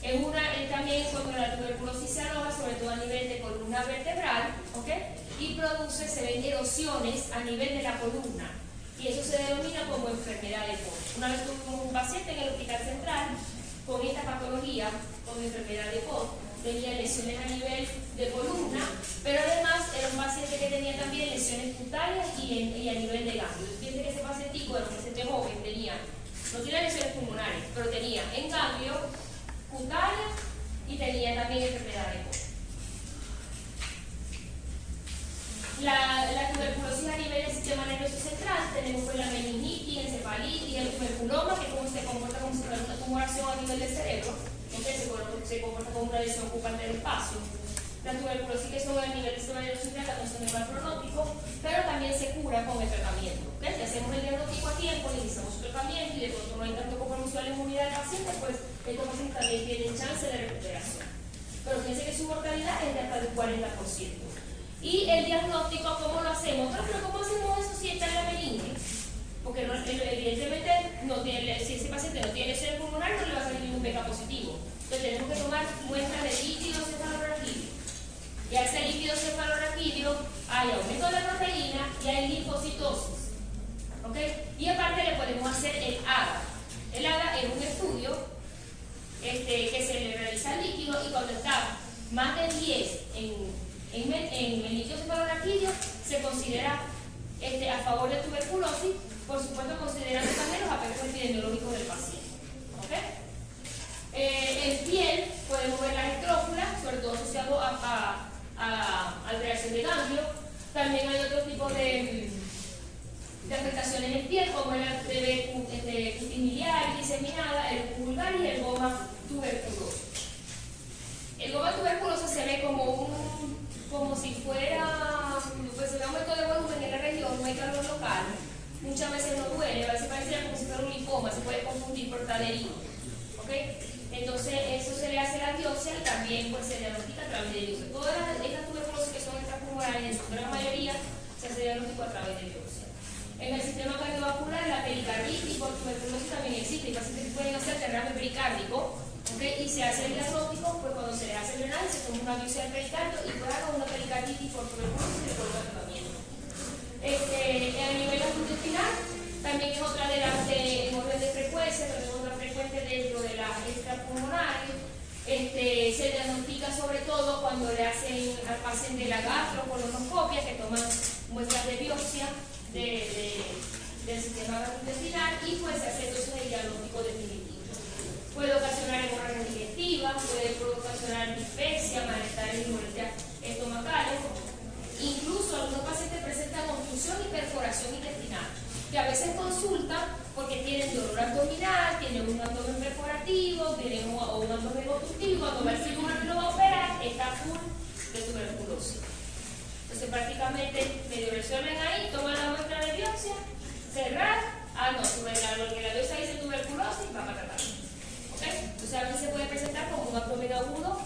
es también cuando la tuberculosis se aloja, sobre todo a nivel de columna vertebral, ¿okay? Y se ven erosiones a nivel de la columna. Y eso se denomina como enfermedad de Koch. Una vez tuvimos un paciente en el hospital central con esta patología, con enfermedad de Koch. Tenía lesiones a nivel de columna, pero además era un paciente que tenía también lesiones cutáneas y a nivel de ganglios. Fíjense que ese pacientico era un paciente joven, no tenía lesiones pulmonares, pero tenía en ganglio, cutánea, y tenía también enfermedad de Koch. La tuberculosis a nivel del sistema nervioso central, tenemos pues la meningitis, encefalitis, el tuberculoma, que se comporta como si fuera una tumoración a nivel del cerebro. Se comporta como una lesión ocupante del espacio. La tuberculosis que son a nivel del sistema nervioso central no son de mal pronóstico, pero también se cura con el tratamiento. ¿Okay? Si hacemos el diagnóstico a tiempo, iniciamos su tratamiento y de pronto no hay tanto compromiso de la inmunidad del paciente, pues estos pacientes también tienen chance de recuperación. Pero fíjense que su mortalidad es de hasta del 40%. Y el diagnóstico, ¿cómo lo hacemos? Pero ¿cómo hacemos eso si está en la meninge? Porque evidentemente si ese paciente no tiene lesiones pulmonares, no le va a salir ningún beta positivo. Entonces tenemos que tomar muestras de líquido cefalorraquídeo. Y a ese líquido cefalorraquídeo hay aumento de la proteína y hay linfocitosis. ¿Okay? Y aparte le podemos hacer el ADA. El ADA es un estudio que se le realiza al líquido, y cuando está más de 10 en el líquido cefalorraquídeo, se considera a favor de tuberculosis, por supuesto considerando también los aspectos epidemiológicos del paciente. ¿Okay? En piel podemos ver las estrófulas, sobre todo asociado a alteración de ganglio. También hay otro tipo de afectaciones en piel, como el cutis miliar, diseminada, el vulgar y el goma tuberculoso. El goma tuberculoso se ve como si fuera, pues un aumento de volumen en la región, no hay calor local, muchas veces no duele, a veces parece como si fuera un linfoma, se puede confundir por talerino. ¿Okay? Entonces eso se le hace la biopsia y también pues, se diagnostica a través de biopsia. Todas estas tuberculosis que son extrapulmonares, en su gran mayoría, se hace diagnóstico a través de biopsia. En el sistema cardiovascular, la pericarditis por tuberculosis también existe. Hay pacientes que pueden hacer derrame pericárdico, ¿okay? Y se hace el diagnóstico, pues cuando se les hace el análisis, se toma una biopsia del pericardio y puede haber una pericarditis por tuberculosis y se le coloca el tratamiento. A nivel gastrointestinal, también es otra de las en orden de frecuencia, también es otra frecuente dentro de las extrapulmonares. Se diagnostica sobre todo cuando le hacen al paciente la gastrocolonoscopia, que toman muestras de biopsia del sistema gastrointestinal y pues se hace entonces el diagnóstico definitivo. Puede ocasionar hemorragia digestiva, puede ocasionar dispepsia, malestares y molestias estomacales. Incluso algunos pacientes presentan obstrucción y perforación intestinal, que a veces consultan porque tienen dolor abdominal, tienen un abdomen perforativo, tienen un abdomen obstructivo, cuando va el cirujano y lo va a operar, está full de tuberculosis. Entonces prácticamente medio resuelven ahí, toman la muestra de biopsia, cerrar, lo que la biopsia dice tuberculosis, va para tratar. ¿Okay? Entonces a veces se puede presentar como un abdomen agudo,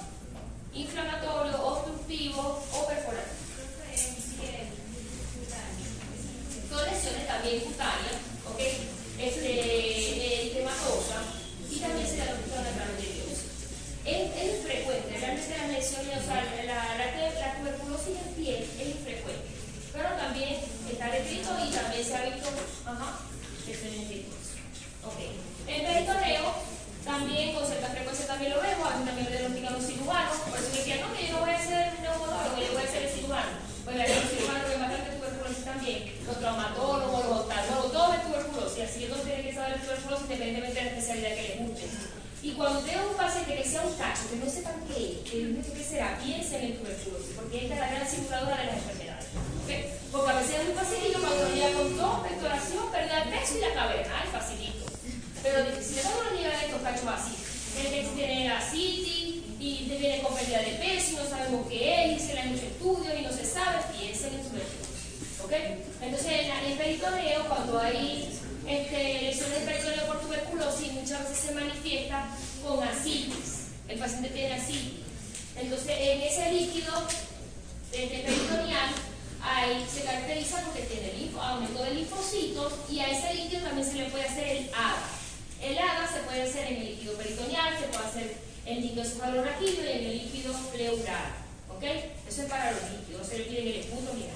inflamatorio, obstructivo o perforativo. Son lesiones también cutáneas, ¿okay? Eritematosa, y también se diagnostican a través de biopsia. Es infrecuente, realmente las lesiones, o sea, la tuberculosis en piel es infrecuente, pero también está descrito y también se ha visto, excelente. Okay. El peritoneo también con cierta frecuencia también lo vemos, a mí también lo diagnostican los cirujanos, por eso me decían, no, que yo no voy a ser neumólogo, yo voy a ser el cirujano. Pues los cirujanos ven bastante tuberculosis también, los traumatólogos, los oftalmólogos, todos ven tuberculosis, así que todos tienen que saber de tuberculosis independientemente de la especialidad que les guste. Y cuando tenga un paciente que sea un cacho, que no sepan qué será, piensen en tuberculosis, porque esta es la gran simuladora de las enfermedades. ¿Okay? Porque a veces es muy facilito cuando uno llega con tos, pectoración, pérdida de peso y la caverna, facilito. Pero si le damos una nivel de estos cachos así, el que tiene ascitis y te viene con pérdida de peso y no sabemos qué es, y se le han hecho estudios y no se sabe, piensen en tuberculosis. ¿Okay? Entonces en el peritoneo, cuando hay lesiones del peritoneo por tuberculosis, muchas veces se manifiesta con ascitis. El paciente tiene ascitis. Entonces en ese líquido peritoneal se caracteriza porque tiene aumento de linfocitos y a ese líquido también se le puede hacer el AGA. El AGA se puede hacer en el líquido peritoneal, se puede hacer en el líquido cefalorraquídeo y en el líquido pleural. ¿Ok? Eso es para los líquidos, no se le pide en el esputo ni nada.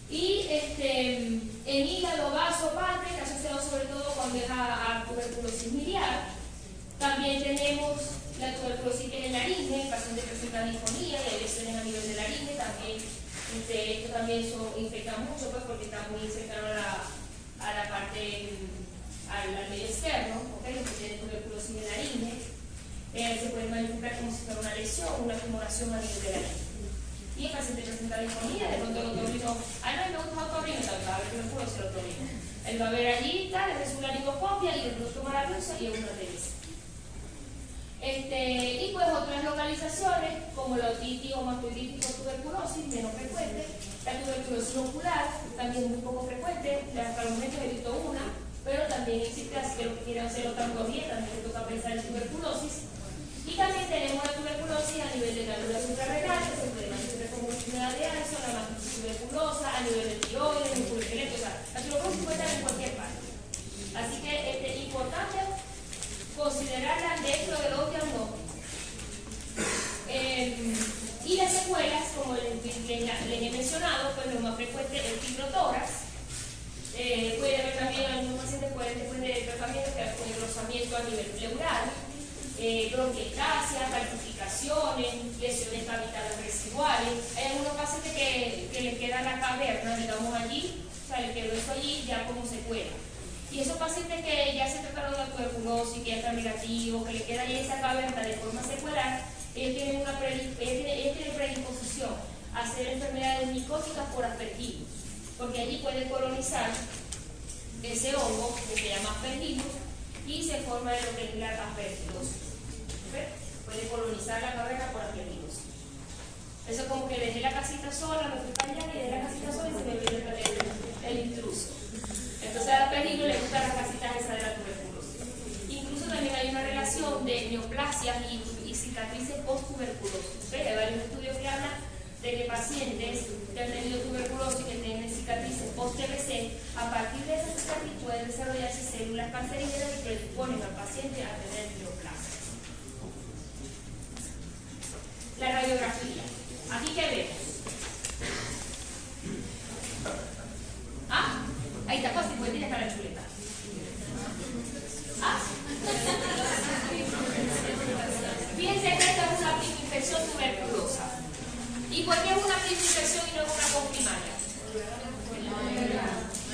Y en hígado, vaso, páncreas, asociado sobre todo cuando es a tuberculosis miliar. También tenemos la tuberculosis en el laringe, el paciente presenta disfonía y hay lesiones a nivel de laringe, también esto también infecta mucho pues, porque está muy cercano a la parte, al medio externo, ¿okay? Los que tienen tuberculosis en el laringe, se puede manifestar como si fuera una lesión, una tumoración a nivel de laringe. Y el paciente presenta disfonía, de pronto el otorrino, no me gusta el otorrino, va a ver tuberculosis el otorrino. Él va a ver allí, le hace una laringoscopia y el producto toma la biopsia y es una TBC. Y pues otras localizaciones como la otitis o mastoiditis por tuberculosis, menos frecuente, la tuberculosis ocular, también muy poco frecuente, hasta el momento he visto una, pero también existe, así que lo que quieren hacer odontología, también les toca pensar en tuberculosis. Y también tenemos la tuberculosis a nivel de glándulas suprarrenales, que se puede manifestar como enfermedad de Addison, la mastitis tuberculosa, a nivel del tiroides, del músculo esqueleto, o sea, la tuberculosis puede estar en cualquier parte. Así que es importante considerarla dentro de los diagnósticos. Y las secuelas, como les he mencionado, pues lo más frecuente es el fibrotórax. Puede haber también algunos pacientes pueden después del tratamiento que con engrosamiento a nivel pleural. bronquiectasia, calcificaciones, lesiones capitales residuales. Hay algunos pacientes que les queda la caverna, digamos allí, o sea, les quedó eso allí ya como secuela. Y esos pacientes que ya se trataron de tuberculosis, que ya están negativos, que les queda ahí esa caverna de forma secular, ellos tienen predisposición a hacer enfermedades micóticas por aspergillus, porque allí puede colonizar ese hongo que se llama aspergillus y se forma lo que es la aspergilosis. ¿Okay? Puede colonizar la caverna por aspergillus. Eso es como que dejé la casita sola, me fui para allá y dejé la casita sola y se me olvidó el intruso. Entonces al aspergillus le gustan las casitas esas de la tuberculosis. Incluso también hay una relación de neoplasias y cicatrices post-tuberculosis. ¿Okay? Hay varios estudios que hablan de que pacientes que han tenido tuberculosis, que tienen cicatrices post-TBC, a partir de esa cicatriz pueden desarrollarse células cancerígenas que predisponen al paciente a tener neoplasias. La radiografía. Aquí qué vemos. Ah, ahí está fácil, pues tiene para la chuleta. Ah. Fíjense que esta es una infección tuberculosa. ¿Y por qué es una infección y no es una comprimaria?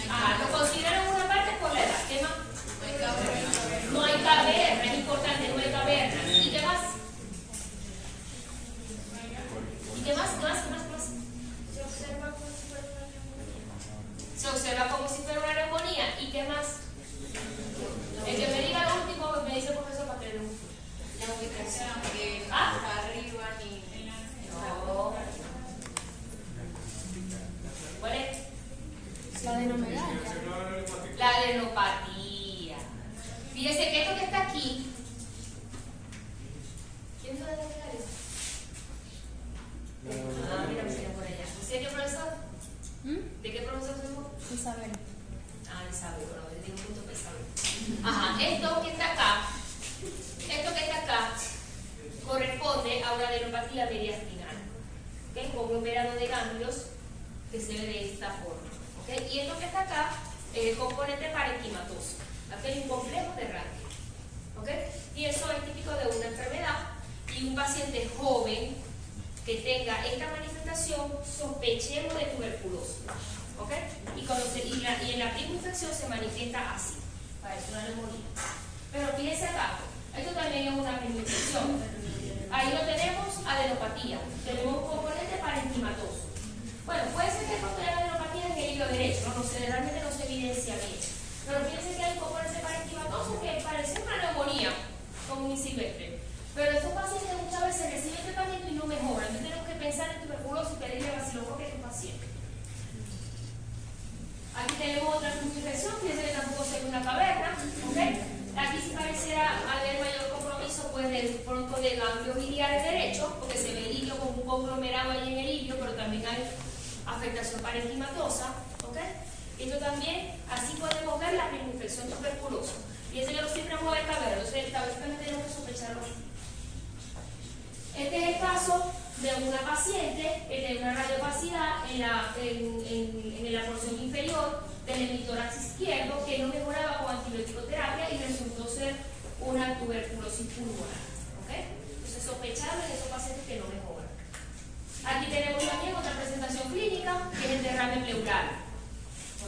Ah, lo consideran una parte por la edad. ¿Qué más? No hay caverna, es importante, no hay caverna. ¿Y qué más? ¿Y qué más? ¿Qué más? Se observa como si fuera una neumonía. ¿Y qué más? El que me diga lo último me dice el profesor para que le La ubicación que ¿Ah? arriba ni... No. ¿Cuál es? La adenomegalia. La adenopatía. Fíjese que esto que está aquí. ¿Quién sabe lo que es? Ah, mira, me salió por allá. ¿Usted qué profesor? ¿De qué profesor somos? Isabel. Ah, Isabel, bueno, le digo un punto para Isabel. Ajá, esto que está acá, corresponde a una adenopatía mediastinal, que es un conglomerado de ganglios que se ve de esta forma. ¿Okay? Y esto que está acá es el componente parenquimatoso. Aquí hay un complejo de Ranke. ¿Okay? Y eso es típico de una enfermedad y un paciente joven que tenga esta manifestación, sospechemos de tuberculosis. ¿Okay? Y en la primera infección se manifiesta así, parece una neumonía. Pero fíjense acá, esto también es una infección. Ahí lo tenemos, adenopatía. Tenemos un componente parenquimatoso. Bueno, puede ser que esto tenga adenopatía en el hilo derecho, no sé, realmente no se evidencia bien. Pero fíjense que hay un componente parenquimatoso que parece una neumonía, como un silvestre. Pero estos pacientes muchas veces reciben tratamiento y no mejoran. Entonces tenemos que pensar en tuberculosis y pedirle bacilofobia a estos pacientes. Aquí tenemos otra infección, fíjense que tampoco se ve una caverna. ¿Okay? Aquí sí pareciera haber mayor compromiso pues, del tronco de ganglios biliares derecho, porque se ve el hilio como un conglomerado ahí en el hilio, pero también hay afectación parenquimatosa. ¿Okay? Esto también, así podemos ver la infección tuberculosa. Fíjense que no siempre vamos a ver caverna, entonces tal vez también tenemos que sospecharlo así. Este es el caso de una paciente que tiene una radiopacidad en la porción inferior del hemitórax izquierdo que no mejoraba con antibiótico-terapia y resultó ser una tuberculosis pulmonar. ¿Okay? Entonces sospechable en esos pacientes que no mejoran. Aquí tenemos también otra presentación clínica que es el derrame pleural.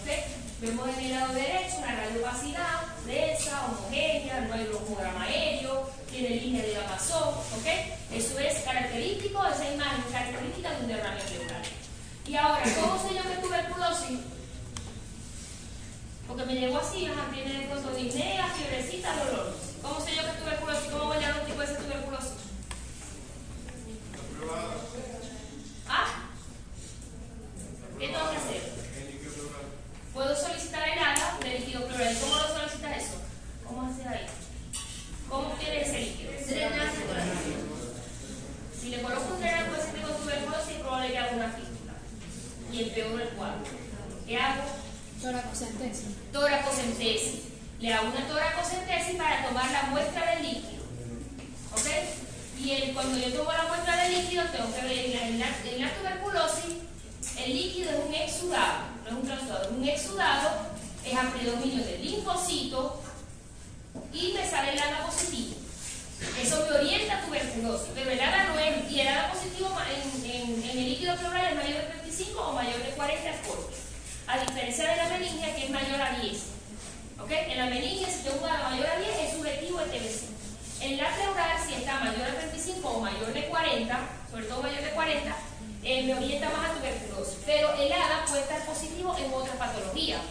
¿Okay? Vemos en el lado derecho una radiopacidad densa, homogénea, no hay bronjograma aéreo, tiene línea de Gamazón, ¿ok? Eso es característico, esa imagen es característica de un derrame pleural. Y ahora, ¿cómo sé yo que es tuberculosis? Porque me llegó así, tiene de pronto disnea, fiebrecita, dolor. ¿Cómo sé yo que es tuberculosis? ¿Cómo voy a diagnosticar esa tuberculosis? ¿Ah? ¿Qué tengo que hacer? Puedo solicitar el ALA de líquido pleural. ¿Cómo lo solicitas eso? ¿Cómo haces ahí? ¿Cómo obtienes ese líquido? Drenaje. Si le coloco un drenaje con ese tipo de tuberculosis, es probable que haga una fístula. Y empeoro el cuadro. ¿Qué hago? Toracocentesis. Toracocentesis. Le hago una toracocentesis para tomar la muestra del líquido. ¿Ok? Y cuando yo tomo la muestra del líquido, tengo que ver en la tuberculosis, el líquido es un exudado, no es un transudado, es un exudado, es a predominio del linfocito y me sale el ALA positivo. Eso me orienta a tuberculosis, pero el ADA no es, y el ADA positivo en el líquido pleural es mayor de 35 o mayor de 40 cortes, a diferencia de la meningia que es mayor a 10. ¿Ok? En la meningia, si tengo un ADA mayor a 10, es subjetivo de TBC. En la pleural, si está mayor a 35 o mayor de 40, sobre todo mayor de 40, me orienta más a tuberculosis. Pero el ADA puede estar positivo en otras patologías,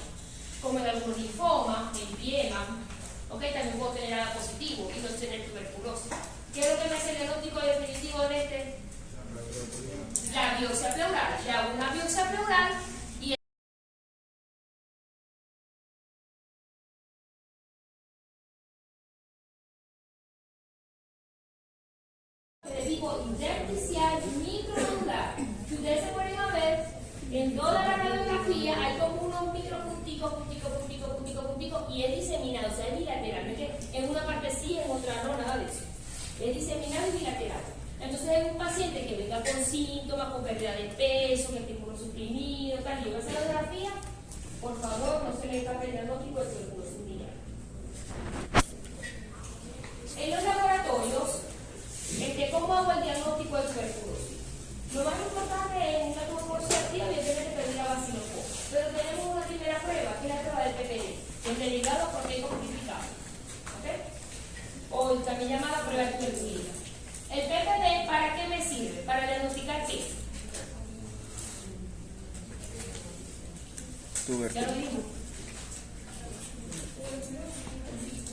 como en algunos linfomas, linfiema. ¿Ok? También puedo tener ADA positivo y no tener tuberculosis. ¿Qué es lo que me hace el diagnóstico definitivo de este? La biopsia pleural. Le hago una biopsia pleural y le digo intersticial micronodular. Si ustedes se ponen a ver, en toda la radiografía hay como unos micropunticos, punticos, y es diseminado, o sea, es bilateral. No es que en una parte sí, en otra no, nada de eso. Es diseminado y bilateral. Entonces, hay un paciente que venga con síntomas, con pérdida de peso, que tiene uno suprimido, tal, y yo voy a hacer la radiografía, por favor, no se le escape el diagnóstico de tuberculosis biliar. En los laboratorios, ¿cómo hago el diagnóstico de tuberculosis? Lo más importante es una tuberculosis activa, evidentemente pedir la vacilocoma. Pero tenemos una primera prueba, que es la prueba del PPD, el delegado proteico multiplicado. ¿Ok? O también llamada prueba de tuberculina. El PPD, ¿para qué me sirve? Para diagnosticar qué. Ya lo dijo.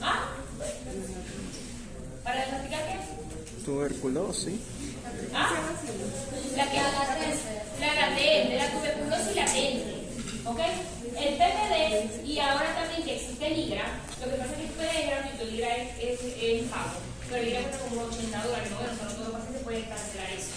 ¿Ah? ¿Para diagnosticar qué? Tuberculosis. ¿Ah? La latente, la tuberculosis latente. ¿Ok? El PPD, y ahora también que existe el IGRA, lo que pasa es que el PPD es gratuito, el IGRA es pago, pero el IGRA cuesta como $80, ¿no? Bueno, no todos los pacientes pueden cancelar eso.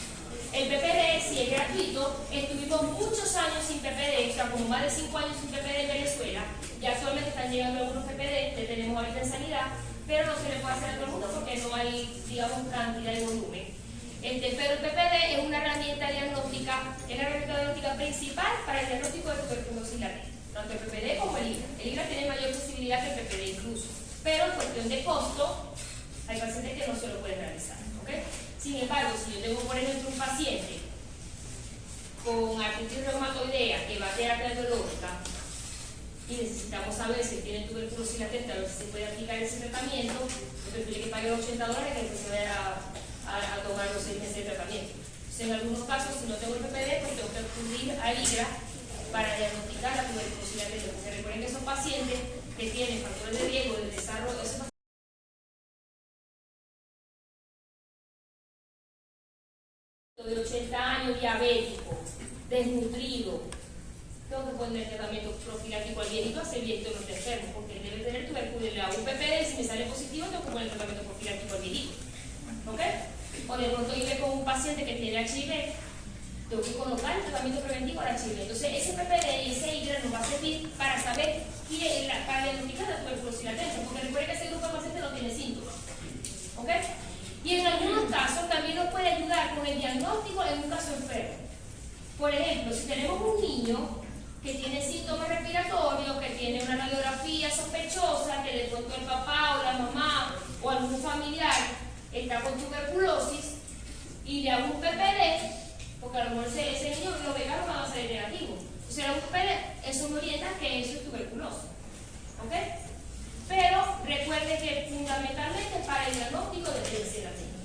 El PPD, si es gratuito, estuvimos muchos años sin PPD, o sea, como más de 5 años sin PPD en Venezuela, ya solamente están llegando algunos PPD que tenemos ahorita en sanidad, pero no se le puede hacer a todo el mundo porque no hay, digamos, cantidad y volumen. Pero el PPD es una herramienta diagnóstica, es la herramienta diagnóstica principal para el diagnóstico de tuberculosis latente, tanto el PPD como el IGRA. El IGRA tiene mayor posibilidad que el PPD incluso, pero en cuestión de costo, hay pacientes que no se lo pueden realizar. ¿Okay? Sin embargo, si yo tengo, por ejemplo, un paciente con artritis reumatoidea que va a terapia biológica y necesitamos saber si tiene tuberculosis latente, a ver si se puede aplicar ese tratamiento, yo prefiero que pague $80 que después se vaya a tomar los 6 meses de tratamiento. Entonces, en algunos casos, si no tengo el PPD, pues tengo que acudir al IGRA para diagnosticar la tuberculosis latente. Se recuerden que son pacientes que tienen factores de riesgo del desarrollo de esos de 80 años, diabético, desnutrido, tengo que poner tratamiento profiláctico al viejito, hace viejito no está enfermo, porque él debe tener tuberculosis, le hago un PPD y si me sale positivo tengo que poner tratamiento profiláctico al viejito. ¿Ok? O de pronto iré con un paciente que tiene HIV, tengo que colocar el tratamiento preventivo al HIV. Entonces ese PPD y ese IGRA nos va a servir para saber, para diagnosticar la tuberculosis latente, porque recuerden que ese grupo de pacientes no tiene síntomas. ¿Ok? Y en algunos casos también nos puede ayudar con el diagnóstico en un caso enfermo. Por ejemplo, si tenemos un niño que tiene síntomas respiratorios, que tiene una radiografía sospechosa, que de pronto el papá o la mamá o algún familiar está con tuberculosis y le hago un PPD, porque a lo mejor ese niño los veganos van a salir negativos. O sea, un PPD, eso me orienta que eso es tuberculosis. ¿Ok? Pero recuerde que fundamentalmente para el diagnóstico de TBC latente.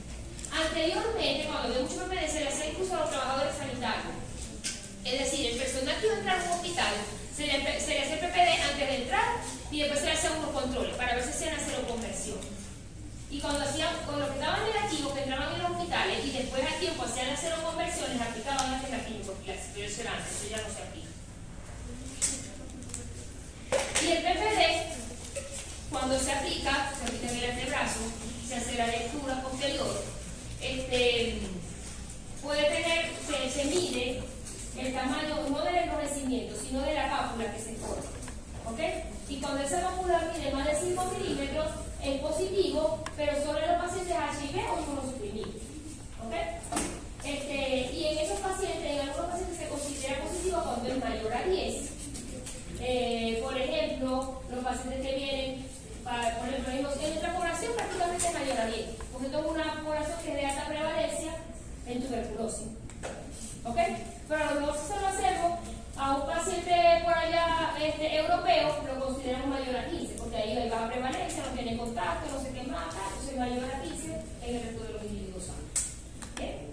Anteriormente, cuando había mucho PPD, se le hacía incluso a los trabajadores sanitarios. Es decir, el personal que iba a entrar a un hospital se le hacía el PPD antes de entrar y después se le hacían unos controles para ver si hacían la seroconversión. Y cuando con los que estaban negativos, que entraban en los hospitales y después al tiempo hacían la seroconversión, les aplicaban antes la quimioprofilaxis, pero eso era antes, eso ya no se aplica. Y el PPD, cuando se aplica en el antebrazo, se hace la lectura posterior, puede tener, se mide el tamaño no del enrojecimiento, sino de la pápula que se corta. ¿Ok? Y cuando esa pápula mide más de 5 milímetros, es positivo, pero solo en los pacientes HIV o inmunosuprimidos. ¿Ok? Y en esos pacientes, en algunos pacientes se considera positivo cuando es mayor a 10. Por ejemplo, los pacientes que vienen, por ejemplo, en nuestra población prácticamente es mayor a 10, porque esto es en tuberculosis. ¿Ok? Pero a lo mejor si se lo hacemos a un paciente por allá europeo, lo consideramos mayor a 15, porque ahí hay baja prevalencia, no tiene contacto, no sé qué más, entonces mayor a 15 en el resto de los individuos sanos. ¿Bien?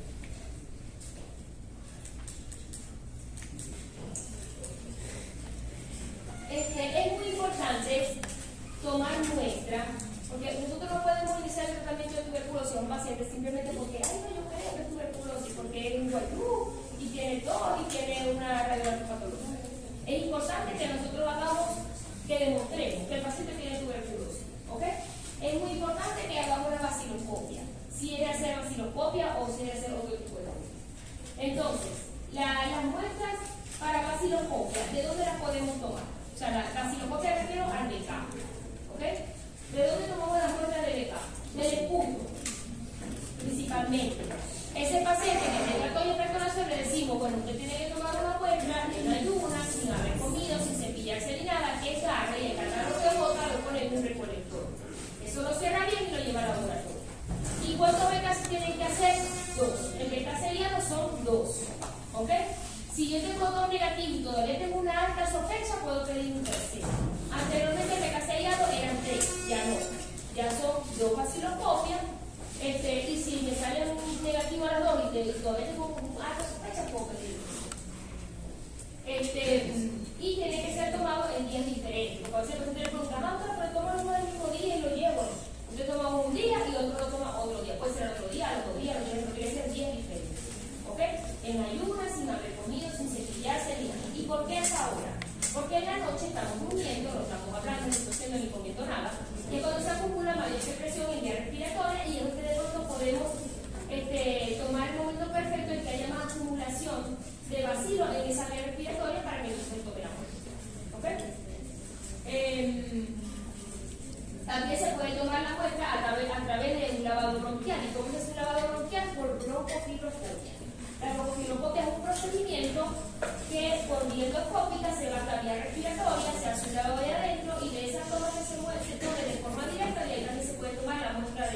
Es muy importante tomar muestra, porque nosotros no podemos iniciar el tratamiento de tuberculosis a un paciente simplemente porque, ay, no, yo creo que es tuberculosis, porque es un guayú y tiene tos y tiene una radiografía patológica. Es importante que nosotros hagamos, que demostremos que el paciente tiene tuberculosis. ¿Ok? Es muy importante que hagamos una vaciloscopia, si es de hacer vaciloscopia o si es de hacer otro tipo de cosas. Entonces, las muestras para vaciloscopia, ¿de dónde las podemos tomar? O sea, la vaciloscopia me refiero al BK. ¿Ok? ¿De dónde tomamos las muestras de BK? Del esputo, principalmente. Ese paciente que tenga toalla de perforación le decimos, bueno, usted tiene que tomar una muestra en ayunas, sin haber comido, sin cepillarse ni nada, que agarre y el catarro que bota lo pone en un recolector. Eso lo cierra bien y lo lleva al laboratorio. ¿Y cuántos BK se tienen que hacer? 2. El BK seriano son 2. ¿Ok? Si yo tengo 2 negativos y todavía tengo una alta sospecha, puedo pedir un tercero. Anteriormente el BK seriado eran 3, ya no. Ya son 2 vaciloscopias. Y si me sale un negativo a las 2 y todavía tengo una alta sospecha, puedo pedir y tiene que ser tomado en días diferentes. Porque a veces usted le pregunta, no, pero toma uno del mismo día y lo llevo. Usted toma un día y otro lo toma otro día. Puede ser otro día, pero tiene que ser días diferentes. ¿Ok? En ayunas, sin haber comido, sin cepillarse, ni nada. ¿Y por qué es ahora? Porque en la noche estamos durmiendo, no estamos hablando, no estamos haciendo ni comiendo nada. Y cuando se acumula mayor presión en vía respiratoria, y es que de pronto podemos tomar el momento perfecto en que haya más acumulación de bacilo en esa vía respiratoria para que no se tome la muerte. ¿Ok? También se puede tomar la muestra a través de un lavado bronquial. ¿Y cómo se hace un lavado bronquial? Por broncofibroscopia. La broncofibroscopia es un procedimiento que por vía endoscópica se va a la vía respiratoria, se hace un lavado de adentro y de esa toma que se tome de forma directa y ahí también se puede tomar la muestra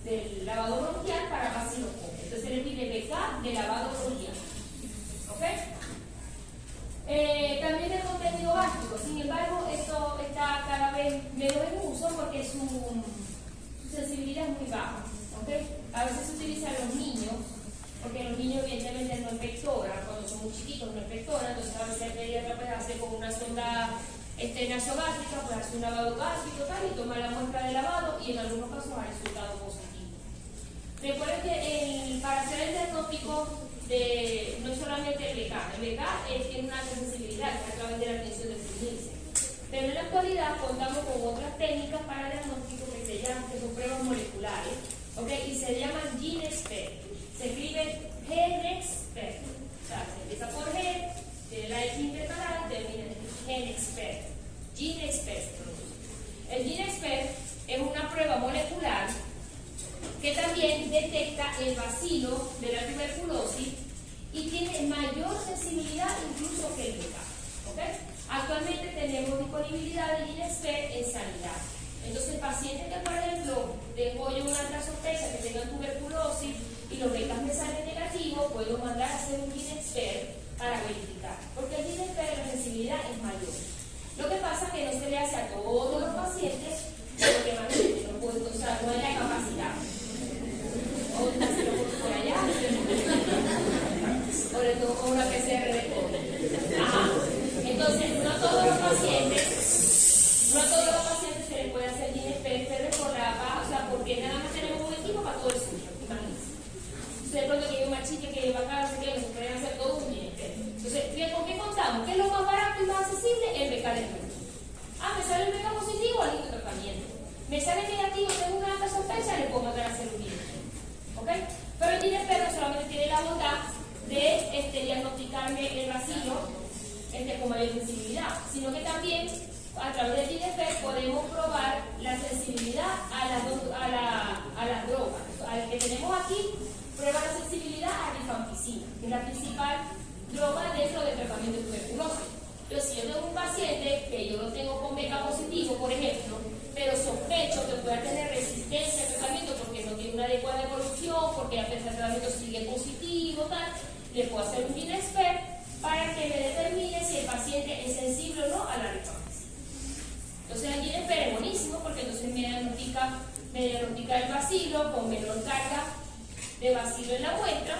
del lavado bronquial para vaciloscopia. Entonces se le pide BK de lavado bronquial. ¿Ok? También el contenido gástrico, sin embargo, esto está cada vez menos en uso porque su sensibilidad es muy baja. ¿Okay? A veces se utiliza en los niños, porque los niños evidentemente no infectoran, cuando son muy chiquitos no infectoran, entonces a veces el pediatra puede hacer con una sonda nasogástrica, pues hace un lavado gástrico tal, y toma la muestra de lavado y en algunos casos ha resultado positivo. Recuerden que para hacer el diagnóstico no es solamente el BK tiene una alta sensibilidad a través de la atención de índice. Pero en la actualidad contamos con otras técnicas para diagnóstico que son pruebas moleculares, ¿okay? Y se llaman GeneXpert. Se escribe GeneXpert. O sea, se empieza por G, tiene la X intercalada y termina en GeneXpert. GeneXpert. El GeneXpert es una prueba molecular que también detecta el bacilo de la tuberculosis y tiene mayor sensibilidad incluso que el BK. ¿Okay? Actualmente tenemos disponibilidad de GeneXpert en sanidad. Entonces, pacientes que, por ejemplo, tengo yo una alta sospecha que tengan tuberculosis y los BK me salen negativos, puedo mandar a hacer un GeneXpert para verificar. Porque el GeneXpert, la sensibilidad es mayor. Lo que pasa es que no se le hace a todos los pacientes, porque no puedo, o sea, no hay la capacidad. O una por allá, o una PCR de COVID. Entonces, no a todos los pacientes se les puede hacer GeneXpert por la baja, o sea, porque nada más tenemos un equipo para todo el sur, imagínense. Entonces, de pronto que hay una chica que lleva acá, no sé qué, nos pueden hacer todo un GeneXpert. Entonces, ¿con qué contamos? ¿Qué es lo más barato y más accesible? El BK de mucho. Me sale el BK positivo, listo tratamiento. Me sale negativo, tengo una alta sospecha, le puedo mandar a hacer un GeneXpert. ¿Ok? Pero el GeneXpert no solamente tiene la bondad de diagnosticarme el vacío con mayor sensibilidad, sino que también a través del GeneXpert podemos probar la sensibilidad a las drogas. Al que tenemos aquí, prueba la sensibilidad a rifampicina, que es la principal droga dentro del tratamiento de tuberculosis. Entonces, si yo tengo un paciente que yo lo tengo con BK positivo, por ejemplo, pero sospecho que pueda tener resistencia al tratamiento porque no tiene una adecuada evolución porque el tratamiento sigue positivo, tal, le puedo hacer un GeneXpert para que me determine si el paciente es sensible o no a la rifampicina. Entonces el GeneXpert es buenísimo porque entonces me diagnostica el bacilo con menor carga de bacilo en la muestra,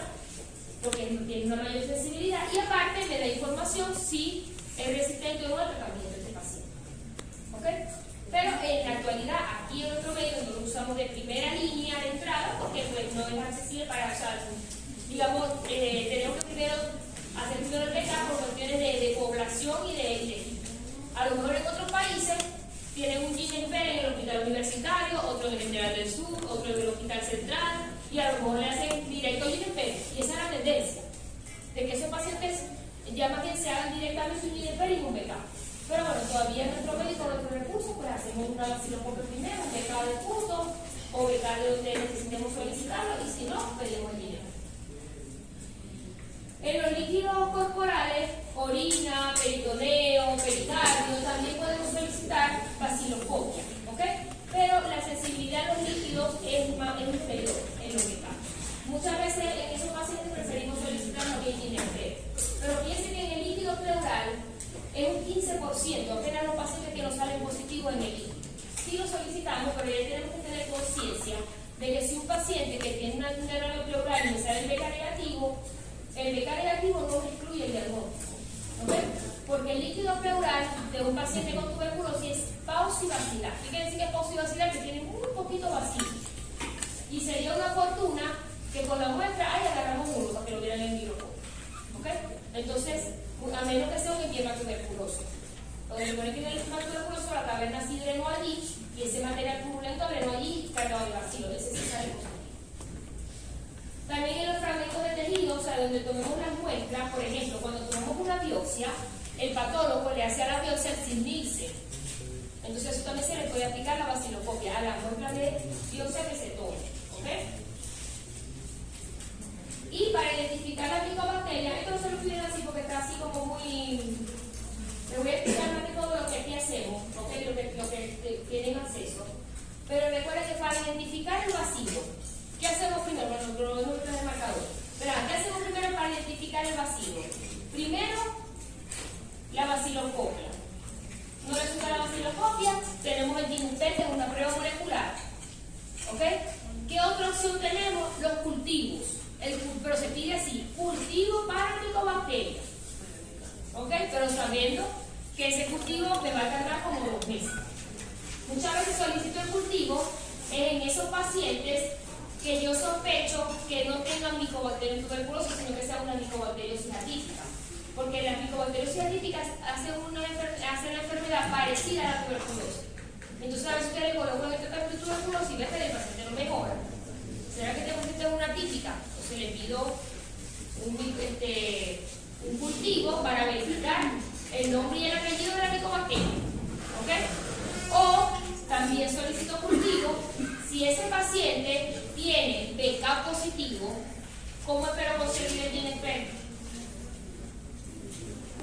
porque tiene una mayor sensibilidad, y aparte me da información si es resistente o no al tratamiento de este paciente. ¿Ok? Pero en la actualidad, aquí en nuestro medio, no lo usamos de primera línea de entrada porque pues, no es accesible para usar. Digamos, tenemos que primero hacer el backup por cuestiones de población y de equipo. A lo mejor en otros países tienen un GeneXpert en el hospital universitario, otro en el General del Sur, otro en el hospital central, y a lo mejor le hacen directo GeneXpert. Y esa es la tendencia, de que esos pacientes ya más bien se hagan directamente un GeneXpert y un backup. Pero bueno, todavía en nuestro médico, con nuestros recursos, pues hacemos una vaciloscopia primero, un backup de punto, o backup de donde necesitemos solicitarlo, y si no, pedimos el GeneXpert. En los líquidos corporales, orina, peritoneo, pericardio, también podemos solicitar vaciloscopia, ¿ok? Pero la sensibilidad a los líquidos es inferior en los backup. Muchas veces en esos pacientes preferimos solicitar lo que es GeneXpert. Pero fíjense que en el líquido pleural es un 15%, apenas los pacientes que nos salen positivos en el líquido. Sí lo solicitamos, pero ya tenemos que tener conciencia de que si un paciente que tiene una neuronal pleural y me sale el BK negativo, el BK negativo no excluye el diagnóstico, ¿ok? Porque el líquido pleural de un paciente con tuberculosis es pausivacilar. ¿Qué quiere decir que es pausivacilar? Que tiene muy poquito vacío. Y sería una fortuna que con la muestra, agarramos uno para que lo vieran en el microscopio, ¿ok? Entonces, a menos que sea un edema tuberculoso. Donde se pone que en el edema tuberculoso la caverna sí drenó allí y ese material purulento drenó allí cargado de vacío. Ese sí sale positivo. También en los fragmentos de tejido, o sea, donde tomemos las muestras, por ejemplo, cuando tomamos una biopsia, el patólogo le hace a la biopsia sin Nielsen. Entonces, eso también se le puede aplicar la vaciloscopia a la muestra de biopsia que se tome. ¿Ok? Y para identificar la micobacteria, esto no se lo piden así porque está así como muy. Les voy a explicar más que todo lo que aquí hacemos, ¿okay? lo que tienen acceso. Pero recuerden que para identificar el vacío, ¿qué hacemos primero? Bueno, lo vemos en el marcador. Pero, ¿qué hacemos primero para identificar el vacío? Primero, la vaciloscopia. No resulta la vaciloscopia, tenemos el GeneXpert, que es una prueba molecular. ¿Ok? ¿Qué otra opción tenemos? Los cultivos. Pero se pide así, cultivo para micobacterias. ¿Ok? Pero sabiendo que ese cultivo me va a tardar como 2 meses. Muchas veces solicito el cultivo en esos pacientes que yo sospecho que no tengan micobacterias tuberculosas, sino que sea una micobacteriosis atípica. Porque las micobacteriosis atípicas hacen la enfermedad parecida a la tuberculosis. Entonces, a veces usted le coloca el tratamiento de tuberculosis y ve que el paciente no mejora. ¿Será que este paciente es una atípica? Entonces, le pido un cultivo para verificar el nombre y el apellido de la micobacteria. ¿Ok? O también solicito cultivo si ese paciente tiene BK positivo, ¿cómo espero conseguir el GeneXpert?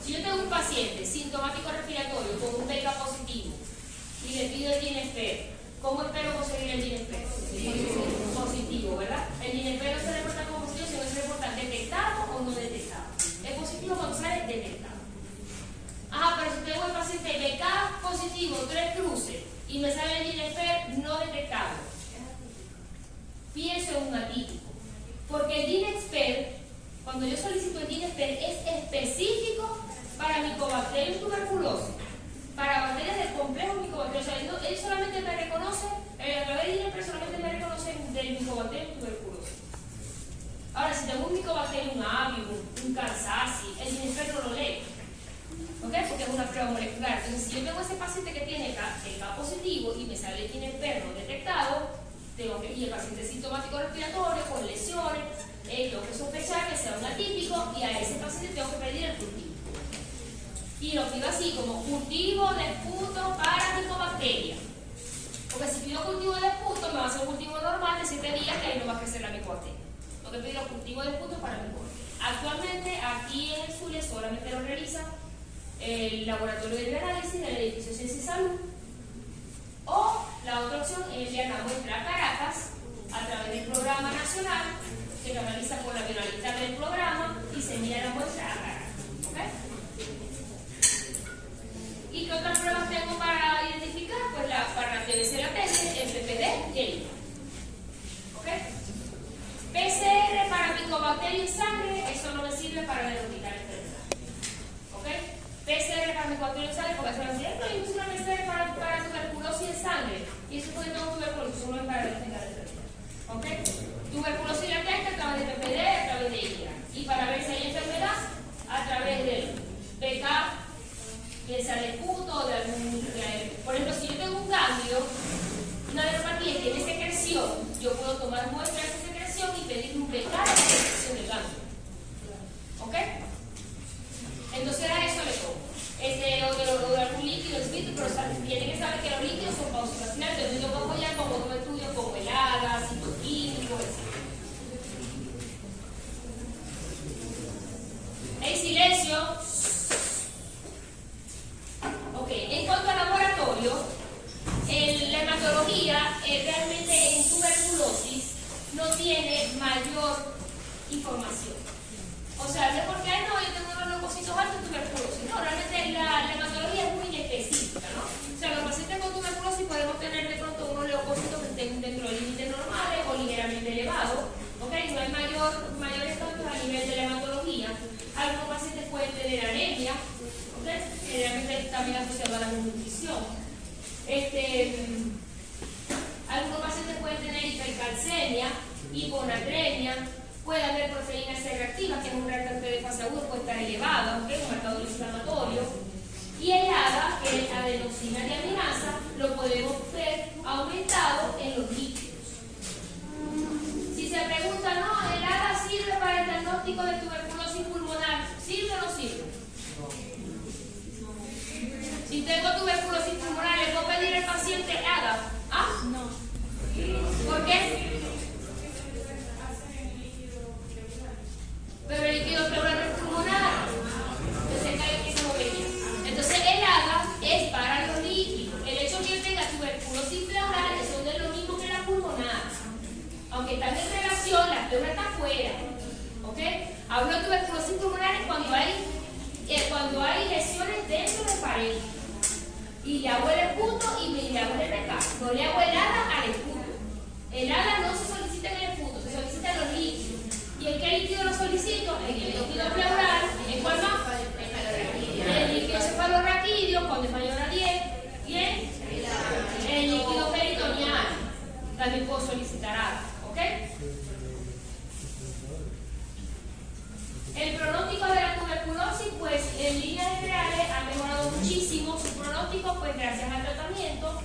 Si yo tengo un paciente sintomático respiratorio con un BK positivo y le pido el GeneXpert, ¿cómo espero conseguir el GeneXpert? Positivo, ¿verdad? El GeneXpert no se reporta como positivo, sino que se reporta detectado o no detectado. Es positivo cuando sale detectado. Ajá, pero si tengo el paciente BK positivo, 3 cruces, y me sale el GeneXpert no detectado, pienso en un atípico. Porque el GeneXpert, cuando yo solicito el GeneXpert, es específico para micobacterias tuberculosis, para bacterias del complejo micobacterioso. O sea, él solamente me reconoce, a través del GeneXpert solamente me reconoce del micobacterium tuberculosis. Ahora, si tengo un micobacterium avium, un Kansasi, el GeneXpert no lo lee. ¿Ok? Porque es una prueba molecular. Entonces, si yo tengo ese paciente que tiene BK positivo y me sale el GeneXpert no detectado, y el paciente es sintomático respiratorio, con lesiones, tengo que sospechar que sea un atípico y a ese paciente tengo que pedir el cultivo. Y lo pido así, como cultivo de esputo para micobacteria. Porque si pido cultivo de esputo, me va a hacer un cultivo normal de 7 días que ahí no va a crecer la micobacteria. Lo que pido cultivo de esputo para micobacteria. Actualmente, aquí en el Zulia solamente lo realiza el laboratorio de análisis del edificio de Ciencia y Salud. O la otra opción es enviar la muestra a Caracas a través del programa nacional, se canaliza por la bionalista del programa y se envía la muestra a cara. ¿Okay? ¿Y qué otras pruebas tengo para identificar? Pues para la TBC latente, el PPD y el IVA. ¿Okay? PCR para micobacteria en sangre, eso no me sirve para diagnosticar enfermedad. ¿Ok? PCR para micobacteria en sangre, porque eso me dice, yo puse una PCR para tuberculosis en sangre, y eso porque tengo tuberculosis, eso no es para diagnosticar enfermedad. ¿Ok? Tuberculosis latente a través de PPD, a través de IVA. Y para ver si hay enfermedad, a través del PK, que sea de puto, de algún. Por ejemplo, si yo tengo un cambio, una neuropatía que tiene secreción, yo puedo tomar muestras de esa secreción y pedir un PK de la secreción del cambio. ¿Ok? Entonces a eso le tomo. O de algún líquido, pero tienen que saber que los líquidos son pausivacionales. Entonces yo puedo apoyar con otros estudios como el AGA, citoquímico, etc. En silencio. Ok, en cuanto al laboratorio, la hematología realmente en tuberculosis no tiene mayor información. O sea, no es porque no, yo tengo unos leucocitos altos en tuberculosis. No, realmente la hematología es muy inespecífica, ¿no? O sea, los pacientes con tuberculosis podemos tener de pronto unos leucocitos que estén dentro de límites normales o ligeramente elevados. ¿Ok? No hay mayores cambios a nivel de la hematología. Algunos pacientes pueden tener anemia, ¿ok? Generalmente también asociado a la malnutrición. Algunos pacientes pueden tener hipercalcemia, hiponatremia, puede haber proteína C reactiva, que es un reactante de fase aguda, puede estar elevada, ¿okay? Un marcador inflamatorio. Y el ADA, que es adenosina deaminasa, lo podemos ver aumentado en los líquidos. Si se pregunta, no, ¿el ADA sirve para el diagnóstico de tuberculosis pulmonar? ¿Sirve o no sirve? Si tengo tuberculosis pulmonar, ¿le puedo pedir al paciente ADA? ¿Ah? No. ¿Por qué? Pero el líquido pleural no es pulmonar. Entonces el ADA es para los líquidos. El hecho de que yo tenga tuberculosis pleural, eso no es lo mismo que la pulmonar. Aunque están en relación, la pleura está afuera. ¿Ok? Hablo de tuberculosis pulmonar cuando hay lesiones dentro de pared. Y le hago el esputo y le hago el PK. No le hago el ADA al esputo. El ADA no se solicita en el esputo, se solicita en los líquidos. ¿Y en qué líquido lo solicito? En el líquido pleural. ¿En cuál más? En el líquido cefalorraquídeo, cuando es mayor a 10. Y en el líquido peritoneal. También puedo solicitar ADA. ¿Ok? El pronóstico de la tuberculosis, pues en líneas generales ha mejorado muchísimo su pronóstico, pues gracias al tratamiento.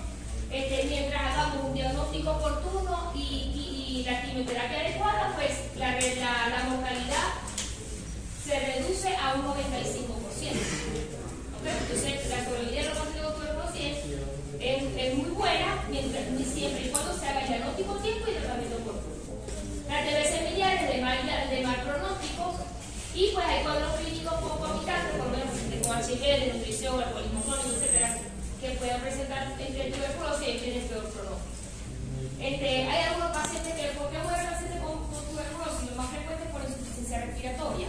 Mientras hagamos un diagnóstico oportuno y la quimioterapia adecuada, pues la mortalidad se reduce a un 95%. ¿Okay? Entonces, la probabilidad de los pacientes con tuberculosis es muy buena, siempre y cuando se haga el diagnóstico a tiempo y tratamiento oportuno. La TBC miliar es de mal pronóstico. Y pues hay cuadros clínicos poco habitantes, por lo menos con HIV, de nutrición, alcoholismo crónico, etcétera, que puedan presentar entre tuberculosis y tienen peor pronóstico. Hay algunos pacientes que, ¿por qué mueren pacientes con tuberculosis? Lo más frecuente es por insuficiencia respiratoria,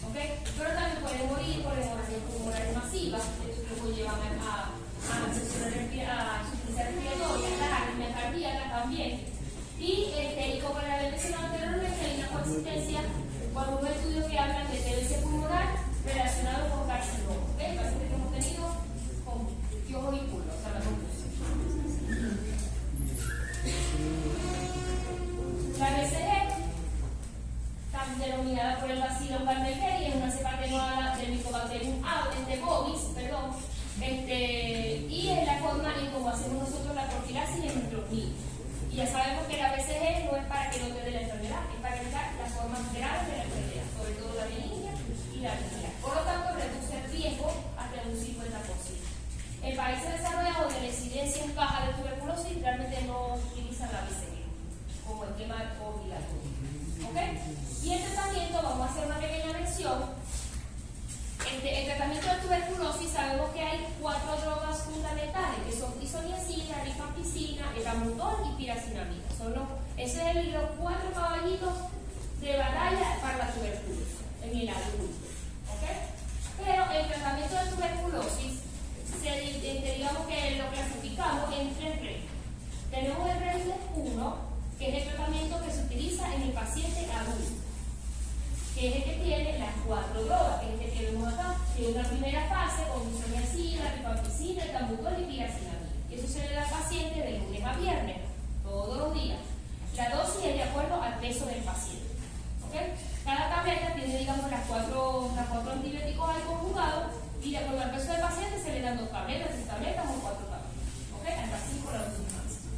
¿okay? Pero también pueden morir por hemorragias pulmonares masivas, que llevan a insuficiencia respiratoria, las arritmias cardíacas también. Y como les había mencionado anteriormente, hay una coexistencia con unos estudios que hablan de TBC pulmonar relacionado con carcinoma, ¿okay? Pacientes que hemos tenido con piojos y pulgas, o sea, la conclusión. La BCG, denominada por el Bacillus Gardnerheri, es una cepa atenuada del Mycobacterium bovis, y es la forma en cómo hacemos nosotros la profilaxis en nuestros niños. Y ya sabemos que la BCG no es para que no te dé la enfermedad, es para evitar las formas graves de la enfermedad, sobre todo la benigna y la biliar. Por lo tanto, reduce el riesgo hasta un 50%. En países desarrollados donde la incidencia es baja de tuberculosis, realmente no utilizan la BCG como esquema obligatorio. ¿Ok? Y el tratamiento, vamos a hacer una pequeña mención. El tratamiento de tuberculosis, sabemos que hay 4 drogas fundamentales, que son isoniazida, rifampicina, etambutol y piracinamida. Son Ese es los 4 caballitos de batalla para la tuberculosis en el adulto. ¿Ok? Pero el tratamiento de tuberculosis, digamos que lo clasificamos en 3 regímenes. Tenemos el régimen 1, que es el tratamiento que se utiliza en el paciente adulto, que es el que tiene las 4 drogas, que es el que vemos acá. Tiene una primera fase con isoniazida, rifampicina, etambutol y piracinamida. Eso se le da al paciente de lunes a viernes, todos los días. La dosis es de acuerdo al peso del paciente. ¿Okay? Cada tableta tiene, digamos, las cuatro antibióticos ahí conjugados, y de acuerdo al peso del paciente se le dan 2 tabletas, 3 tabletas o 4 tabletas. ¿Okay? Hasta 5 la dosis máxima.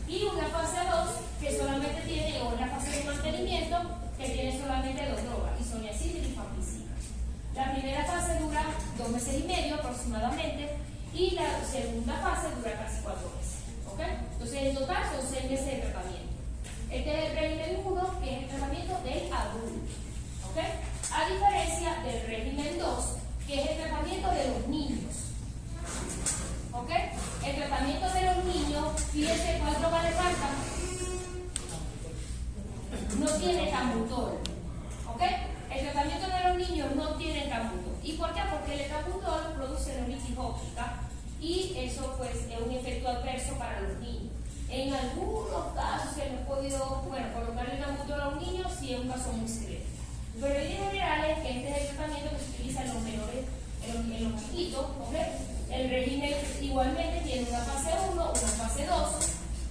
Y una fase 2 que solamente tiene, o una fase de mantenimiento que tiene solamente 2 drogas, isoniazida y rifampicina. La primera fase dura 2 meses y medio aproximadamente, y la segunda fase dura casi 4 meses. ¿Okay? Entonces en total son 6 meses de tratamiento. Este es el régimen 1, que es el tratamiento del adulto. ¿Okay? A diferencia del régimen 2, que es el tratamiento de los niños. ¿Ok? El tratamiento de los niños, fíjense cuál droga le falta. No tiene tambutol. ¿Ok? El tratamiento de los niños no tiene tambutol. ¿Y por qué? Porque el tambutol produce neuritis óptica y eso pues es un efecto adverso para los niños. En algunos casos se les ha podido, colocarle tambutol a un niño si es un caso muy severo. Pero en general es que este es el tratamiento que se utiliza en los menores, en los chiquitos. ¿Ok? El régimen igualmente tiene una fase 1, una fase 2.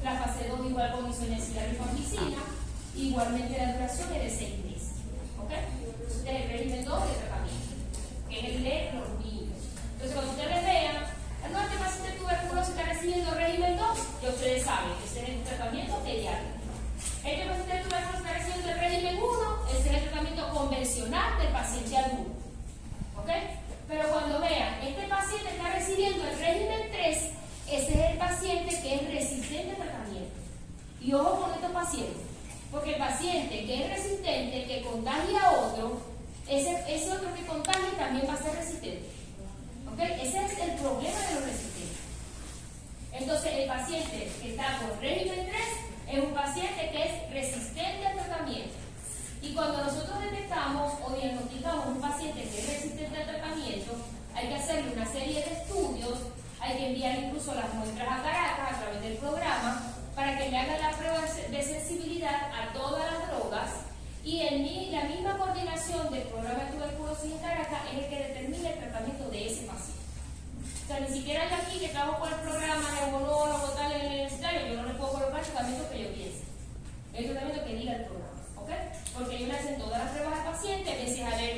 La fase 2 igual con isoniazida y rifampicina. Igualmente la duración es de 6 meses. ¿Ok? Este es el régimen 2 de tratamiento, que es el de los niños. Entonces cuando ustedes vean, no, este paciente tuberculoso está recibiendo régimen 2, ya ustedes saben que ese es el tratamiento pediátrico. Este paciente tuberculoso está recibiendo el régimen 1, ese es el tratamiento convencional del paciente adulto. ¿Ok? Pero cuando vean, este paciente está recibiendo el régimen 3, ese es el paciente que es resistente al tratamiento. Y ojo con estos pacientes, porque el paciente que es resistente, que contagia a otro, ese otro que contagia también va a ser resistente. ¿Ok? Ese es el problema de los resistentes. Entonces, el paciente que está con régimen 3 es un paciente que es resistente al tratamiento. Y cuando nosotros detectamos o diagnosticamos un paciente que es resistente al tratamiento, hay que hacerle una serie de estudios, hay que enviar incluso las muestras a Caracas a través del programa para que le hagan la prueba de sensibilidad a todas las drogas, y la misma coordinación del programa de tuberculosis en Caracas es el que determina el tratamiento de ese paciente. O sea, ni siquiera yo aquí que trabajo con el programa de monólogo tal en el universitario, yo no le puedo colocar el tratamiento que yo piense, el tratamiento que diga el programa. ¿Ok? Porque ellos le hacen todas las pruebas al paciente, a veces a ver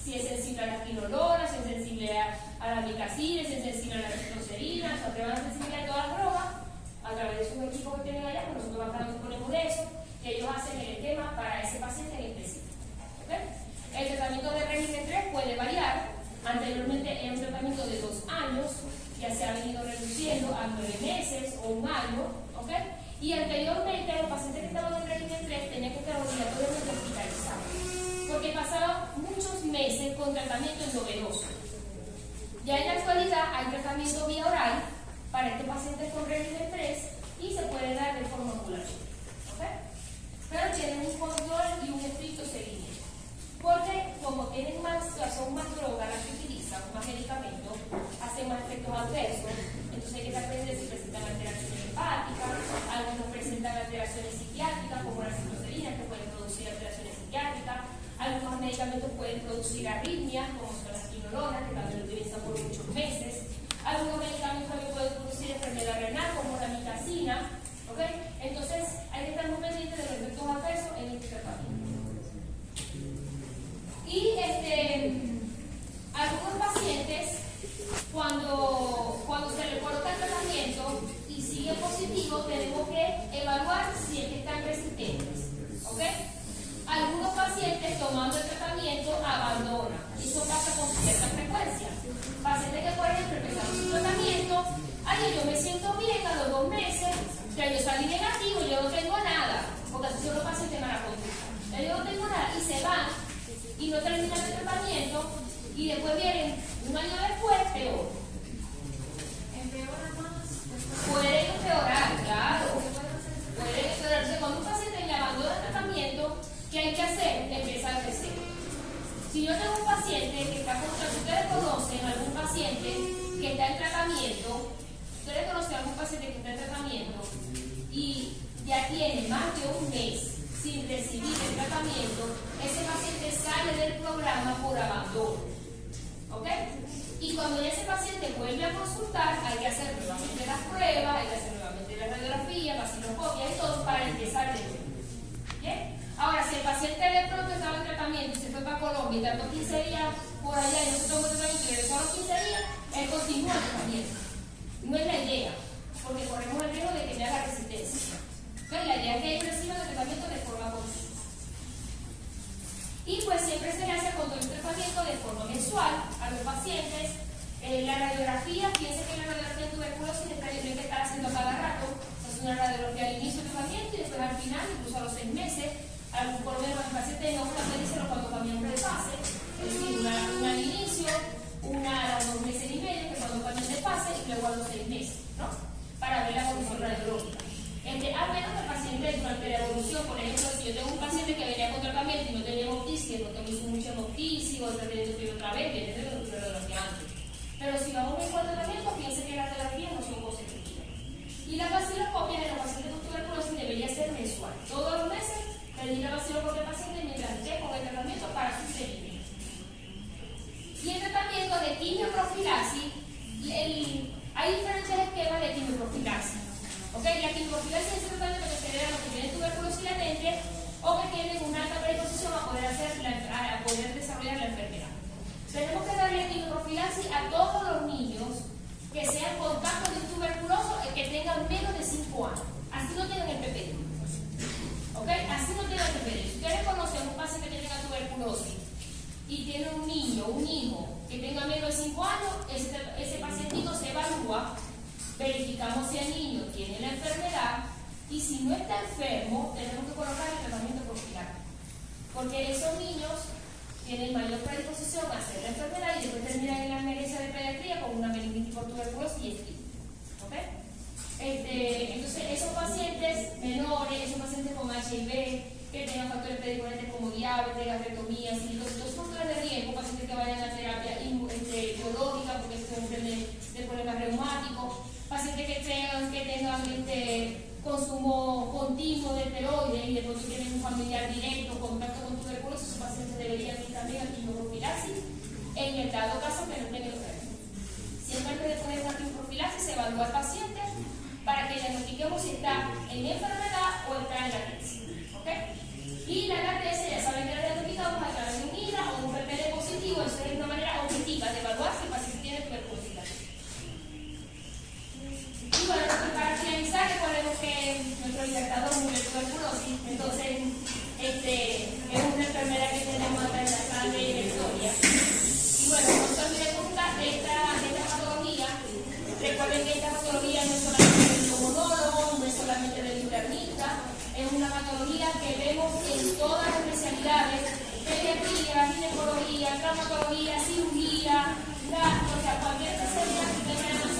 si es sensible a la quinolona, si es sensible a la micacina, si es sensible a la citrocerina, o sea, prueban la sensibilidad de todas las drogas a través de sus equipos que tienen allá, pues nosotros acá nos disponemos de eso, que ellos hacen el esquema para ese paciente en específico. ¿Ok? El tratamiento de régimen 3 puede variar. Anteriormente era un tratamiento de 2 años, ya se ha venido reduciendo a 9 meses o 1 año. ¿Ok? Y anteriormente los pacientes que estaban en régimen 3 tenían que estar obligatoriamente hospitalizados, porque pasaban muchos meses con tratamiento novedoso. Ya en la actualidad hay tratamiento vía oral para este paciente con régimen 3 y se puede dar de forma ambulatoria. ¿Ok? Pero tienen un control y un estricto seguimiento, porque como tienen son más drogas las que utilizan, más medicamentos, hacen más efectos adversos. Entonces hay que estar pendiente si presentan alteraciones hepáticas, algunos presentan alteraciones psiquiátricas como la citrocerina, que pueden producir alteraciones psiquiátricas, algunos medicamentos pueden producir arritmias como son las quinolonas, que también lo utilizan por muchos meses, algunos medicamentos también pueden producir enfermedad renal como la mitacina. ¿Ok? Entonces hay que estar muy pendientes de los efectos adversos en este tratamiento. Y algunos pacientes, cuando se le coloca el tratamiento y sigue positivo, tenemos que evaluar si es que están resistentes. ¿Ok? Algunos pacientes tomando el tratamiento abandonan. Eso pasa con cierta frecuencia. Pacientes que, por ejemplo, empezaron su tratamiento, yo me siento bien a los 2 meses, ya yo salí negativo, yo no tengo nada, porque así son los pacientes mala conducta. Ya yo no tengo nada y se van y no terminan el tratamiento y después vienen 1 año después peor. ¿Empeora más? Pueden empeorar, claro. Pueden empeorarse con Si yo tengo un paciente que está con, si ustedes conocen algún paciente que está en tratamiento, ustedes conocen algún paciente que está en tratamiento y ya tiene más de un mes sin recibir el tratamiento, ese paciente sale del programa por abandono. ¿Ok? Y cuando ese paciente vuelve a consultar, hay que hacer nuevamente las pruebas, hay que hacer nuevamente la radiografía, vaciloscopia y todo para empezar de nuevo. ¿Bien? Ahora, si el paciente de pronto estaba en tratamiento y se fue para Colombia y tardó 15 días por allá y no se tomó el tratamiento y regresó a los 15 días, él continúa el tratamiento. No es la idea, porque corremos el riesgo de que le haga resistencia. Entonces, la idea es que ellos reciban el tratamiento de forma continua. Y pues siempre se le hace control de tratamiento de forma mensual a los pacientes. La radiografía, fíjense que la radiografía de tuberculosis no hay que estar haciendo a cada rato. Se hace una radiografía al inicio del tratamiento y después al final, incluso a los 6 meses. Por lo menos el paciente no me dicen cuando cambiamos de fase, es decir, una al inicio, una a los 2 meses y medio, que cuando cambian de fase, y luego a los 6 meses, ¿no? Para ver la evolución radiológica. A menos que el paciente durante la evolución, por ejemplo, si yo tengo un paciente que venía con tratamiento y no tenía hemoptisis, no me hizo mucha hemoptisis o el tratamiento que otra vez, viene de lo que antes. Pero si vamos a un tratamiento, fíjense que las terapias no son consecutivas. Y la vaciloscopia de los pacientes con tuberculosis debería ser mensual. Todos los meses pedir la vaciloscopia al paciente mientras esté con el tratamiento para su seguimiento. Y el tratamiento de quimioprofilaxis, hay diferentes esquemas de quimioprofilaxis. ¿Okay? La quimioprofilaxis es el tratamiento que se le da a los que tienen tuberculosis latente o que tienen una alta predisposición a poder desarrollar la enfermedad. Tenemos que darle quimioprofilaxis a todos los niños que sean contacto de un tuberculoso y que tengan menos de 5 años. Así no tienen el PPD. ¿Ok? Así no tienen el PPD. Si ustedes conocen un paciente que tenga tuberculosis y tiene un niño, un hijo que tenga menos de 5 años, ese pacientito se evalúa, verificamos si el niño tiene la enfermedad y si no está enfermo, tenemos que colocar el tratamiento profiláctico. Porque esos niños tienen mayor predisposición a hacer la enfermedad y después terminan en la emergencia de pediatría con una meningitis por tuberculosis y esquina. ¿Ok? Entonces, esos pacientes menores, esos pacientes con HIV, que tengan factores predisponentes como diabetes, gastrectomía, los factores de riesgo, pacientes que vayan a terapia biológica porque sufren de problemas reumáticos, pacientes que tengan consumo continuo de esteroides y después tienen un familiar directo, contacto con tuberculosis, esos pacientes deberían ir también a quimioprofilaxis en el dado caso que no tengan enfermedad. Siempre que después de una quimioprofilaxis se evalúa al paciente para que diagnostiquemos si está en enfermedad o está en latencia. ¿Okay? Y la latencia, ya saben que la diagnosticamos a través de un IRA o un PPD positivo, eso es una manera objetiva de evaluar si el paciente tiene tuberculosis. Y bueno, para finalizar, recordemos que nuestro libertador murió de tuberculosis, entonces es una enfermedad que tenemos hasta en la sangre y en la historia. Y bueno, no se olviden contar de esta patología. Recuerden que esta patología no es solamente del pulmonólogo, no es solamente del internista, es una patología que vemos en todas las especialidades: pediatría, ginecología, traumatología, cirugía, cualquier especialidad que tenga